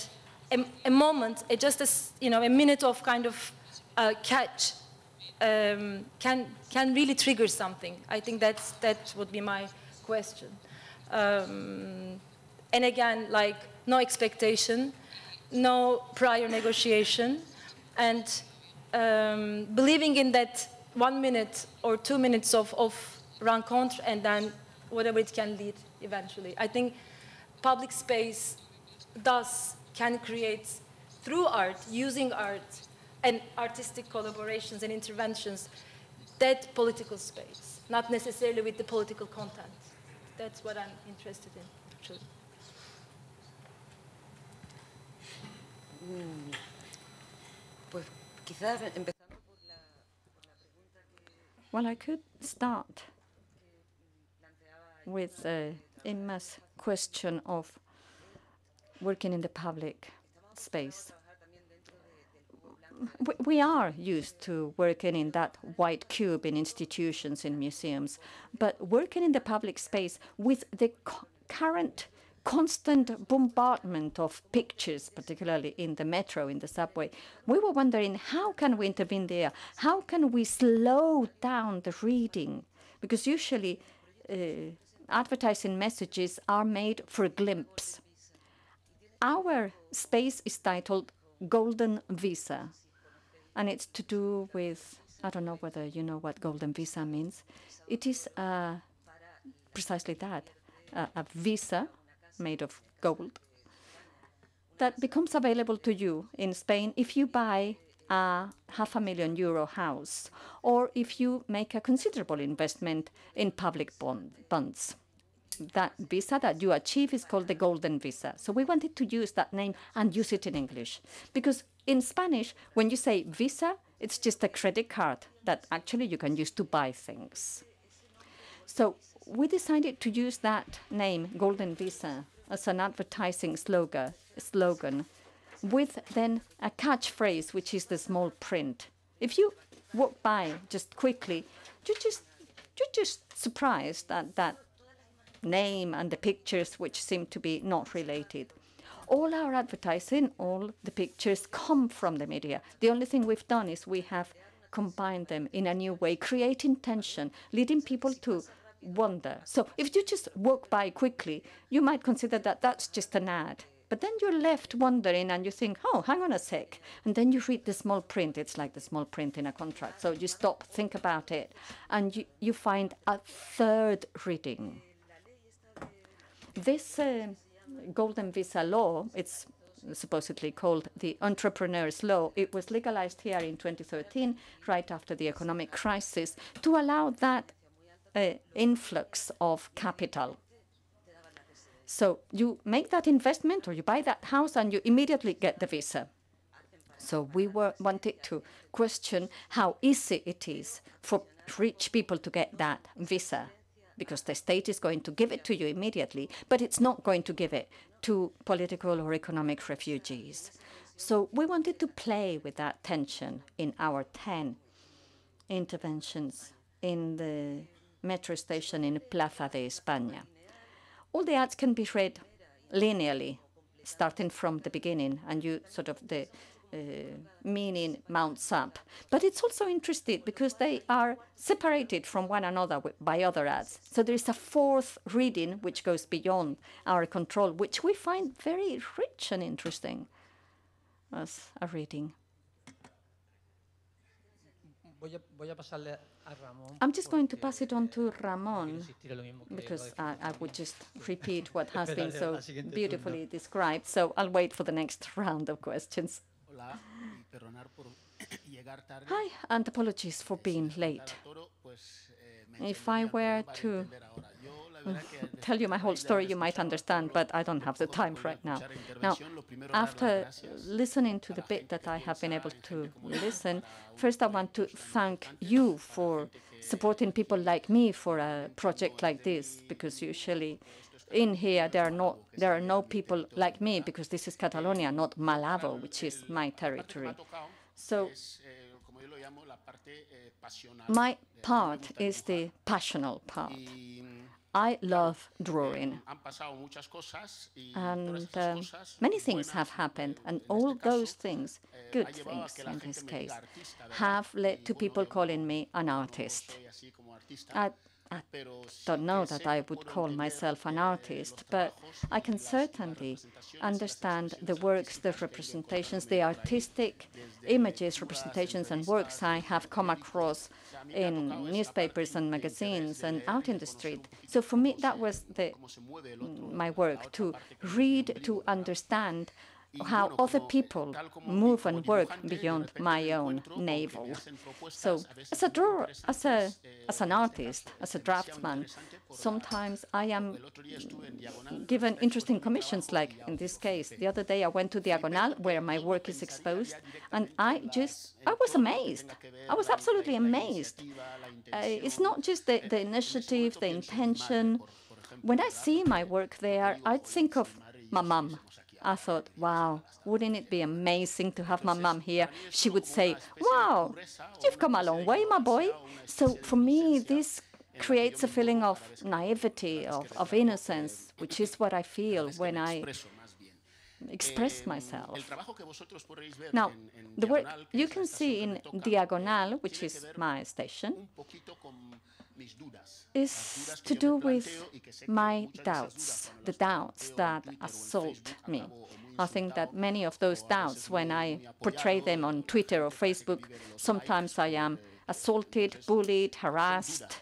Speaker 12: a moment, just a minute of kind of catch can really trigger something. I think that would be my question. And again, like no expectation, no prior negotiation, and believing in that 1 minute or 2 minutes of rencontre, and then whatever it can lead eventually. I think public space can create through art, using art and artistic collaborations and interventions, that political space, not necessarily with the political content. That's what I'm interested in, actually.
Speaker 10: Well, I could start with Emma's question of working in the public space. We are used to working in that white cube in institutions, in museums, but working in the public space with the current constant bombardment of pictures, particularly in the metro, in the subway, we were wondering, how can we intervene there? How can we slow down the reading? Because usually advertising messages are made for a glimpse. Our space is titled Golden Visa, and it's to do with, I don't know whether you know what Golden Visa means. It is precisely that, a visa made of gold that becomes available to you in Spain if you buy a €500,000 house, or if you make a considerable investment in public bonds. That visa that you achieve is called the Golden Visa. So we wanted to use that name and use it in English. Because in Spanish, when you say visa, it's just a credit card that actually you can use to buy things. So we decided to use that name, Golden Visa, as an advertising slogan, with then a catchphrase, which is the small print. If you walk by just quickly, you're just surprised at that name and the pictures, which seem to be not related. All our advertising, all the pictures come from the media. The only thing we've done is we have combined them in a new way, creating tension, leading people to wonder. So if you just walk by quickly, you might consider that that's just an ad. But then you're left wondering and you think, oh, hang on a sec. And then you read the small print. It's like the small print in a contract. So you stop, think about it, and you find a third reading. This Golden Visa law, it's supposedly called the Entrepreneur's Law. It was legalized here in 2013, right after the economic crisis, to allow that influx of capital. So you make that investment or you buy that house and you immediately get the visa. So we wanted to question how easy it is for rich people to get that visa, because the state is going to give it to you immediately, but it's not going to give it to political or economic refugees. So we wanted to play with that tension in our 10 interventions in the metro station in Plaza de España. All the ads can be read linearly, starting from the beginning, and you sort of the meaning mounts up. But it's also interesting because they are separated from one another by other ads. So there is a fourth reading which goes beyond our control, which we find very rich and interesting as a reading. I'm just going to pass it on to Ramon because I would just repeat what has been so beautifully described. So I'll wait for the next round of questions. Hi, and apologies for being late. If I were to tell you my whole story, you might understand, but I don't have the time right now. Now, after listening to the bit that I have been able to listen, first I want to thank you for supporting people like me for a project like this, because usually in here there are no people like me, because this is Catalonia, not Malabo, which is my territory. So my part is the passional part. I love drawing, and many things have happened, and all those things, good things in this case, have led to people calling me an artist. I don't know that I would call myself an artist, but I can certainly understand the works, the representations, the artistic images, representations and works I have come across in newspapers and magazines and out in the street. So for me, that was my work, to read, to understand how other people move and work beyond my own navel. So as a drawer, as an artist, as a draftsman, sometimes I am given interesting commissions, like in this case. The other day I went to Diagonal, where my work is exposed, and I was amazed. I was absolutely amazed. It's not just the initiative, the intention. When I see my work there, I think of my mum. I thought, wow, wouldn't it be amazing to have my mum here? She would say, wow, you've come a long way, my boy. So for me, this creates a feeling of naivety, of innocence, which is what I feel when I express myself. Now, the work you can see in Diagonal, which is my station, is to do with my doubts, the doubts that assault me. I think that many of those doubts, when I portray them on Twitter or Facebook, sometimes I am assaulted, bullied, harassed.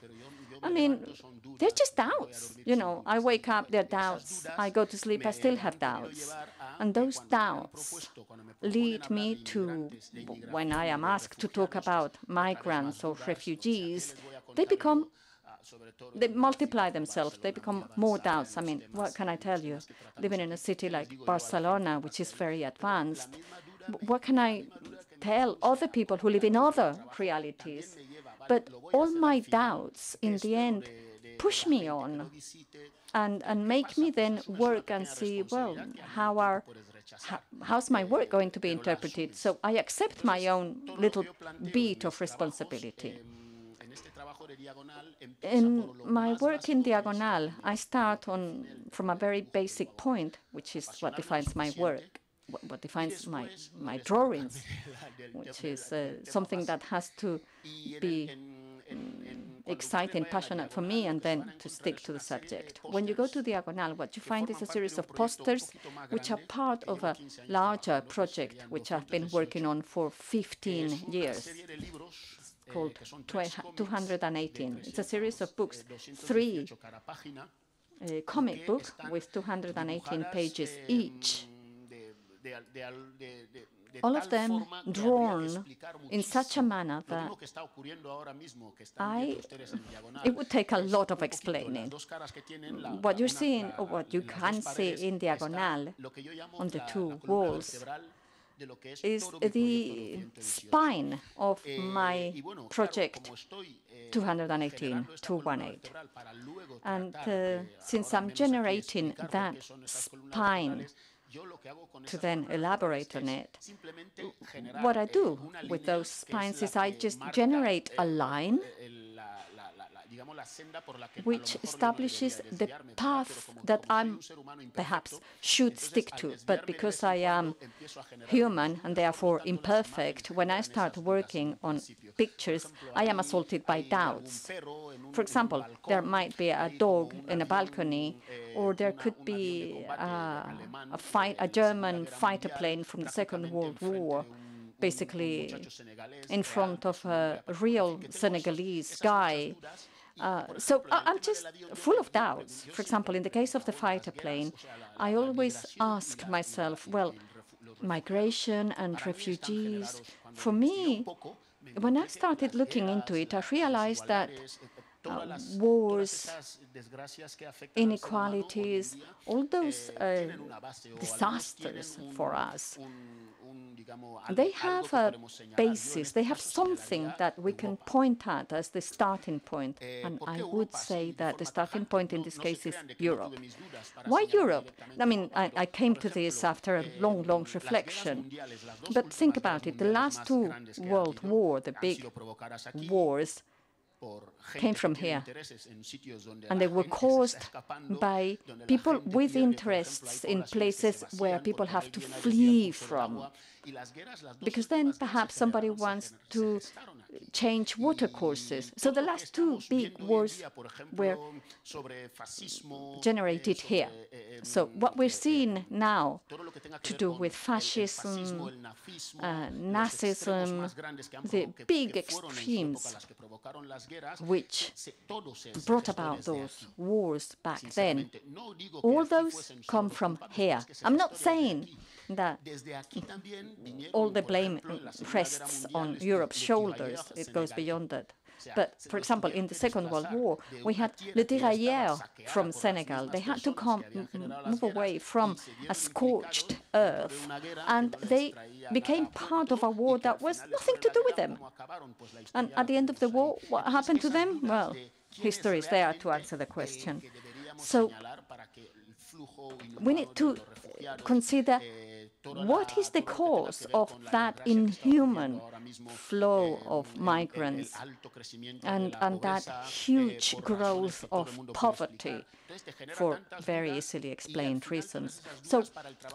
Speaker 10: I mean, they're just doubts. You know, I wake up, they're doubts. I go to sleep, I still have doubts. And those doubts lead me to, when I am asked to talk about migrants or refugees, they multiply themselves, they become more doubts. I mean, what can I tell you? Living in a city like Barcelona, which is very advanced, what can I tell other people who live in other realities? But all my doubts, in the end, push me on and make me then work and see, well, how's my work going to be interpreted? So I accept my own little bit of responsibility. In my work in Diagonal, I start from a very basic point, which is what defines my work, what defines my drawings, which is something that has to be exciting, passionate for me, and then to stick to the subject. When you go to Diagonal, what you find is a series of posters which are part of a larger project which I've been working on for 15 years. Called 218. It's a series of books, 3 comic books with 218 pages each. All of them drawn in such a manner that it would take a lot of explaining. What you're seeing, or what you can see in Diagonal on the 2 walls, is the spine of my project 218. And since I'm generating that spine to then elaborate on it, what I do with those spines is I just generate a line which establishes the path that I perhaps should stick to. But because I am human and therefore imperfect, when I start working on pictures, I am assaulted by doubts. For example, there might be a dog in a balcony, or there could be a German fighter plane from the Second World War, basically in front of a real Senegalese guy. So I'm just full of doubts. For example, in the case of the fighter plane, I always ask myself, well, migration and refugees, for me, when I started looking into it, I realized that wars, inequalities, all those disasters for us, they have a basis, they have something that we can point at as the starting point. And I would say that the starting point in this case is Europe. Why Europe? I mean, I came to this after a long, long reflection. But think about it, the last two World Wars, the big wars, came from here, and they were caused by people with interests in places where people have to flee from, because then perhaps somebody wants to change water courses. So the last two big wars were generated here. So what we're seeing now to do with fascism, Nazism, the big extremes which brought about those wars back then, all those come from here. I'm not saying that all the blame rests on Europe's shoulders. It goes beyond that. But, for example, in the Second World War, we had Le Tirailleurs from Senegal. They had to move away from a scorched earth, and they became part of a war that was nothing to do with them. And at the end of the war, what happened to them? Well, history is there to answer the question. So we need to consider what is the cause of that inhuman flow of migrants and that huge growth of poverty for very easily explained reasons. So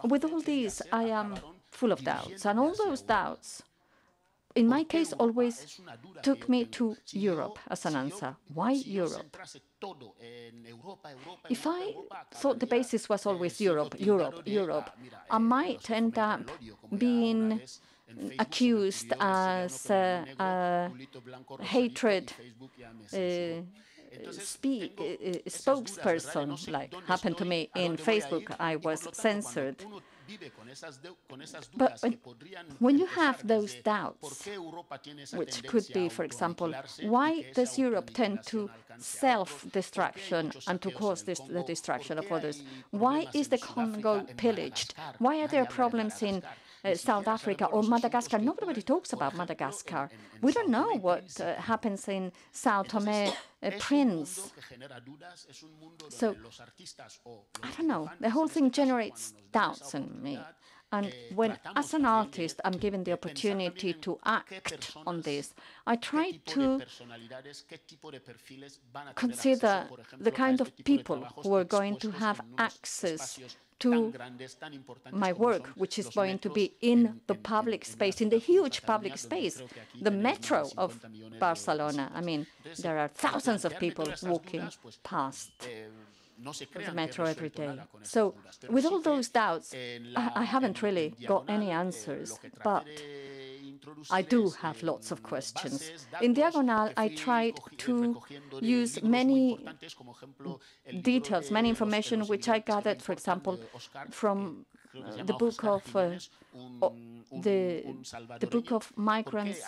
Speaker 10: with all these, I am full of doubts, and all those doubts, in my case, always took me to Europe as an answer. Why Europe? If I thought the basis was always Europe, I might end up being accused as a hatred spokesperson, like happened to me in Facebook. I was censored. But when you have those doubts, which could be, for example, why does Europe tend to self-destruction and to cause the destruction of others? Why is the Congo pillaged? Why are there problems in South Africa or Madagascar? Nobody talks about Madagascar. We don't know what happens in Sao Tome Prince. So, I don't know. The whole thing generates doubts in me. And when, as an artist, I'm given the opportunity to act on this, I try to consider the kind of people who are going to have access to my work, which is going to be in the public space, in the huge public space, the metro of Barcelona. I mean, there are thousands of people walking past the metro every day. So with all those doubts, I haven't really got any answers, but I do have lots of questions. In Diagonal, I tried to use many details, many information which I gathered, for example, from the book of Migrants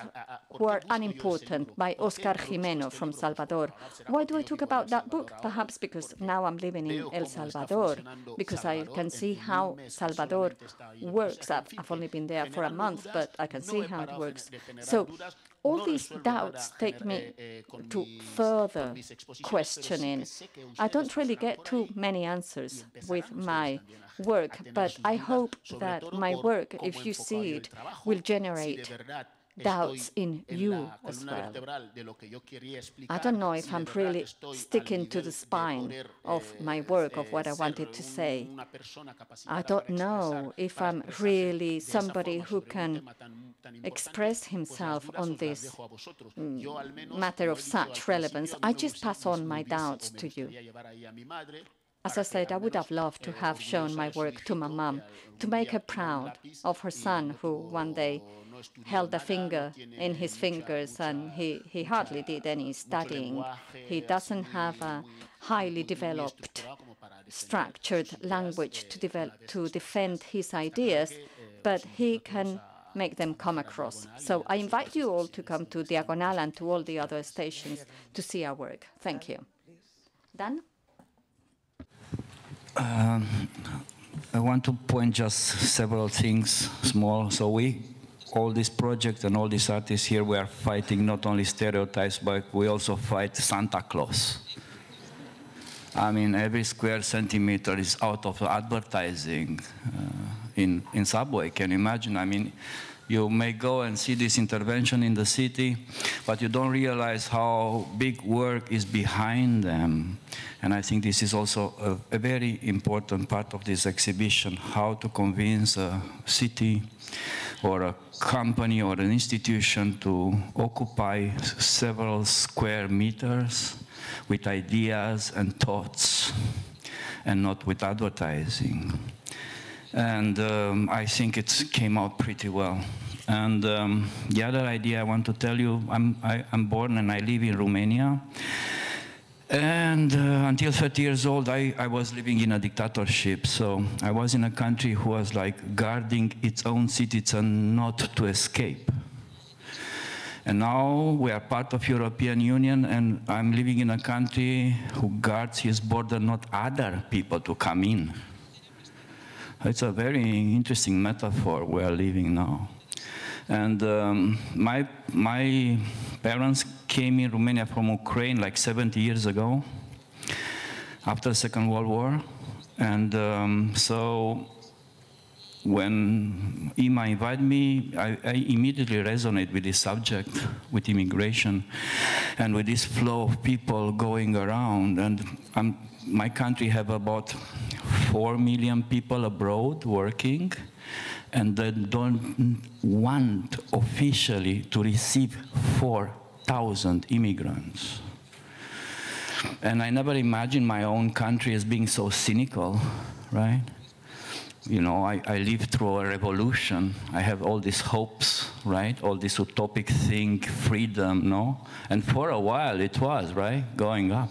Speaker 10: Who Are Unimportant by Oscar Jimeno from Salvador. Why do I talk about that book? Perhaps because now I'm living in El Salvador, because I can see how Salvador works. I've only been there for a month, but I can see how it works. So all these doubts take me to further questioning. I don't really get too many answers with my work, but I hope that my work, if you see it, will generate doubts in you as well. I don't know if I'm really sticking to the spine of my work, of what I wanted to say. I don't know if I'm really somebody who can express himself on this matter of such relevance. I just pass on my doubts to you. As I said, I would have loved to have shown my work to my mom, to make her proud of her son, who one day held a finger in his fingers, and he hardly did any studying. He doesn't have a highly developed, structured language to defend his ideas, but he can make them come across. So I invite you all to come to Diagonal and to all the other stations to see our work. Thank you. Dan?
Speaker 13: I want to point just several things small. So all this project and all these artists here, we are fighting not only stereotypes, but we also fight Santa Claus. I mean, every square centimeter is out of advertising in subway. Can you imagine? I mean, you may go and see this intervention in the city, but you don't realize how big work is behind them. And I think this is also a very important part of this exhibition, how to convince a city or a company or an institution to occupy several square meters with ideas and thoughts, and not with advertising. And I think it came out pretty well. And the other idea I want to tell you, I'm born and I live in Romania. And until 30 years old, I was living in a dictatorship. So I was in a country who was like guarding its own citizens not to escape. And now we are part of European Union, and I'm living in a country who guards his border, not other people to come in. It's a very interesting metaphor we are living now. And my parents came in Romania from Ukraine like 70 years ago, after the Second World War. And so when Ima invited me, I immediately resonated with this subject, with immigration, and with this flow of people going around. And my country have about 4 million people abroad working, and they don't want officially to receive 4,000 immigrants. And I never imagined my own country as being so cynical, right? You know, I lived through a revolution. I have all these hopes, right? All this utopic thing, freedom, no? And for a while it was, right? Going up.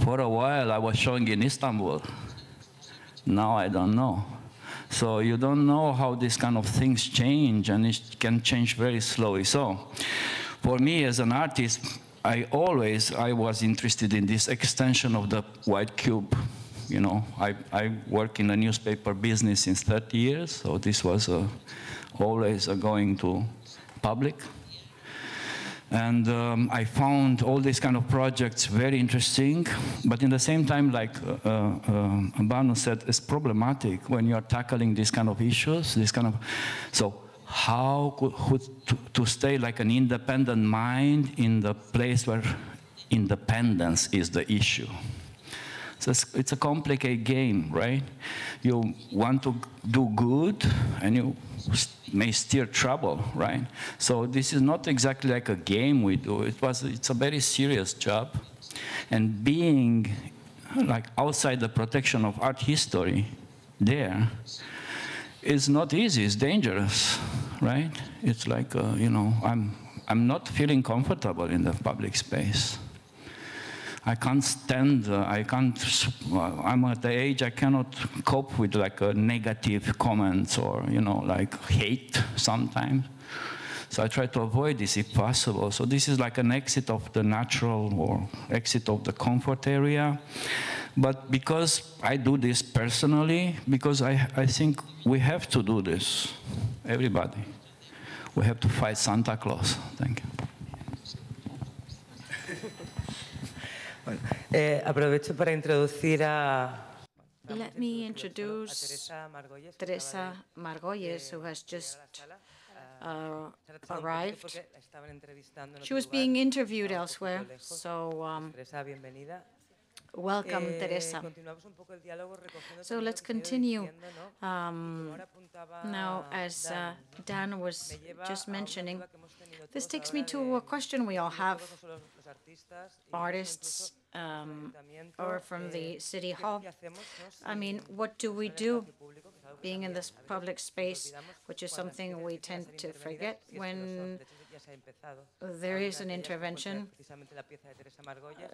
Speaker 13: For a while I was showing in Istanbul. Now I don't know. So you don't know how these kind of things change, and it can change very slowly. So for me as an artist, I was interested in this extension of the white cube. You know, I work in the newspaper business since 30 years, so this was always going to public. And I found all these kind of projects very interesting, but in the same time, like Banu said, it's problematic when you're tackling these kind of issues, so how to stay like an independent mind in the place where independence is the issue. So it's a complicated game, right? You want to do good, and you may steer trouble, right? So this is not exactly like a game we do. It's a very serious job. And being like outside the protection of art history there is not easy, it's dangerous, right? It's like, you know, I'm not feeling comfortable in the public space. I can't stand, I'm at the age I cannot cope with like negative comments or, you know, like hate sometimes. So I try to avoid this if possible. So this is like an exit of the natural or exit of the comfort area. But because I do this personally, because I think we have to do this, everybody. we have to fight Santa Claus. Thank you.
Speaker 9: Bueno, aprovecho para introducir a...
Speaker 1: Let me introduce Teresa Margolles, who has just arrived. She was being interviewed elsewhere, so welcome, Teresa. So let's continue. Now, as Dan was just mentioning, this takes me to a question we all have. Artists or from the City Hall. I mean, what do we do being in this public space, which is something we tend to forget when there is an intervention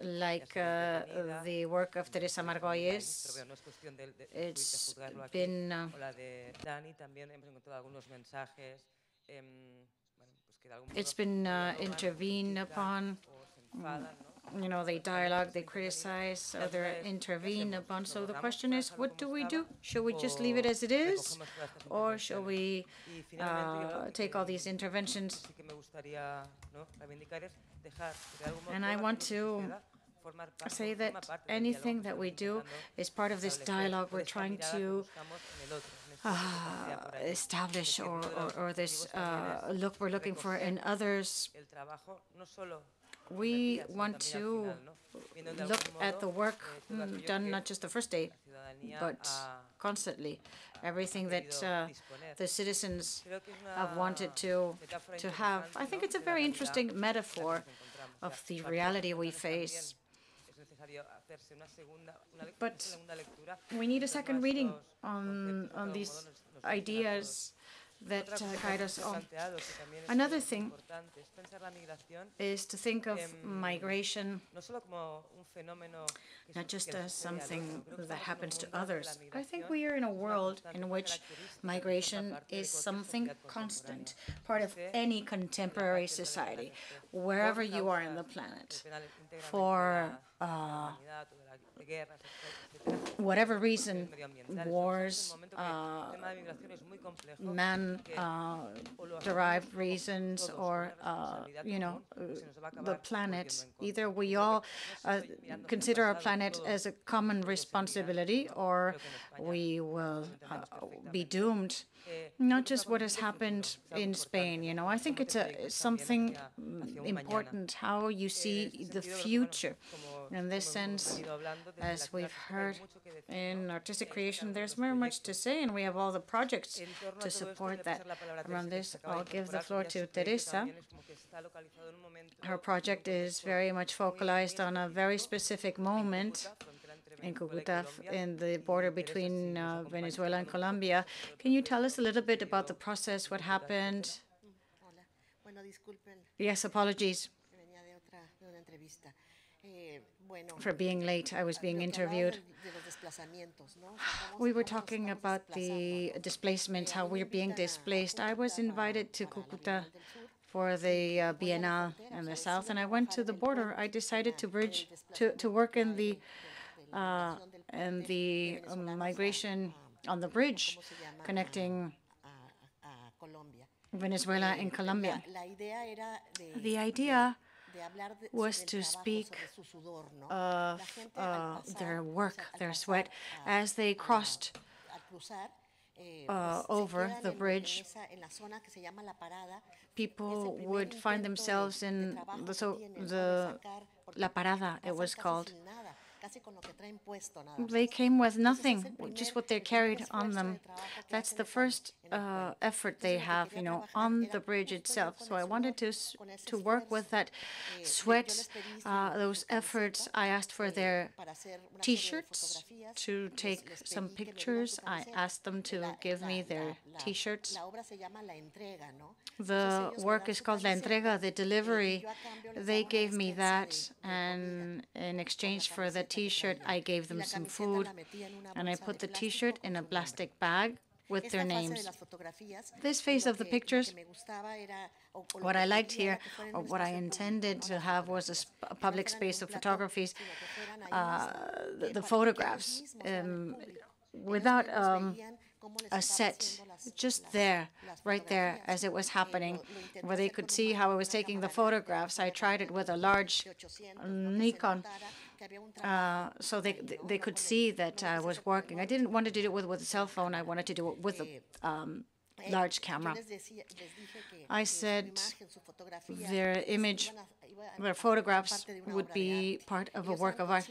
Speaker 1: like the work of Teresa Margolles. It's been intervened upon. You know, they dialogue, they criticize, or they intervene upon. So the question is, what do we do? Should we just leave it as it is? Or shall we take all these interventions? And I want to say that anything that we do is part of this dialogue we're trying to establish, or this look we're looking for in others. We want to look at the work done not just the first day, but constantly. Everything that the citizens have wanted to have. I think it's a very interesting metaphor of the reality we face. But we need a second reading on these ideas that guide us all. Another thing is to think of migration not just as something that happens to others. I think we are in a world in which migration is something constant, part of any contemporary society, wherever you are in the planet. For whatever reason, wars, man-derived reasons, or, the planet. Either we all consider our planet as a common responsibility, or we will be doomed. Not just what has happened in Spain, I think it's something important how you see the future. In this sense, as we've heard in artistic creation, there's very much to say, and we have all the projects to support that. Around this, I'll give the floor to Teresa. Her project is very much focalized on a very specific moment in Cúcuta, in the border between Venezuela and Colombia. Can you tell us a little bit about the process, what happened? Yes, apologies for being late. I was being interviewed. We were talking about the displacement, how we're being displaced. I was invited to Cúcuta for the Bienal in the south, and I went to the border. I decided to work in the migration on the bridge connecting Venezuela and Colombia. The idea was to speak of their work, their sweat, as they crossed over the bridge. People would find themselves in the La Parada, it was called. They came with nothing, just what they carried on them. That's the first effort they have, on the bridge itself. So I wanted to work with that sweat, those efforts. I asked for their T-shirts to take some pictures. I asked them to give me their T-shirts. The work is called La Entrega, the delivery. They gave me that, and in exchange for the T-shirt, I gave them some food, and I put the T-shirt in a plastic bag with their names. This phase of the pictures, what I liked here, or what I intended to have, was a public space of photographies, the photographs, without a set just there, right there, as it was happening, where they could see how I was taking the photographs. I tried it with a large Nikon, so they could see that I was working. I didn't want to do it with a cell phone. I wanted to do it with a large camera. I said their photographs would be part of a work of art.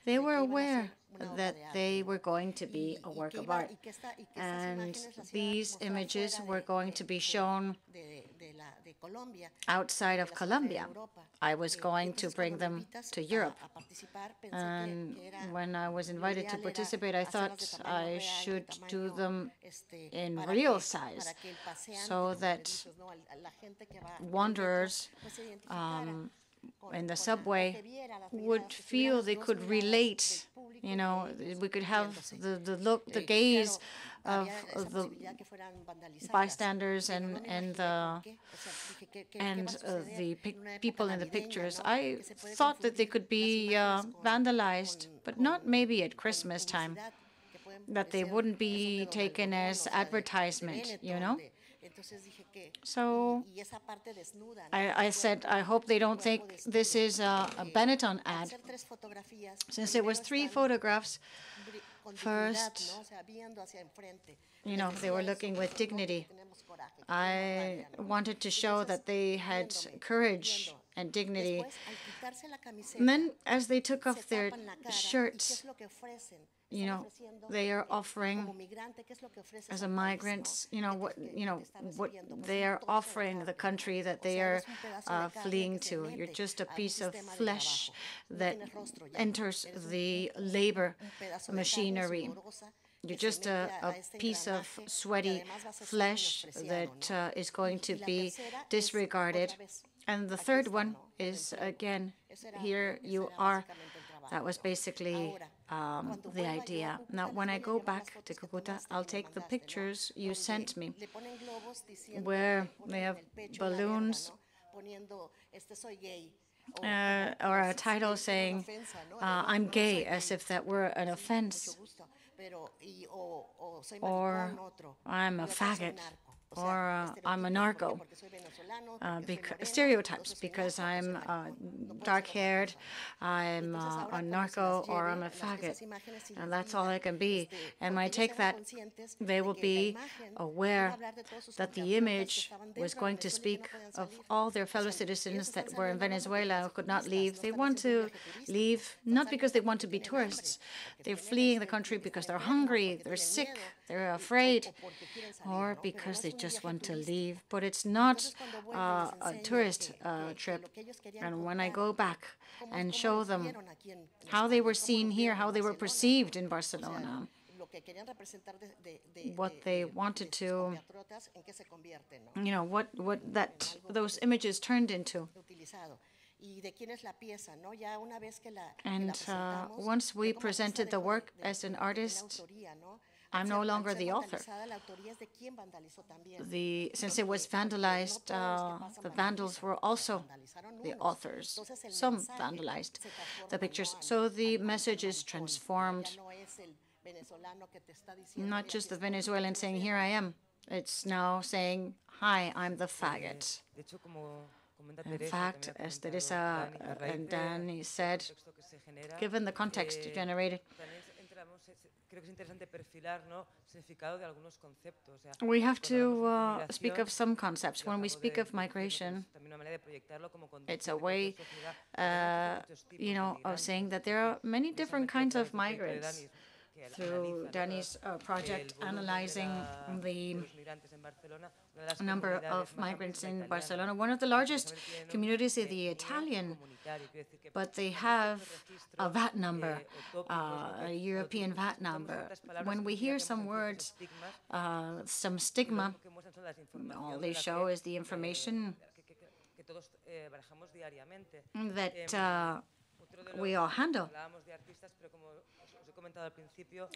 Speaker 1: They were aware that they were going to be a work of art, and these images were going to be shown outside of Colombia. I was going to bring them to Europe, and when I was invited to participate, I thought I should do them in real size, so that wanderers in the subway would feel they could relate. You know, we could have the look, the gaze of the bystanders and the people in the pictures. I thought that they could be vandalized, but not maybe at Christmas time, that they wouldn't be taken as advertisement, you know? So I said, I hope they don't think this is a Benetton ad. Since it was 3 photographs, first, you know, they were looking with dignity. I wanted to show that they had courage and dignity. And then as they took off their shirts, you know, they are offering, as a migrant, you know what they are offering the country that they are fleeing to. You're just a piece of flesh that enters the labor machinery. You're just a piece of sweaty flesh that is going to be disregarded. And the third one is, again, here you are. That was basically the idea. Now, when I go back to Cucuta, I'll take the pictures you sent me, where they have balloons or a title saying, I'm gay, as if that were an offense, or I'm a faggot, or I'm a narco. Stereotypes, because I'm dark-haired, I'm a narco, or I'm a faggot, and that's all I can be. And when I take that, they will be aware that the image was going to speak of all their fellow citizens that were in Venezuela who could not leave. They want to leave, not because they want to be tourists. They're fleeing the country because they're hungry, they're sick, they're afraid, or because they just want to leave. But it's not a tourist trip. And when I go back and show them how they were seen here, how they were perceived in Barcelona, what they wanted to, you know, what that those images turned into. And once we presented the work as an artist, I'm no longer the author. Since it was vandalized, the vandals were also the authors. Some vandalized the pictures. So the message is transformed. Not just the Venezuelan saying, here I am. It's now saying, hi, I'm the faggot. In fact, as Teresa and Danny said, given the context generated, we have to speak of some concepts. When we speak of migration, it's a way, you know, of saying that there are many different kinds of migrants. Through Danny's project analyzing the number of migrants in Barcelona, one of the largest communities is the Italian, but they have a VAT number, a European VAT number. When we hear some words, some stigma, all they show is the information that we all handle.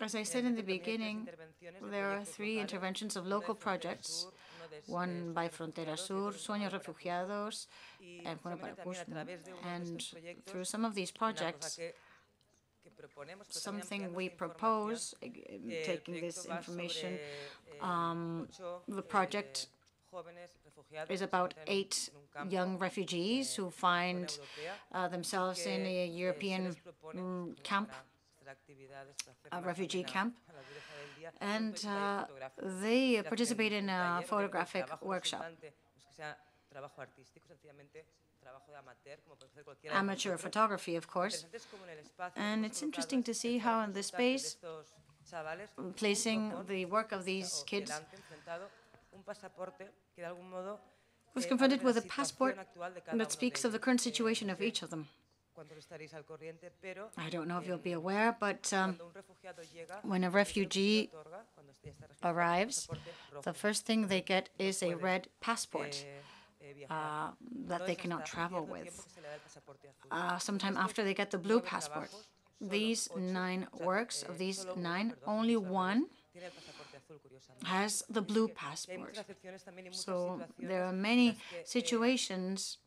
Speaker 1: As I said in the beginning, there are 3 interventions of local projects, one by Frontera Sur, Sueños Refugiados, and Bueno para Cusco. And through some of these projects, something we propose, taking this information The project is about 8 young refugees who find themselves in a European camp, a refugee camp, and they participate in a photographic workshop. Amateur photography, of course. And it's interesting to see how in this space, placing the work of these kids, was confronted with a passport that speaks of the current situation of each of them. I don't know if you'll be aware, but when a refugee arrives, the first thing they get is a red passport that they cannot travel with. Sometime after they get the blue passport. These 9 works, of these 9, only 1 has the blue passport. So there are many situations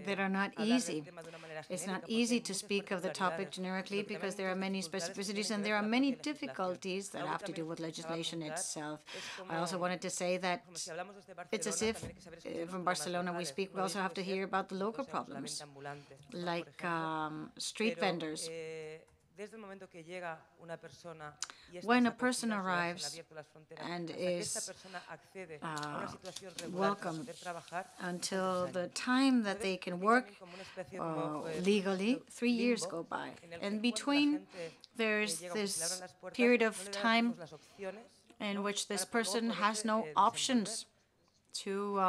Speaker 1: that are not easy. It's not easy to speak of the topic generically because there are many specificities and there are many difficulties that have to do with legislation itself. I also wanted to say that it's as if from Barcelona we speak, we also have to hear about the local problems, like street vendors. When a person arrives and is welcome until the time that they can work legally, 3 years go by. And between, there's this period of time in which this person has no options to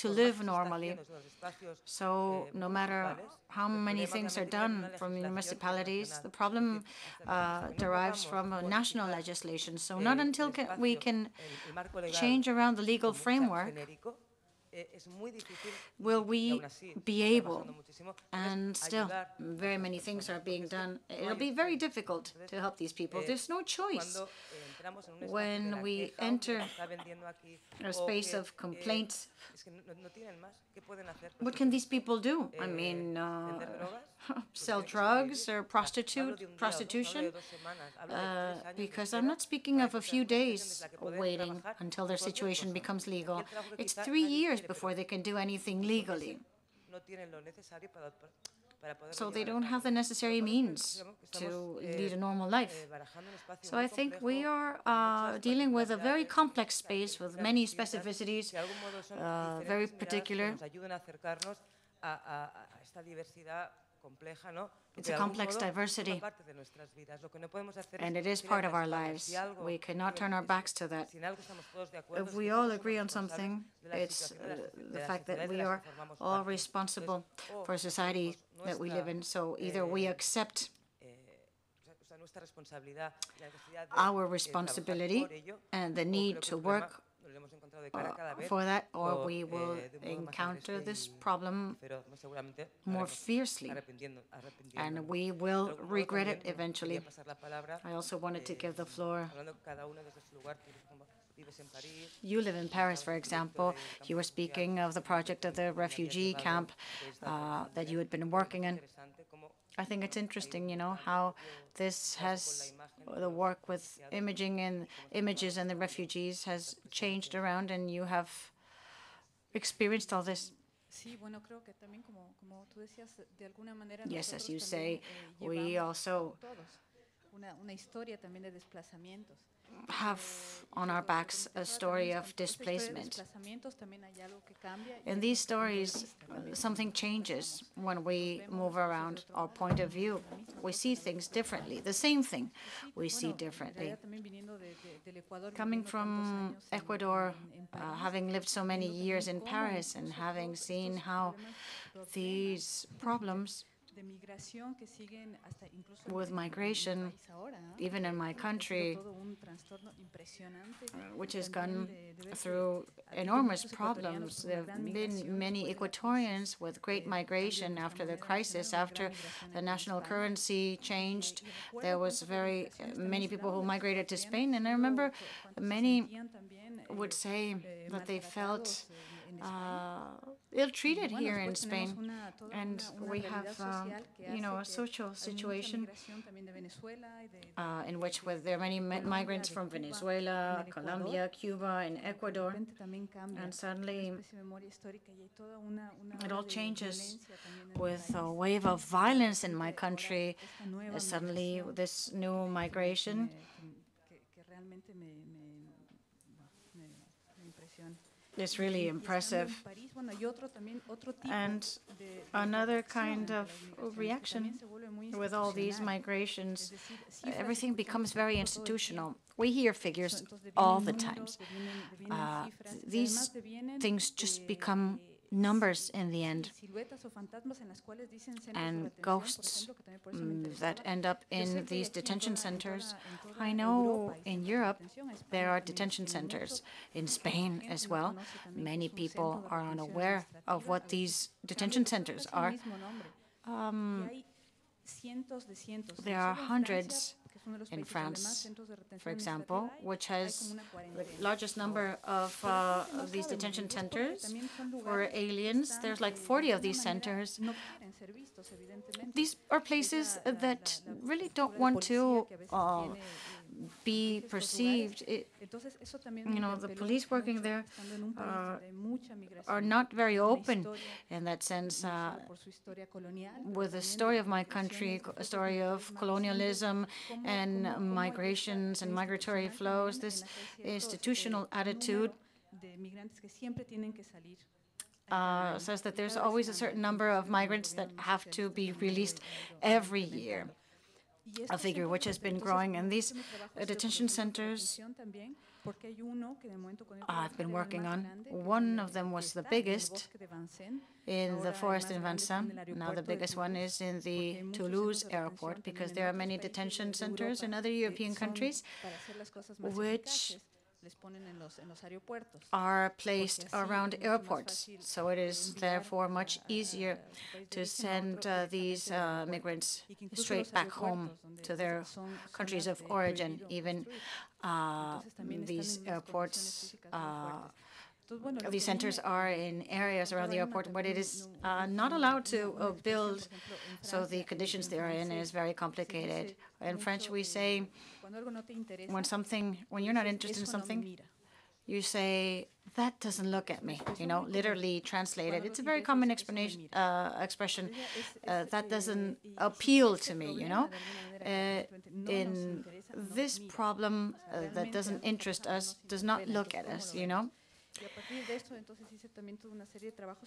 Speaker 1: live normally. So no matter how many things are done from municipalities, the problem derives from national legislation. So not until we can change around the legal framework will we be able, and still very many things are being done. It'll be very difficult to help these people. There's no choice. When we enter a space of complaints, what can these people do? I mean, sell drugs or prostitution? Because I'm not speaking of a few days waiting until their situation becomes legal. It's 3 years before they can do anything legally. So they don't have the necessary means to lead a normal life. So I think we are dealing with a very complex space with many specificities, very particular. It's a complex diversity, and it is part of our lives. We cannot turn our backs to that. If we all agree on something, it's the fact that we are all responsible for society that we live in. So either we accept our responsibility and the need to work for that, or we will encounter this problem more fiercely, and we will regret it eventually. I also wanted to give the floor. You live in Paris, for example. You were speaking of the project of the refugee camp that you had been working in. I think it's interesting, you know, how this has, the work with images and the refugees has changed around, and you have experienced all this. Yes, as you say, we also have on our backs a story of displacement. In these stories, something changes when we move around our point of view. We see things differently. The same thing we see differently. Coming from Ecuador, having lived so many years in Paris and having seen how these problems with migration, even in my country, which has gone through enormous problems. There have been many Ecuadorians with great migration after the crisis, after the national currency changed. There was very many people who migrated to Spain, and I remember many would say that they felt ill-treated here in Spain. And we have, a social situation in which there are many migrants from Venezuela, Colombia, Cuba, and Ecuador. And suddenly, it all changes with a wave of violence in my country. Suddenly, this new migration is really impressive. And another kind of reaction with all these migrations, everything becomes very institutional. We hear figures all the time. These things just become numbers in the end, and ghosts that end up in these detention centers. I know in Europe there are detention centers, in Spain as well. Many people are unaware of what these detention centers are. There are hundreds in France, for example, which has the largest number of these detention centers for aliens. There's like 40 of these centers. These are places that really don't want to be perceived. The police working there are not very open in that sense. With the story of my country, a story of colonialism and migrations and migratory flows, this institutional attitude says that there's always a certain number of migrants that have to be released every year, a figure which has been growing. And these detention centers I've been working on, one of them was the biggest in the forest in Vincennes. Now the biggest one is in the Toulouse airport, because there are many detention centers in other European countries which are placed around airports. So it is therefore much easier to send these migrants straight back home to their countries of origin. Even these airports, these centers are in areas around the airport where it is not allowed to build, so the conditions they are in is very complicated. In French, we say, when you're not interested in something, you say, that doesn't look at me, literally translated. It's a very common expression, that doesn't appeal to me, in this problem that doesn't interest us, does not look at us,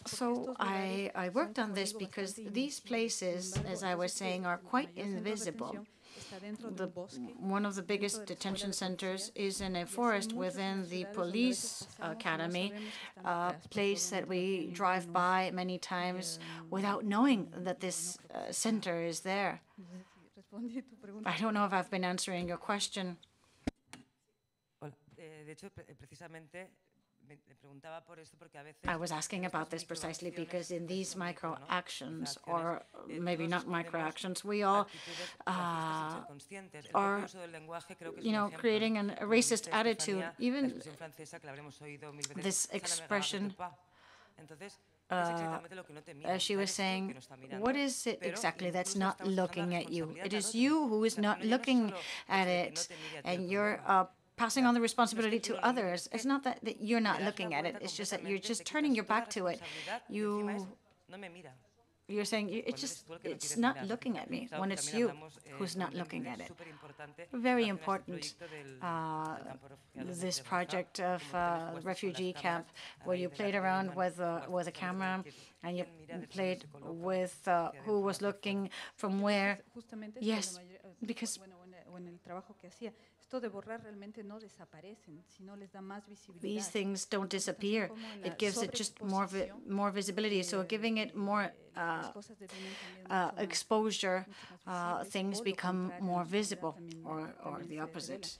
Speaker 1: So I worked on this because these places, as I was saying, are quite invisible. One of the biggest detention centers is in a forest within the police academy, a place that we drive by many times without knowing that this center is there. I don't know if I've been answering your question. I was asking about this precisely because in these micro actions, or maybe not micro actions, we all are, creating a racist attitude. Even this expression, as she was saying, what is it exactly that's not looking at you? It is you who is not looking at it, and you're passing on the responsibility to others. It's not that you're not looking at it, it's just that you're just turning your back to it. You're saying it's not looking at me, when it's you who's not looking at it. Very important, this project of refugee camp, where you played around with a camera and you played with who was looking from where. Yes, because these things don't disappear. It gives it just more visibility. So giving it more exposure, things become more visible, or the opposite.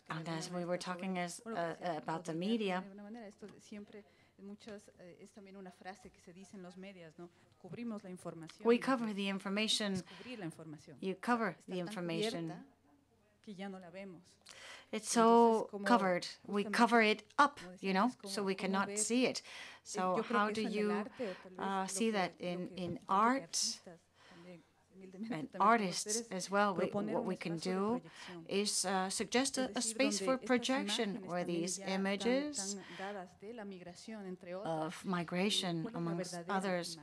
Speaker 1: And as we were talking about the media, we cover the information. You cover the information. It's so covered. We cover it up, you know, so we cannot see it. So how do you see that in art and artists as well? What we can do is suggest a space for projection where these images of migration, amongst others,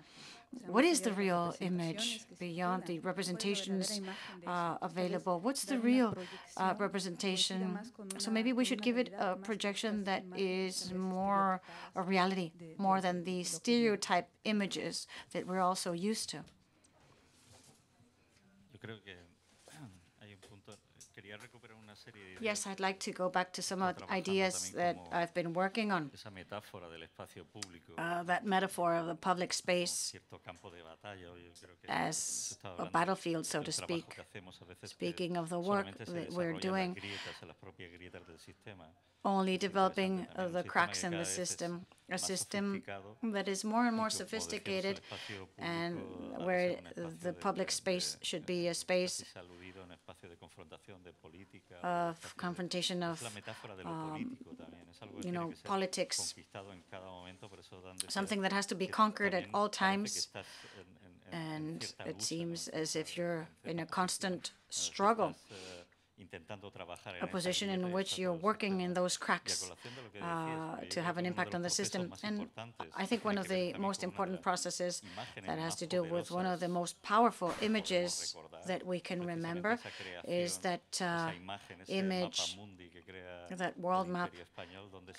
Speaker 1: what is the real image beyond the representations available? What's the real representation? So maybe we should give it a projection that is more a reality, more than the stereotype images that we're also used to. Yes, I'd like to go back to some of the ideas that I've been working on. That metaphor of the public space as a battlefield, so to speak. Speaking of the work that we're doing, only developing the cracks in the system, a system that is more and more sophisticated, and where the public space should be a space of confrontation of, you know, politics, something that has to be conquered at all times. And it seems as if you're in a constant struggle, a position in which you're working in those cracks to have an impact on the system. And I think one of the most important processes that has to do with one of the most powerful images that we can remember is that image, that world map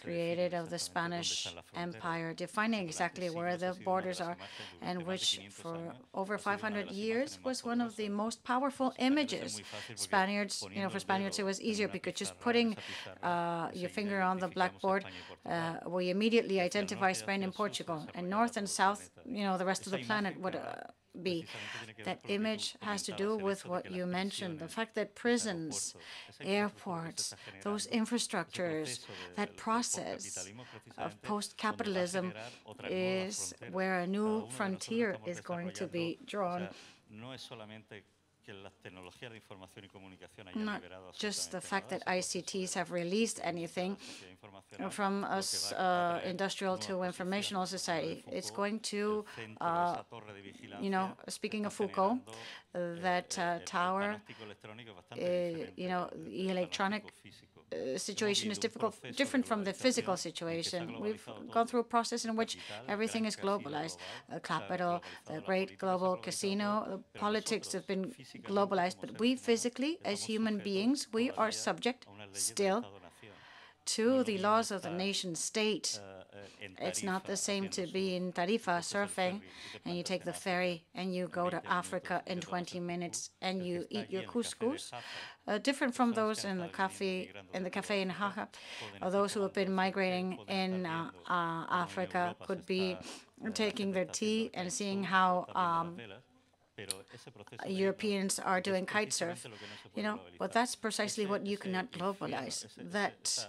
Speaker 1: created of the Spanish Empire, defining exactly where the borders are, and which for over 500 years was one of the most powerful images. Spaniards, you know, for Spaniards it was easier because just putting your finger on the blackboard, we immediately identify Spain and Portugal, and north and south, you know, the rest of the planet would be. That image has to do with what you mentioned, the fact that prisons, airports, those infrastructures, that process of post-capitalism is where a new frontier is going to be drawn. Not just the fact that ICTs have released anything from us industrial to informational society. It's going to, you know, speaking of Foucault, that tower, you know, the electronic situation is different from the physical situation. We've gone through a process in which everything is globalized. Capital, the great global casino, politics have been globalized, but we physically, as human beings, we are subject still to the laws of the nation state. It's not the same to be in Tarifa surfing and you take the ferry and you go to Africa in 20 minutes and you eat your couscous, different from those in the cafe in Jaca. Those who have been migrating in Africa could be taking their tea and seeing how Europeans are doing kite surf, you know, but that's precisely what you cannot globalize. That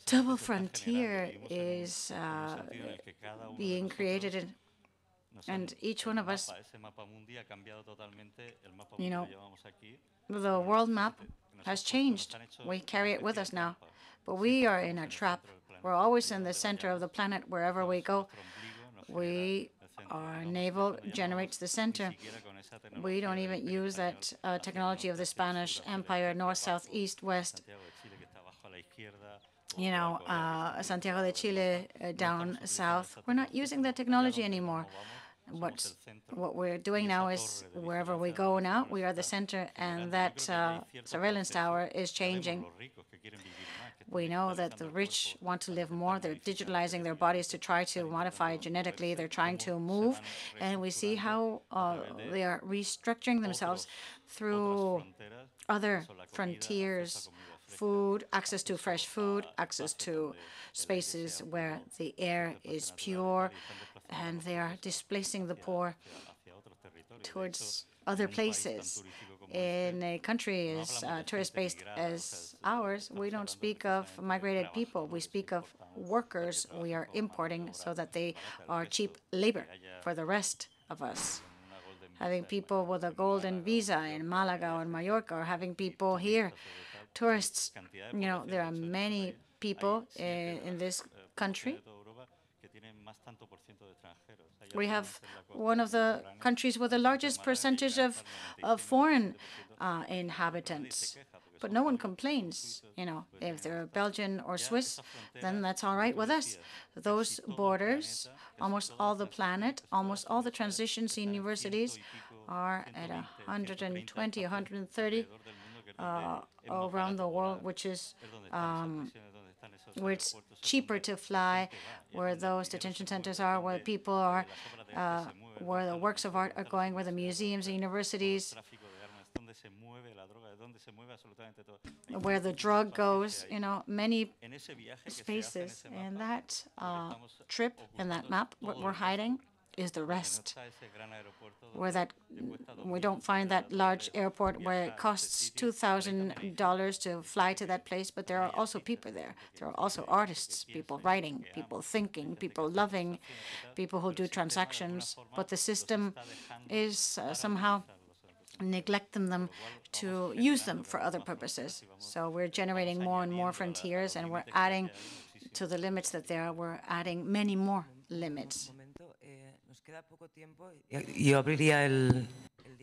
Speaker 1: double frontier is being created, and each one of us, you know, the world map has changed. We carry it with us now, but we are in a trap. We're always in the center of the planet wherever we go. Our navel generates the center. We don't even use that technology of the Spanish Empire, north, south, east, west. You know, Santiago de Chile down south. We're not using that technology anymore. What we're doing now is wherever we go now, we are the center, and that surveillance tower is changing. We know that the rich want to live more. They're digitalizing their bodies to try to modify genetically. They're trying to move, and we see how they are restructuring themselves through other frontiers. Food, access to fresh food, access to spaces where the air is pure, and they are displacing the poor towards other places. In a country as tourist-based as ours, we don't speak of migrated people. We speak of workers we are importing so that they are cheap labor for the rest of us. having people with a golden visa in Malaga or Mallorca, or having people here, tourists. You know, there are many people in this country. We have one of the countries with the largest percentage of foreign inhabitants. But no one complains, you know. If they're Belgian or Swiss, then that's all right with us. Those borders, almost all the planet, almost all the transitions in universities are at 120, 130 around the world, which is where it's cheaper to fly, where those detention centers are, where people are, where the works of art are going, where the museums and universities, where the drug goes, you know, many spaces. And that trip and that map, what we're hiding is the rest. Where we don't find that large airport where it costs $2,000 to fly to that place, but there are also people there. There are also artists, people writing, people thinking, people loving, people who do transactions. But the system is somehow neglecting them to use them for other purposes. So we're generating more and more frontiers, and we're adding to the limits that there are, we're adding many more limits.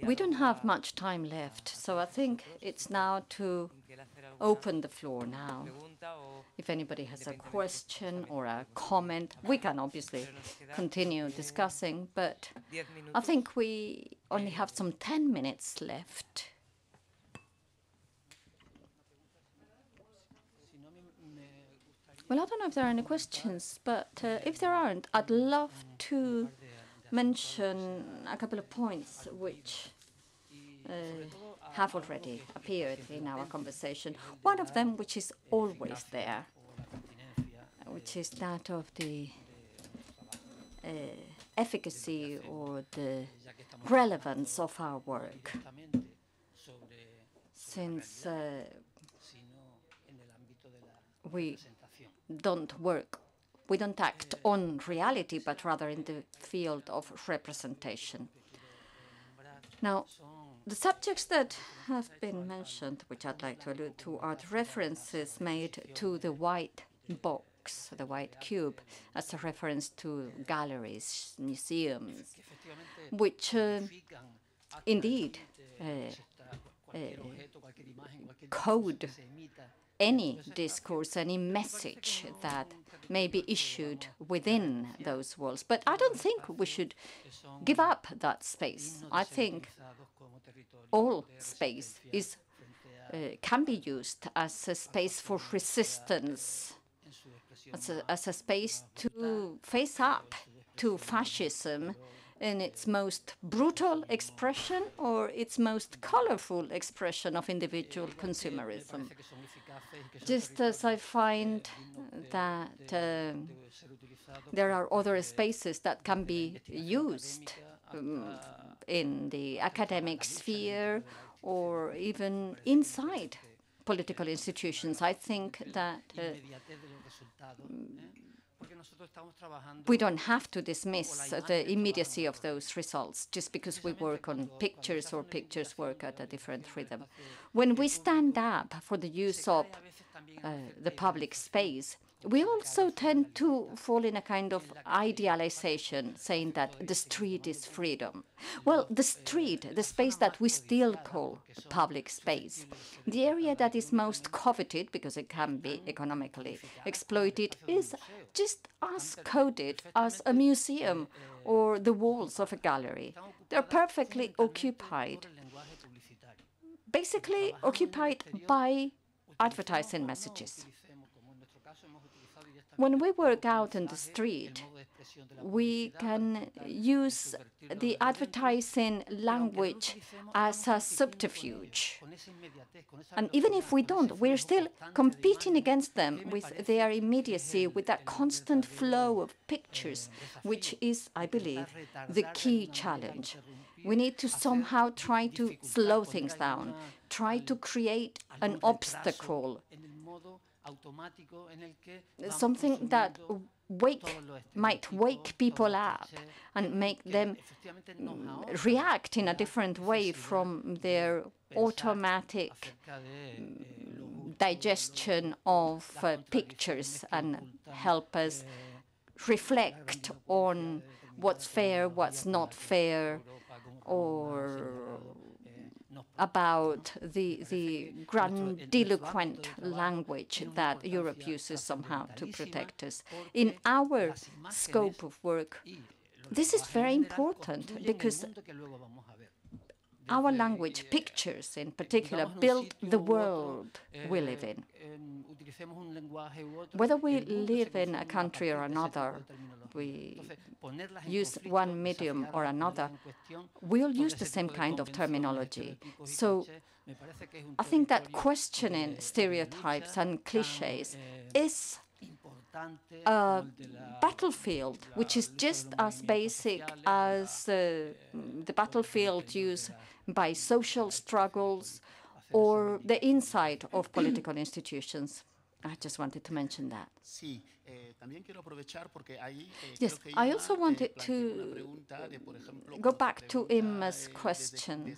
Speaker 10: We don't have much time left, so I think it's now to open the floor now. If anybody has a question or a comment, we can obviously continue discussing, but I think we only have some 10 minutes left. Well, I don't know if there are any questions, but if there aren't, I'd love to mention a couple of points which have already appeared in our conversation. One of them, which is always there, which is that of the efficacy or the relevance of our work. Since we don't act on reality, but rather in the field of representation. Now, the subjects that have been mentioned, which I'd like to allude to, are the references made to the white box, the white cube, as a reference to galleries, museums, which indeed code any discourse, any message that may be issued within those walls. But I don't think we should give up that space. I think all space can be used as a space for resistance, as a space to face up to fascism in its most brutal expression or its most colorful expression of individual consumerism. Just as I find that there are other spaces that can be used in the academic sphere or even inside political institutions, I think that we don't have to dismiss the immediacy of those results just because we work on pictures or pictures work at a different rhythm. When we stand up for the use of the public space, we also tend to fall in a kind of idealization, saying that the street is freedom. Well, the street, the space that we still call public space, the area that is most coveted because it can be economically exploited, is just as coded as a museum or the walls of a gallery. They're perfectly occupied, basically occupied by advertising messages. When we work out in the street, we can use the advertising language as a subterfuge. And even if we don't, we're still competing against them with their immediacy, with that constant flow of pictures, which is, I believe, the key challenge. We need to somehow try to slow things down, try to create an obstacle something that might wake people up and make them react in a different way from their automatic digestion of pictures, and help us reflect on what's fair, what's not fair, or about the grandiloquent language that Europe uses somehow to protect us. In our scope of work, this is very important because our language, pictures in particular, build the world we live in. Whether we live in a country or another, we use one medium or another, we'll use the same kind of terminology. So I think that questioning stereotypes and cliches is a battlefield which is just as basic as the battlefield used by social struggles or the inside of political institutions. I just wanted to mention that. Yes, I also wanted to go back to Emma's question.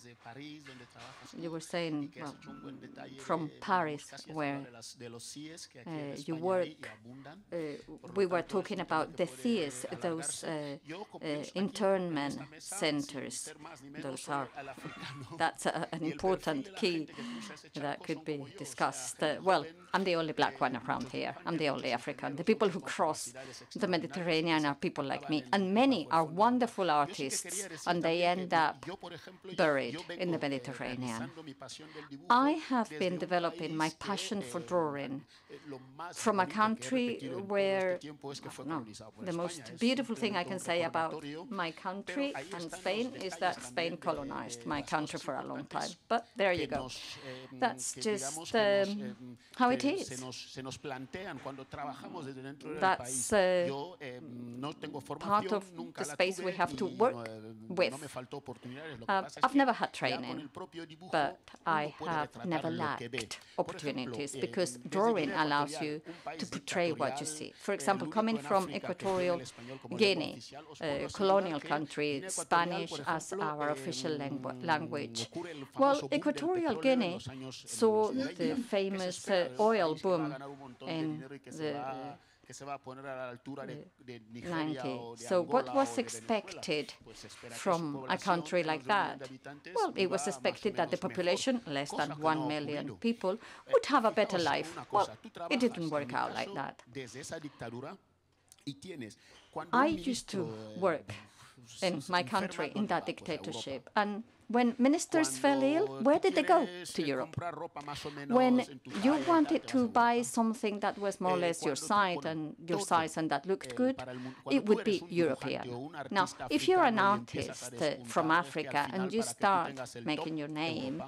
Speaker 10: You were saying, well, from Paris, where you work, we were talking about the CIEs, those internment centers. That's an important key that could be discussed. Well, I'm the only black one around here. I'm the only African. The people who cross the Mediterranean are people like me, and many are wonderful artists, and they end up buried in the Mediterranean. I have been developing my passion for drawing from a country where, the most beautiful thing I can say about my country and Spain is that Spain colonized my country for a long time. But there you go. That's just how it is. That's part of the space we have to work with. I've never had training, but I have never lacked opportunities, because drawing allows you to portray what you see. For example, coming from Equatorial Guinea, a colonial country, Spanish as our official language. Well, Equatorial Guinea saw the famous oil boom in the 90s. So what was expected from a country like that? Well, it was expected that the population, less than 1 million people, would have a better life. Well, it didn't work out like that. I used to work in my country in that dictatorship, and when ministers fell ill, where did they go? To Europe. When you wanted to buy something that was more or less your size and that looked good, it would be European. Now, if you're an artist from Africa and you start making your name,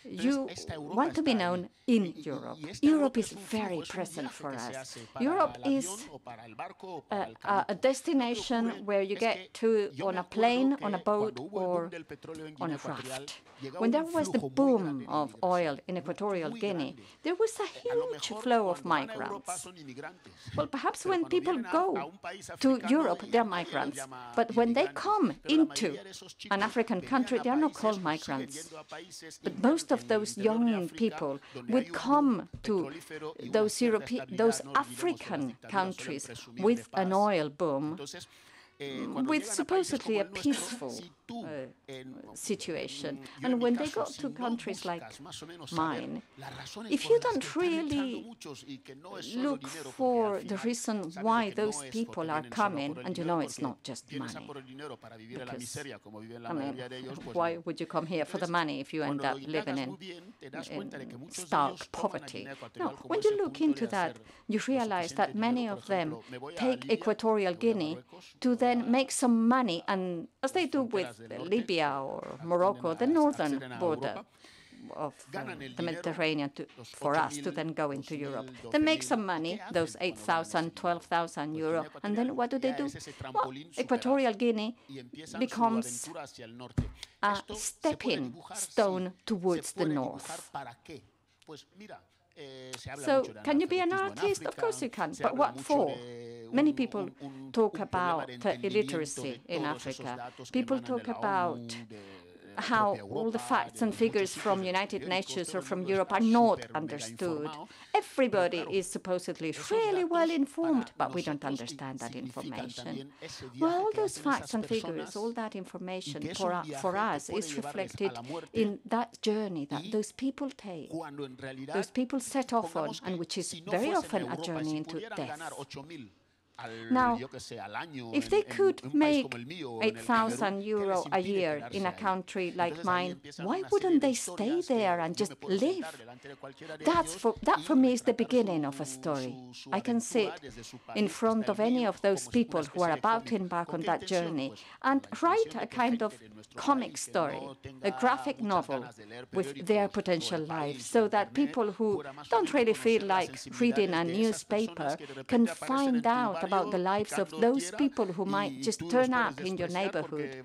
Speaker 10: you want to be known in Europe. Europe is very present for us. Europe is a destination where you get to on a plane, on a boat, or on a raft. When there was the boom of oil in Equatorial Guinea, there was a huge flow of migrants. Well, perhaps when people go to Europe, they're migrants. But when they come into an African country, they are not called migrants. But most of those young people would come to those African countries with an oil boom, with supposedly a peaceful situation. And when they go to countries like mine, if you don't really look for the reason why those people are coming, and you know it's not just money, because, I mean, why would you come here for the money if you end up living in stark poverty? No, when you look into that, you realize that many of them take Equatorial Guinea to then make some money, and as they do with Libya or Morocco, the northern border of the Mediterranean, for us to then go into Europe. They make some money, those 8,000, 12,000 euro, and then what do? Well, Equatorial Guinea becomes a stepping stone towards the north. So, can you be an artist? Of course you can, but what for? Many people talk about illiteracy in Africa. People talk about how all the facts and figures from United Nations or from Europe are not understood. Everybody is supposedly really well informed, but we don't understand that information. Well, all those facts and figures, all that information for us is reflected in that journey that those people take, those people set off on, and which is very often a journey into death. Now, if they could make €8,000 a year in a country like mine, why wouldn't they stay there and just live? That for me is the beginning of a story. I can sit in front of any of those people who are about to embark on that journey and write a kind of comic story, a graphic novel with their potential lives, so that people who don't really feel like reading a newspaper can find out about the lives of those people who might just turn up in your neighborhood,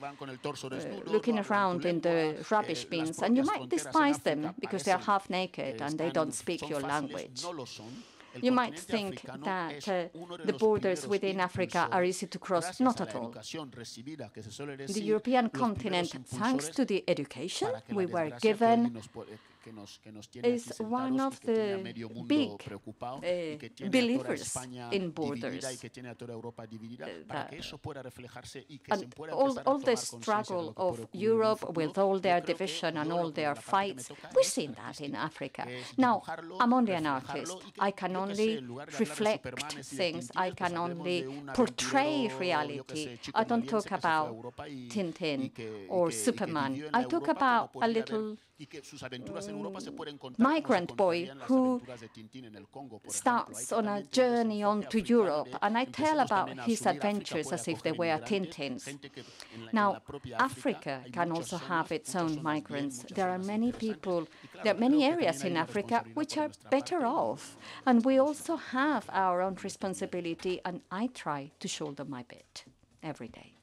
Speaker 10: looking around in the rubbish bins, and you might despise them because they're half naked and they don't speak your language. You might think that the borders within Africa are easy to cross. Not at all. The European continent, thanks to the education we were given, is one of the big believers in borders. And all the struggle of Europe with all their division and all their fights, we've seen that in Africa. Now, I'm only an artist. I can only reflect things. I can only portray reality. I don't talk about Tintin or Superman. I talk about a little migrant boy who starts on a journey onto Europe, and I tell about his adventures as if they were Tintins. Now, Africa can also have its own migrants. There are many people, there are many areas in Africa which are better off, and we also have our own responsibility, and I try to shoulder my bit every day.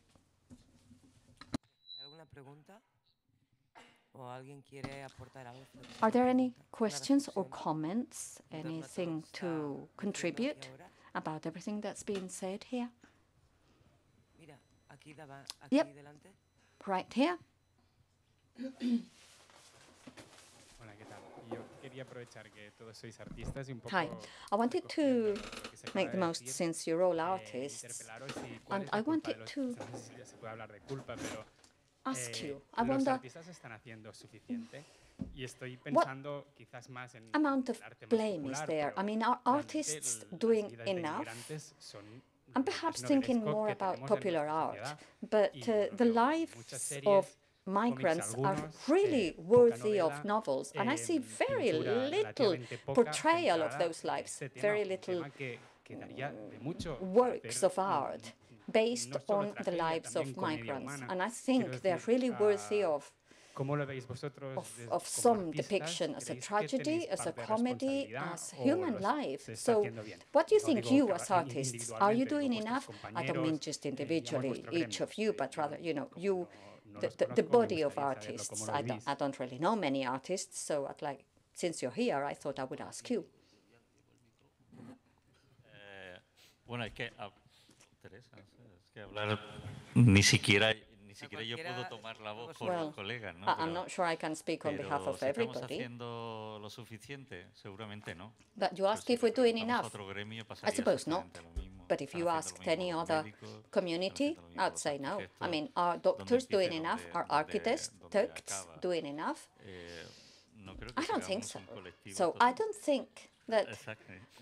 Speaker 10: Are there any questions or comments, anything to contribute about everything that's been said here? Yep, right here. Hi, I wanted to make the most, since you're all artists, and I wanted to ask you, I wonder what amount of blame is there? I mean, are artists doing enough? I'm perhaps thinking more about popular art, but the lives of migrants are really worthy of novels, and I see very little portrayal of those lives, very little works of art based on the lives of migrants, and I think they're really worthy of some depiction as a tragedy, as a comedy, as human life. So what do you think, you as artists, are you doing enough? I don't mean just individually, each of you, but rather, you know, the body of artists. I don't really know many artists, so I'd like, since you're here, I thought I would ask you.
Speaker 11: Bueno, es que, Teresa, es que hablar ni siquiera yo puedo tomar la voz por los colegas, ¿no?
Speaker 10: I'm not sure I can speak on behalf of everybody.
Speaker 11: ¿Estamos haciendo lo suficiente? Seguramente no.
Speaker 10: But you ask if we're doing enough. I suppose not. But if you asked any other community, I'd say no. I mean, are doctors doing enough? Are architects doing enough? I don't think so. So I don't think that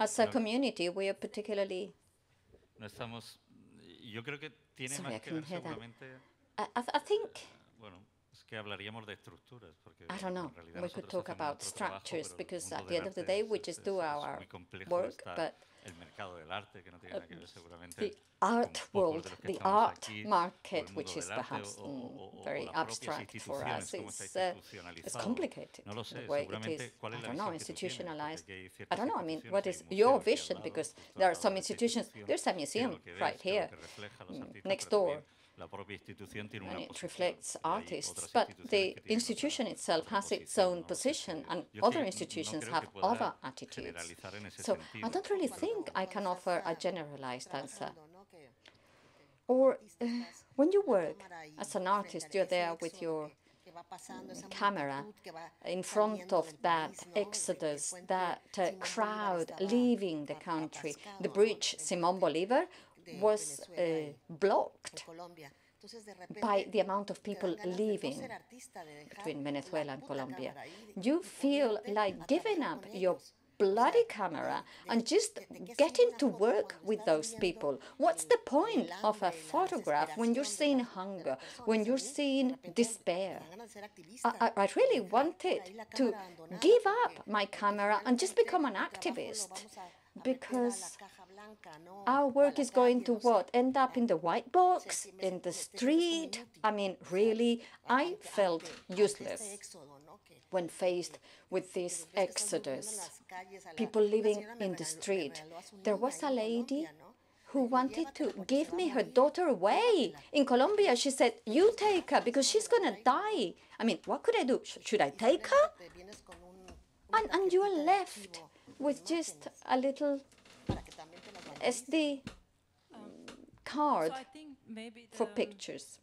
Speaker 10: as a community we are particularly...
Speaker 11: Yo creo que tiene más que ver seguramente.
Speaker 10: I think.
Speaker 11: Bueno, es que hablaríamos de estructuras, porque
Speaker 10: I don't know. We could talk about structures, because at the end of the day we just do our work, but
Speaker 11: el mercado del arte, que no tiene nada que ver seguramente.
Speaker 10: The art world, the art market, which is perhaps very abstract for us, is complicated.
Speaker 11: No lo sé,
Speaker 10: the way it is, I don't know, institutionalized. I don't know, I mean, what is your vision? Because there are some institutions, there's a museum right here, next door, and it reflects artists, but the institution itself has its own position, and other institutions have other attitudes. So I don't really think I can offer a generalized answer. Or when you work as an artist, you're there with your camera in front of that exodus, that crowd leaving the country. The bridge Simón Bolívar was blocked by the amount of people leaving between Venezuela and Colombia. You feel like giving up your bloody camera and just getting to work with those people. What's the point of a photograph when you're seeing hunger, when you're seeing despair? I really wanted to give up my camera and just become an activist, because our work is going to what? End up in the white box, in the street? I mean, really, I felt useless when faced with this exodus. People living in the street. There was a lady who wanted to give me her daughter away. In Colombia, she said, "You take her because she's going to die." I mean, what could I do? Should I take her? And you are left with just a little SD card for pictures.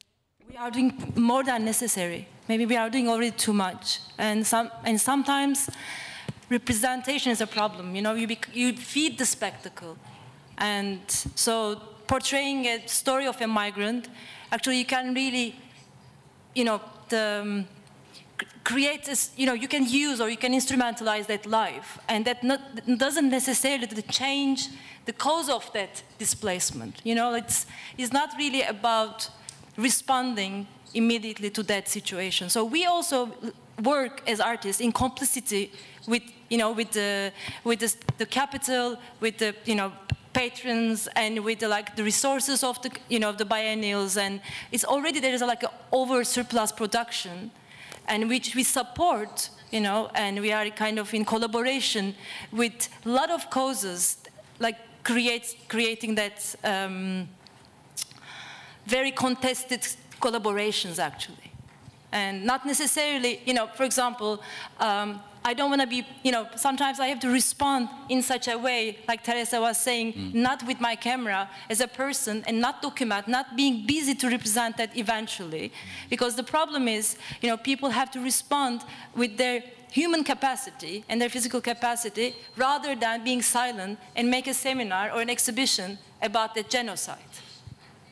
Speaker 12: We are doing more than necessary. Maybe we are doing already too much. And sometimes representation is a problem. You know, you feed the spectacle. And so portraying a story of a migrant, actually you can really, you know, create this, you know, you can use or you can instrumentalize that life. And that doesn't necessarily change the cause of that displacement. You know, it's not really about responding immediately to that situation. So we also work as artists in complicity with, you know, with the capital, with the, you know, patrons, and with the resources of the, you know, the biennials. And it's already, there is like an over surplus production, and which we support, you know, and we are kind of in collaboration with a lot of causes, like creating that very contested collaborations, actually. And not necessarily, you know, for example, I don't want to be, you know, sometimes I have to respond in such a way, like Teresa was saying, not with my camera as a person, and not document, not being busy to represent that eventually. Because the problem is, you know, people have to respond with their human capacity and their physical capacity, rather than being silent and make a seminar or an exhibition about the genocide.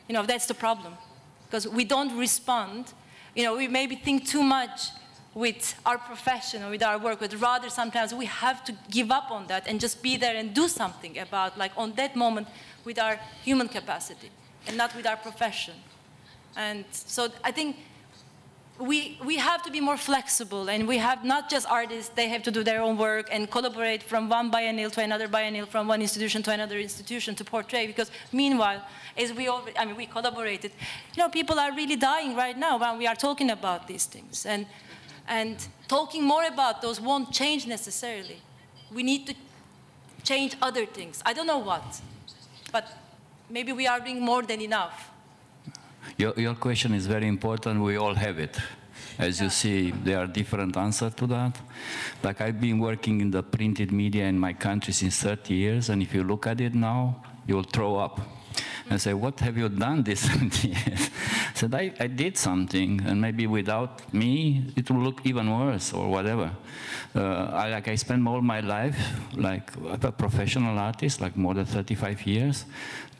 Speaker 12: You know, that's the problem. Because we don't respond, you know, we maybe think too much with our profession or with our work, but rather sometimes we have to give up on that and just be there and do something about, like, on that moment with our human capacity and not with our profession. And so I think we have to be more flexible, and we have not just artists, they have to do their own work and collaborate from one biennial to another biennial, from one institution to another institution to portray, because meanwhile, as we already, I mean, we collaborated, you know, people are really dying right now when we are talking about these things. And talking more about those won't change necessarily. We need to change other things. I don't know what, but maybe we are doing more than enough.
Speaker 13: Your question is very important. We all have it. As you see, there are different answers to that. Like, I've been working in the printed media in my country since 30 years, and if you look at it now, you'll throw up. And say, what have you done this 30 years? I said, I did something, and maybe without me, it will look even worse or whatever. I spent all my life, like a professional artist, like more than 35 years,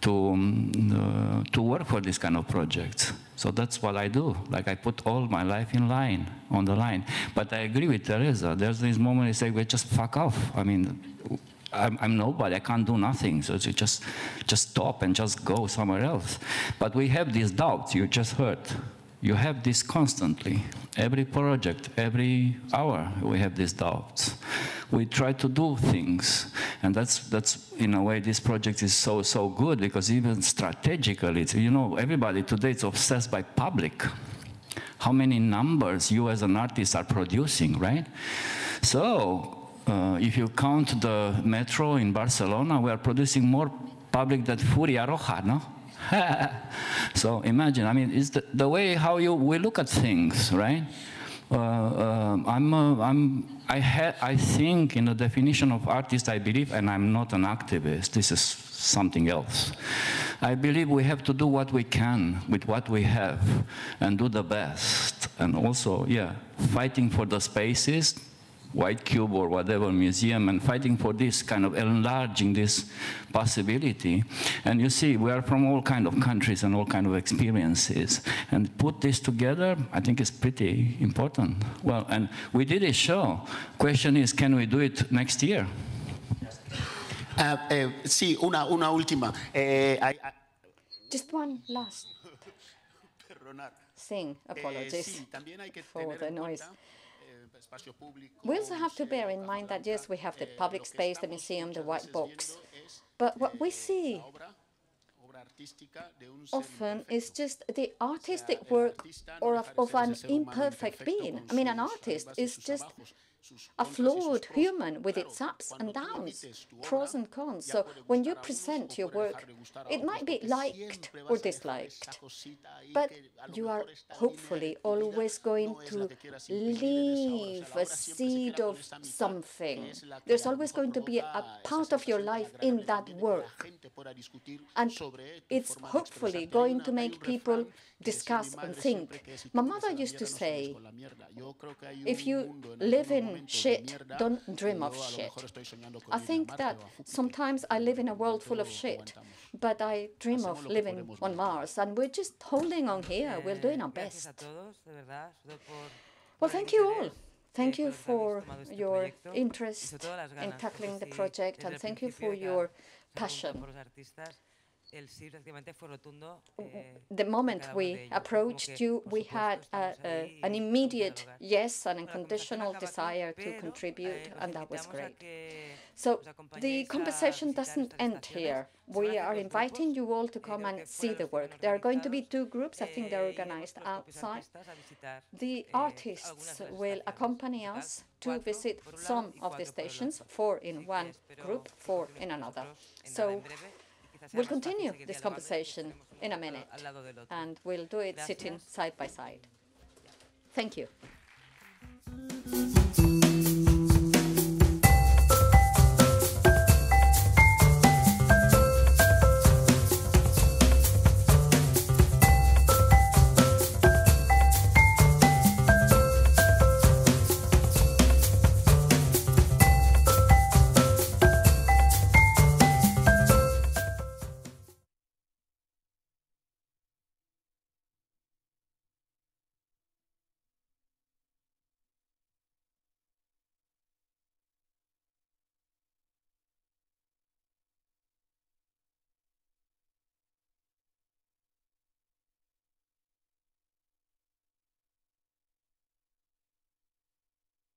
Speaker 13: to work for this kind of projects. So that's what I do. Like, I put all my life on the line. But I agree with Teresa. There's this moment I say, well, just fuck off. I mean, I'm nobody, I can't do nothing. So you just stop and just go somewhere else. But we have these doubts, you just heard. You have this constantly. Every project, every hour, we have these doubts. We try to do things. And that's in a way, this project is so good, because even strategically, you know, everybody today is obsessed by public. How many numbers you as an artist are producing, right? So, if you count the metro in Barcelona, we are producing more public than Furia Roja, no? So imagine, I mean, it's the way how we look at things, right? I think in the definition of artist, I believe, and I'm not an activist, this is something else. I believe we have to do what we can with what we have and do the best. And also, yeah, fighting for the spaces, White Cube or whatever museum, and fighting for this kind of enlarging this possibility. And you see, we are from all kind of countries and all kind of experiences. And put this together, I think is pretty important. Well, and we did a show. Question is, can we do it next year?
Speaker 14: Sí, una última.
Speaker 10: Just one last thing, apologies for the noise. We also have to bear in mind that, yes, we have the public space, the museum, the white box, but what we see often is just the artistic work of an imperfect being. I mean, an artist is just a flawed human with its ups and downs, pros and cons. So when you present your work, it might be liked or disliked, but you are hopefully always going to leave a seed of something. There's always going to be a part of your life in that work. And it's hopefully going to make people discuss and think. My mother used to say, if you live in shit, don't dream of shit. I think that sometimes I live in a world full of shit, but I dream of living on Mars, and we're just holding on here. We're doing our best. Well, thank you all. Thank you for your interest in tackling the project, and thank you for your passion. The moment we approached you, we had an immediate yes, an unconditional desire to contribute, and that was great. So the conversation doesn't end here. We are inviting you all to come and see the work. There are going to be two groups. I think they're organized outside. The artists will accompany us to visit some of the stations, 4 in one group, 4 in another. So we'll continue this conversation in a minute, and we'll do it sitting side by side. Thank you.